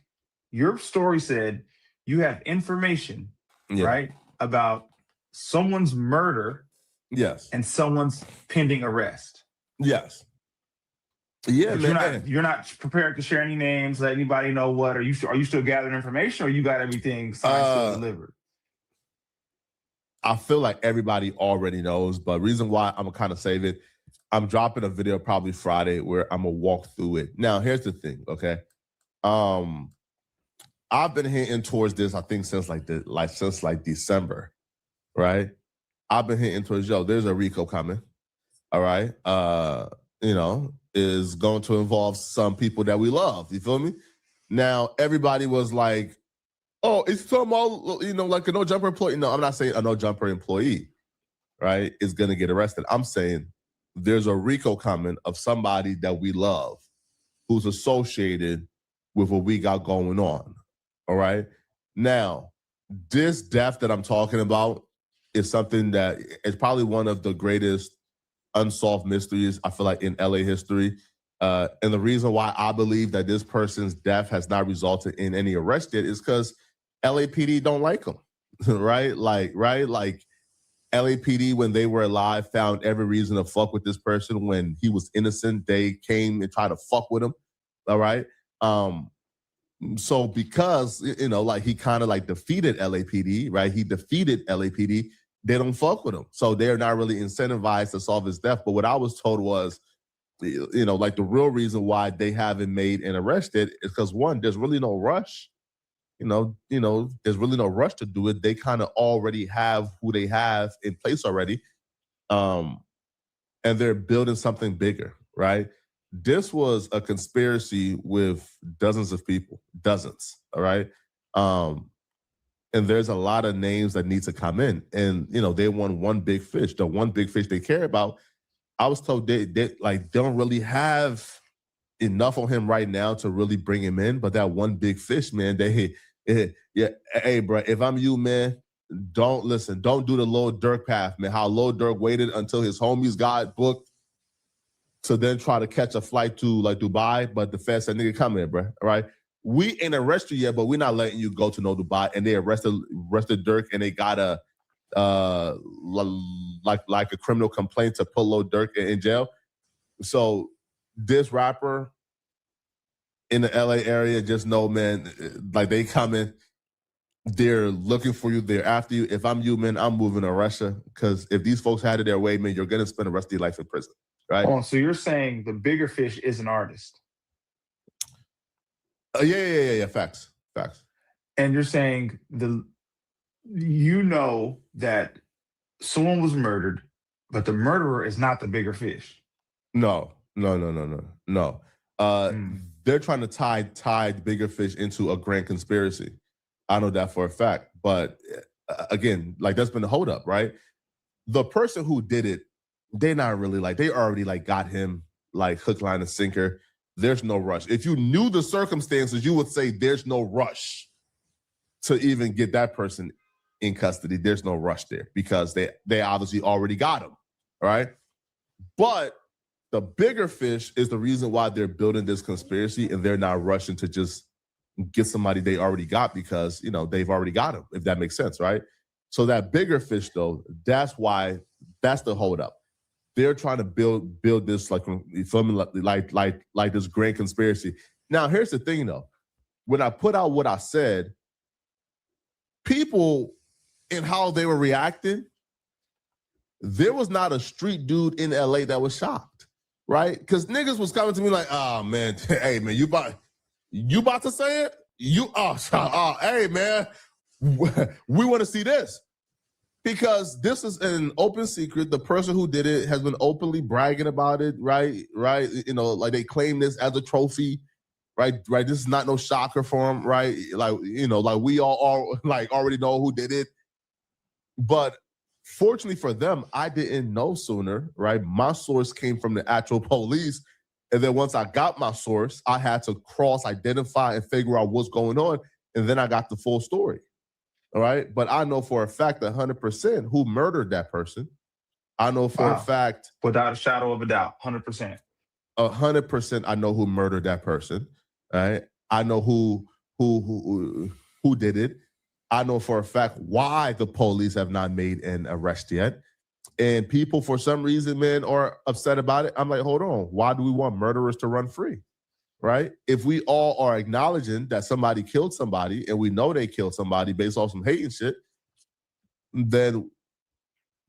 your story said you have information, right, about someone's murder, yes, and someone's pending arrest. Yes. Yeah, man. You're not prepared to share any names, let anybody know what. Are you still gathering information, or you got everything signed, still delivered? I feel like everybody already knows, but reason why I'm gonna kind of save it, I'm dropping a video probably Friday where I'm gonna walk through it. Now, here's the thing, okay? I've been hinting towards this, I think, since December, right? I've been hinting towards, there's a RICO coming, all right? Is going to involve some people that we love, you feel me? Now, everybody was like, oh, it's talking about, like a no jumper employee. No, I'm not saying a no jumper employee, right, is gonna get arrested. I'm saying there's a RICO coming of somebody that we love who's associated with what we got going on. All right. Now, this death that I'm talking about is something that is probably one of the greatest unsolved mysteries, I feel like, in LA history. And the reason why I believe that this person's death has not resulted in any arrest yet is because LAPD don't like him, right? Like LAPD, when they were alive, found every reason to fuck with this person. When he was innocent, they came and tried to fuck with him, all right? So because, you know, like he kind of like defeated LAPD, right? He defeated LAPD. They don't fuck with him. So they're not really incentivized to solve his death. But what I was told was, you know, like the real reason why they haven't made and arrested is because, one, there's really no rush. You know, there's really no rush to do it. They kind of already have who they have in place already. And they're building something bigger, right? This was a conspiracy with dozens of people, dozens, all right? And there's a lot of names that need to come in. And, you know, they want one big fish. The one big fish they care about, I was told they don't really have enough on him right now to really bring him in. But that one big fish, man, hey, bro, if I'm you, man, don't do the Lil Durk path, man. How Lil Durk waited until his homies got booked to then try to catch a flight to like Dubai, but the Fed said, nigga, come here, bro. All right. We ain't arrested you yet, but we're not letting you go to no Dubai. And they arrested Durk, and they got a like a criminal complaint to put Lil Durk in jail. So this rapper in the LA area, just know, man, like they coming, they're looking for you, they're after you. If I'm you, man, I'm moving to Russia, because if these folks had it their way, man, you're gonna spend the rest of your life in prison. Right. Oh, so you're saying the bigger fish is an artist? Yeah. Facts. And you're saying you know that someone was murdered, but the murderer is not the bigger fish. No. They're trying to tie the bigger fish into a grand conspiracy. I know that for a fact. But again, like that's been the holdup, right? The person who did it, they're not really like, they already like got him like hook, line, and sinker. There's no rush. If you knew the circumstances, you would say there's no rush to even get that person in custody. There's no rush there because they obviously already got him, all right? But the bigger fish is the reason why they're building this conspiracy, and they're not rushing to just get somebody they already got because, you know, they've already got him, if that makes sense, right? So that bigger fish, though, that's the holdup. They're trying to build this like, you feel me, like this great conspiracy. Now, here's the thing, though. When I put out what I said, people and how they were reacting, there was not a street dude in LA that was shocked, right? Because niggas was coming to me like, oh man, hey man, you about to say it? Hey man, we want to see this. Because this is an open secret. The person who did it has been openly bragging about it, right? You know, like they claim this as a trophy, right? This is not no shocker for them, right? Like, you know, like we all like already know who did it. But fortunately for them, I didn't know sooner, right? My source came from the actual police. And then once I got my source, I had to cross-identify and figure out what's going on. And then I got the full story. All right. But I know for a fact 100% who murdered that person. I know for a fact. Without a shadow of a doubt, 100%. 100% I know who murdered that person. All right. I know who did it. I know for a fact why the police have not made an arrest yet. And people, for some reason, man, are upset about it. I'm like, hold on. Why do we want murderers to run free? Right? If we all are acknowledging that somebody killed somebody and we know they killed somebody based off some hate and shit, then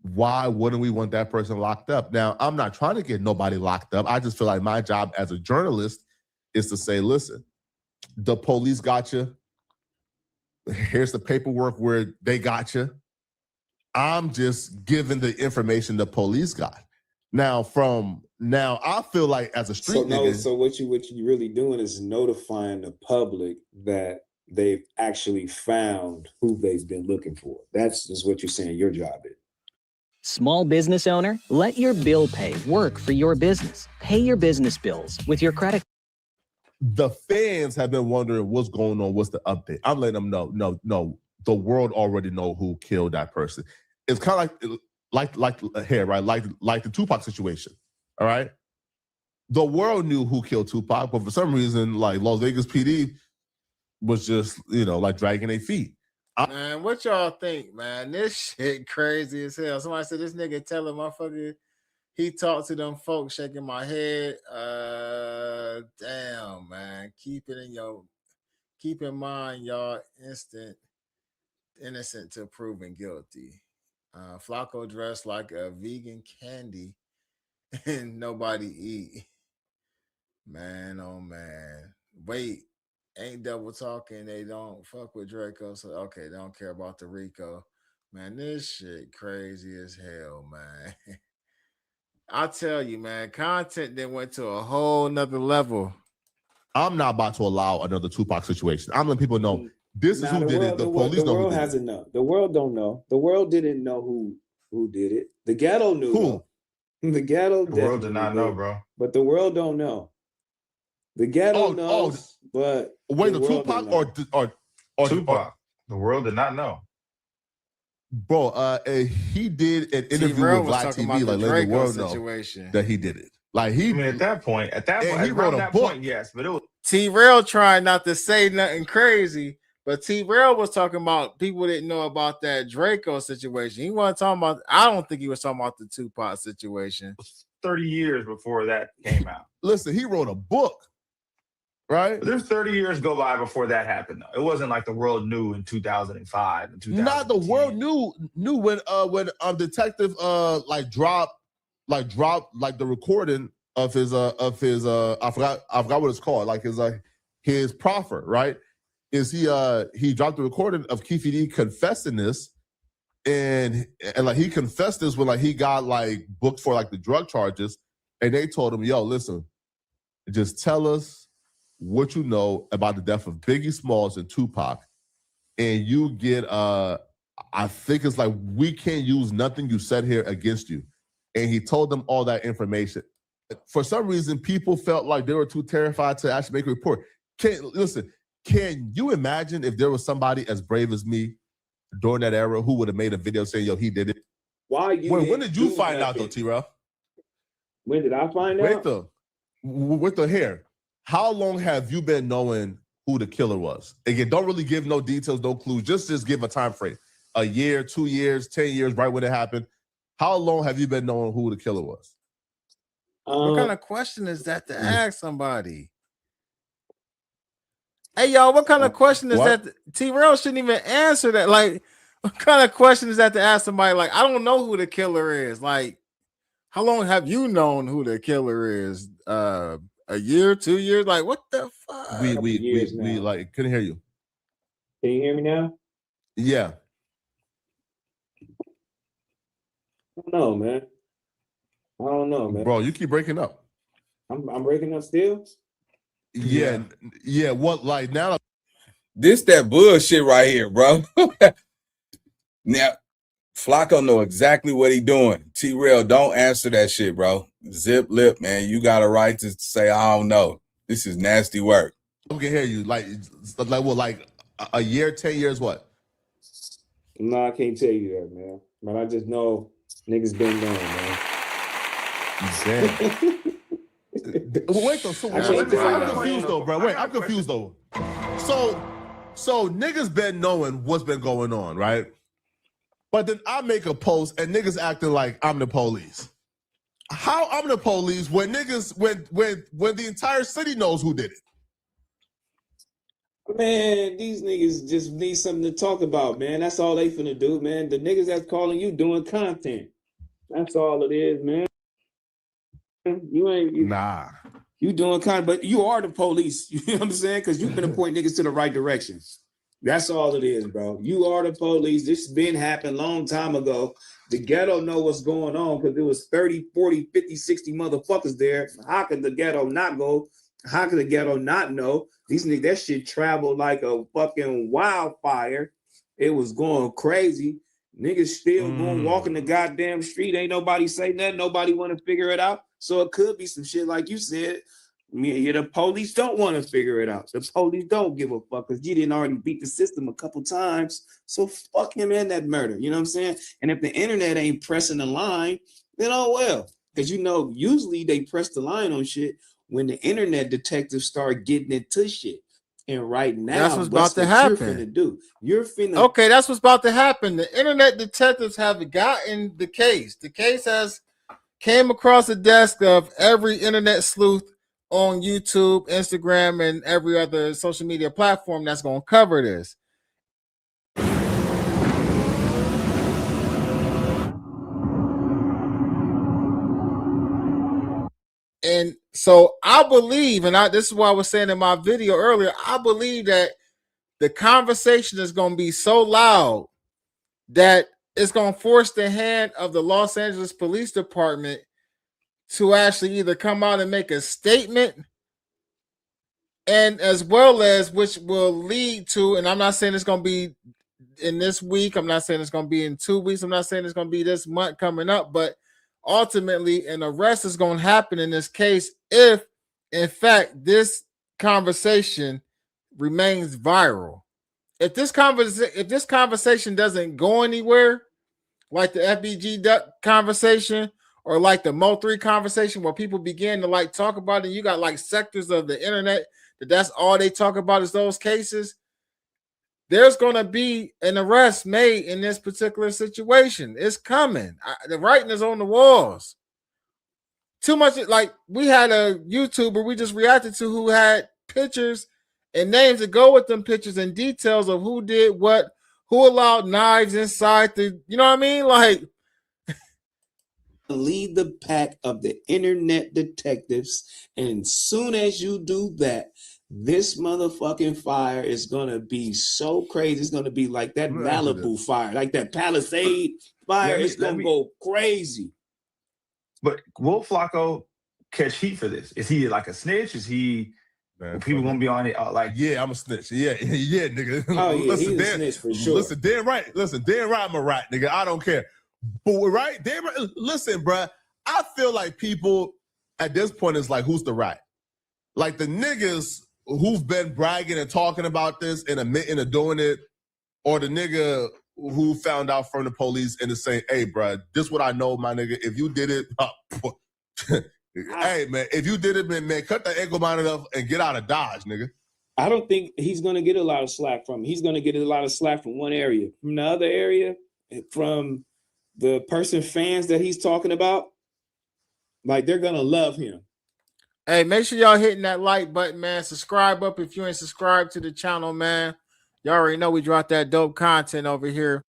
why wouldn't we want that person locked up? Now, I'm not trying to get nobody locked up. I just feel like my job as a journalist is to say, listen, the police got you. Here's the paperwork where they got you. I'm just giving the information the police got. Now, I feel like as a street nigga. So what you really doing is notifying the public that they've actually found who they've been looking for. That's just what you're saying your job is. Small business owner, let your bill pay work for your business. Pay your business bills with your credit. The fans have been wondering what's going on, what's the update. I'm letting them know, no, the world already know who killed that person. It's kind of like here, right? Like the Tupac situation, all right? The world knew who killed Tupac, but for some reason, like Las Vegas PD was just, like dragging their feet. Man, what y'all think, man? This shit crazy as hell. Somebody said this nigga telling motherfucker he talked to them folks, shaking my head. Damn, man. Keep in mind, y'all, innocent to proven guilty. Flacco dressed like a vegan candy and nobody eat. Man, oh man. Wait, ain't double talking. They don't fuck with Draco. So okay, they don't care about the Rico. Man, this shit crazy as hell, man. I tell you, man, content then went to a whole nother level. I'm not about to allow another Tupac situation. I'm letting people know this is who did it. The police know who did it. hasn't known. The world don't know. The world didn't know who did it. The ghetto knew. Who? The ghetto. The world did not know, bro. But the world don't know. The ghetto knows, but wait, the Tupac or Tupac? The world did not know. Bro, he did an interview with Black TV, like letting the world know that he did it. Like I mean, at that point, he wrote a book. Point, yes, but it was T-Rail trying not to say nothing crazy, but T-Rail was talking about people didn't know about that Draco situation. He wasn't talking about. I don't think he was talking about the Tupac situation. 30 years before that came out. Listen, he wrote a book. Right, but there's 30 years go by before that happened. Though it wasn't like the world knew in 2005 and 2010. Not the world knew when detective dropped the recording of his I forgot what it's called, like his proffer, right? Is he dropped the recording of Keefe D confessing this, and like he confessed this when like he got like booked for like the drug charges, and they told him, yo, listen, just tell us what you know about the death of Biggie Smalls and Tupac, and you get I think it's like we can't use nothing you said here against you. And he told them all that information. For some reason, people felt like they were too terrified to actually make a report. Can you imagine if there was somebody as brave as me during that era who would have made a video saying, yo, he did it? When did you find out though, T-Rail? When did I find out? With the hair. How long have you been knowing who the killer was? Again, don't really give no details, no clues. Just give a time frame. A year, 2 years, 10 years, right when it happened. How long have you been knowing who the killer was? What kind of question is that to ask somebody? Hey, y'all, what kind of question is that? T-Rail shouldn't even answer that. Like, what kind of question is that to ask somebody? Like, I don't know who the killer is. Like, how long have you known who the killer is? A year, 2 years? Like, what the fuck? We like couldn't hear you. Can you hear me now? Yeah. I don't know, man. I don't know, man. Bro, you keep breaking up. I'm breaking up still? Yeah. What like now? This that bullshit right here, bro. Now, Flacco know exactly what he doing. T-Rail, don't answer that shit, bro. Zip lip, man. You got a right to say, I don't know. This is nasty work. I can hear you. Like a year, 10 years, what? No, I can't tell you that, man. But I just know niggas been knowing, man. Damn. Wait though, I'm confused though, bro. Wait, I'm confused though. So niggas been knowing what's been going on, right? But then I make a post and niggas acting like I'm the police. How I'm the police when niggas when the entire city knows who did it? Man, these niggas just need something to talk about, man. That's all they finna do, man. The niggas that's calling you doing content. That's all it is, man. You doing content, but you are the police. You know what I'm saying? Because you finna point niggas to the right direction. That's all it is, bro. You are the police. This been happened long time ago. The ghetto know what's going on because there was 30, 40, 50, 60 motherfuckers there. How could the ghetto not go? How could the ghetto not know? These niggas, that shit traveled like a fucking wildfire. It was going crazy. Niggas still going walking the goddamn street. Ain't nobody say nothing. Nobody want to figure it out. So it could be some shit like you said. The police don't want to figure it out. The police don't give a fuck because you didn't already beat the system a couple times. So fuck him and that murder. You know what I'm saying? And if the internet ain't pressing the line, then oh well. Because usually they press the line on shit when the internet detectives start getting into shit. And right now, that's what's about to happen. You're finna. Okay, that's what's about to happen. The internet detectives have gotten the case. The case has came across the desk of every internet sleuth on YouTube, Instagram, and every other social media platform that's going to cover this. And so I believe, and this is what I was saying in my video earlier, I believe that the conversation is going to be so loud that it's going to force the hand of the Los Angeles Police Department to actually either come out and make a statement, and as well as which will lead to, and I'm not saying it's going to be in this week, I'm not saying it's going to be in 2 weeks, I'm not saying it's going to be this month coming up, but ultimately an arrest is going to happen in this case if, in fact, this conversation remains viral. If this conversation doesn't go anywhere, like the FBG duck conversation or like the Mo3 conversation where people begin to like talk about it, you got like sectors of the internet that's all they talk about is those cases, there's going to be an arrest made in this particular situation. It's coming. The writing is on the walls. Too much. Like we had a YouTuber we just reacted to who had pictures and names to go with them pictures and details of who did what, who allowed knives inside the, you know what I mean? Like, lead the pack of the internet detectives, and as soon as you do that, this motherfucking fire is gonna be so crazy. It's gonna be like that Malibu fire, like that Palisade fire. It's gonna go crazy. But will Flacco catch heat for this? Is he like a snitch? Is he? People gonna be on it like, yeah, I'm a snitch. Yeah, nigga. Oh yeah, he's a snitch for sure. Listen, damn right, I'm a rat, nigga. I don't care. But right, damn right. Listen, bruh, I feel like people at this point is like, who's the rat? Like the niggas who've been bragging and talking about this and admitting to doing it, or the nigga who found out from the police and is saying, hey, bruh, this what I know, my nigga. If you did it, hey, man, if you did it, man, cut the ankle monitor up and get out of Dodge, nigga. I don't think he's going to get a lot of slack from him. He's going to get a lot of slack from one area. From the other area, from the fans that he's talking about, like they're going to love him. Hey, make sure y'all hitting that like button, man. Subscribe up if you ain't subscribed to the channel, man. Y'all already know we dropped that dope content over here.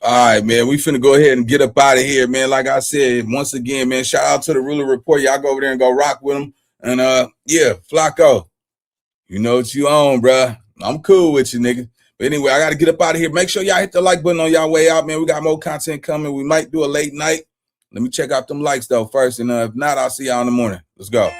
All right, man. We finna go ahead and get up out of here, man. Like I said, once again, man, shout out to the Ruler Report. Y'all go over there and go rock with them. And yeah, Flacco, you know what you own, bruh. I'm cool with you, nigga. But anyway, I got to get up out of here. Make sure y'all hit the like button on y'all way out, man. We got more content coming. We might do a late night. Let me check out them likes, though, first. And if not, I'll see y'all in the morning. Let's go.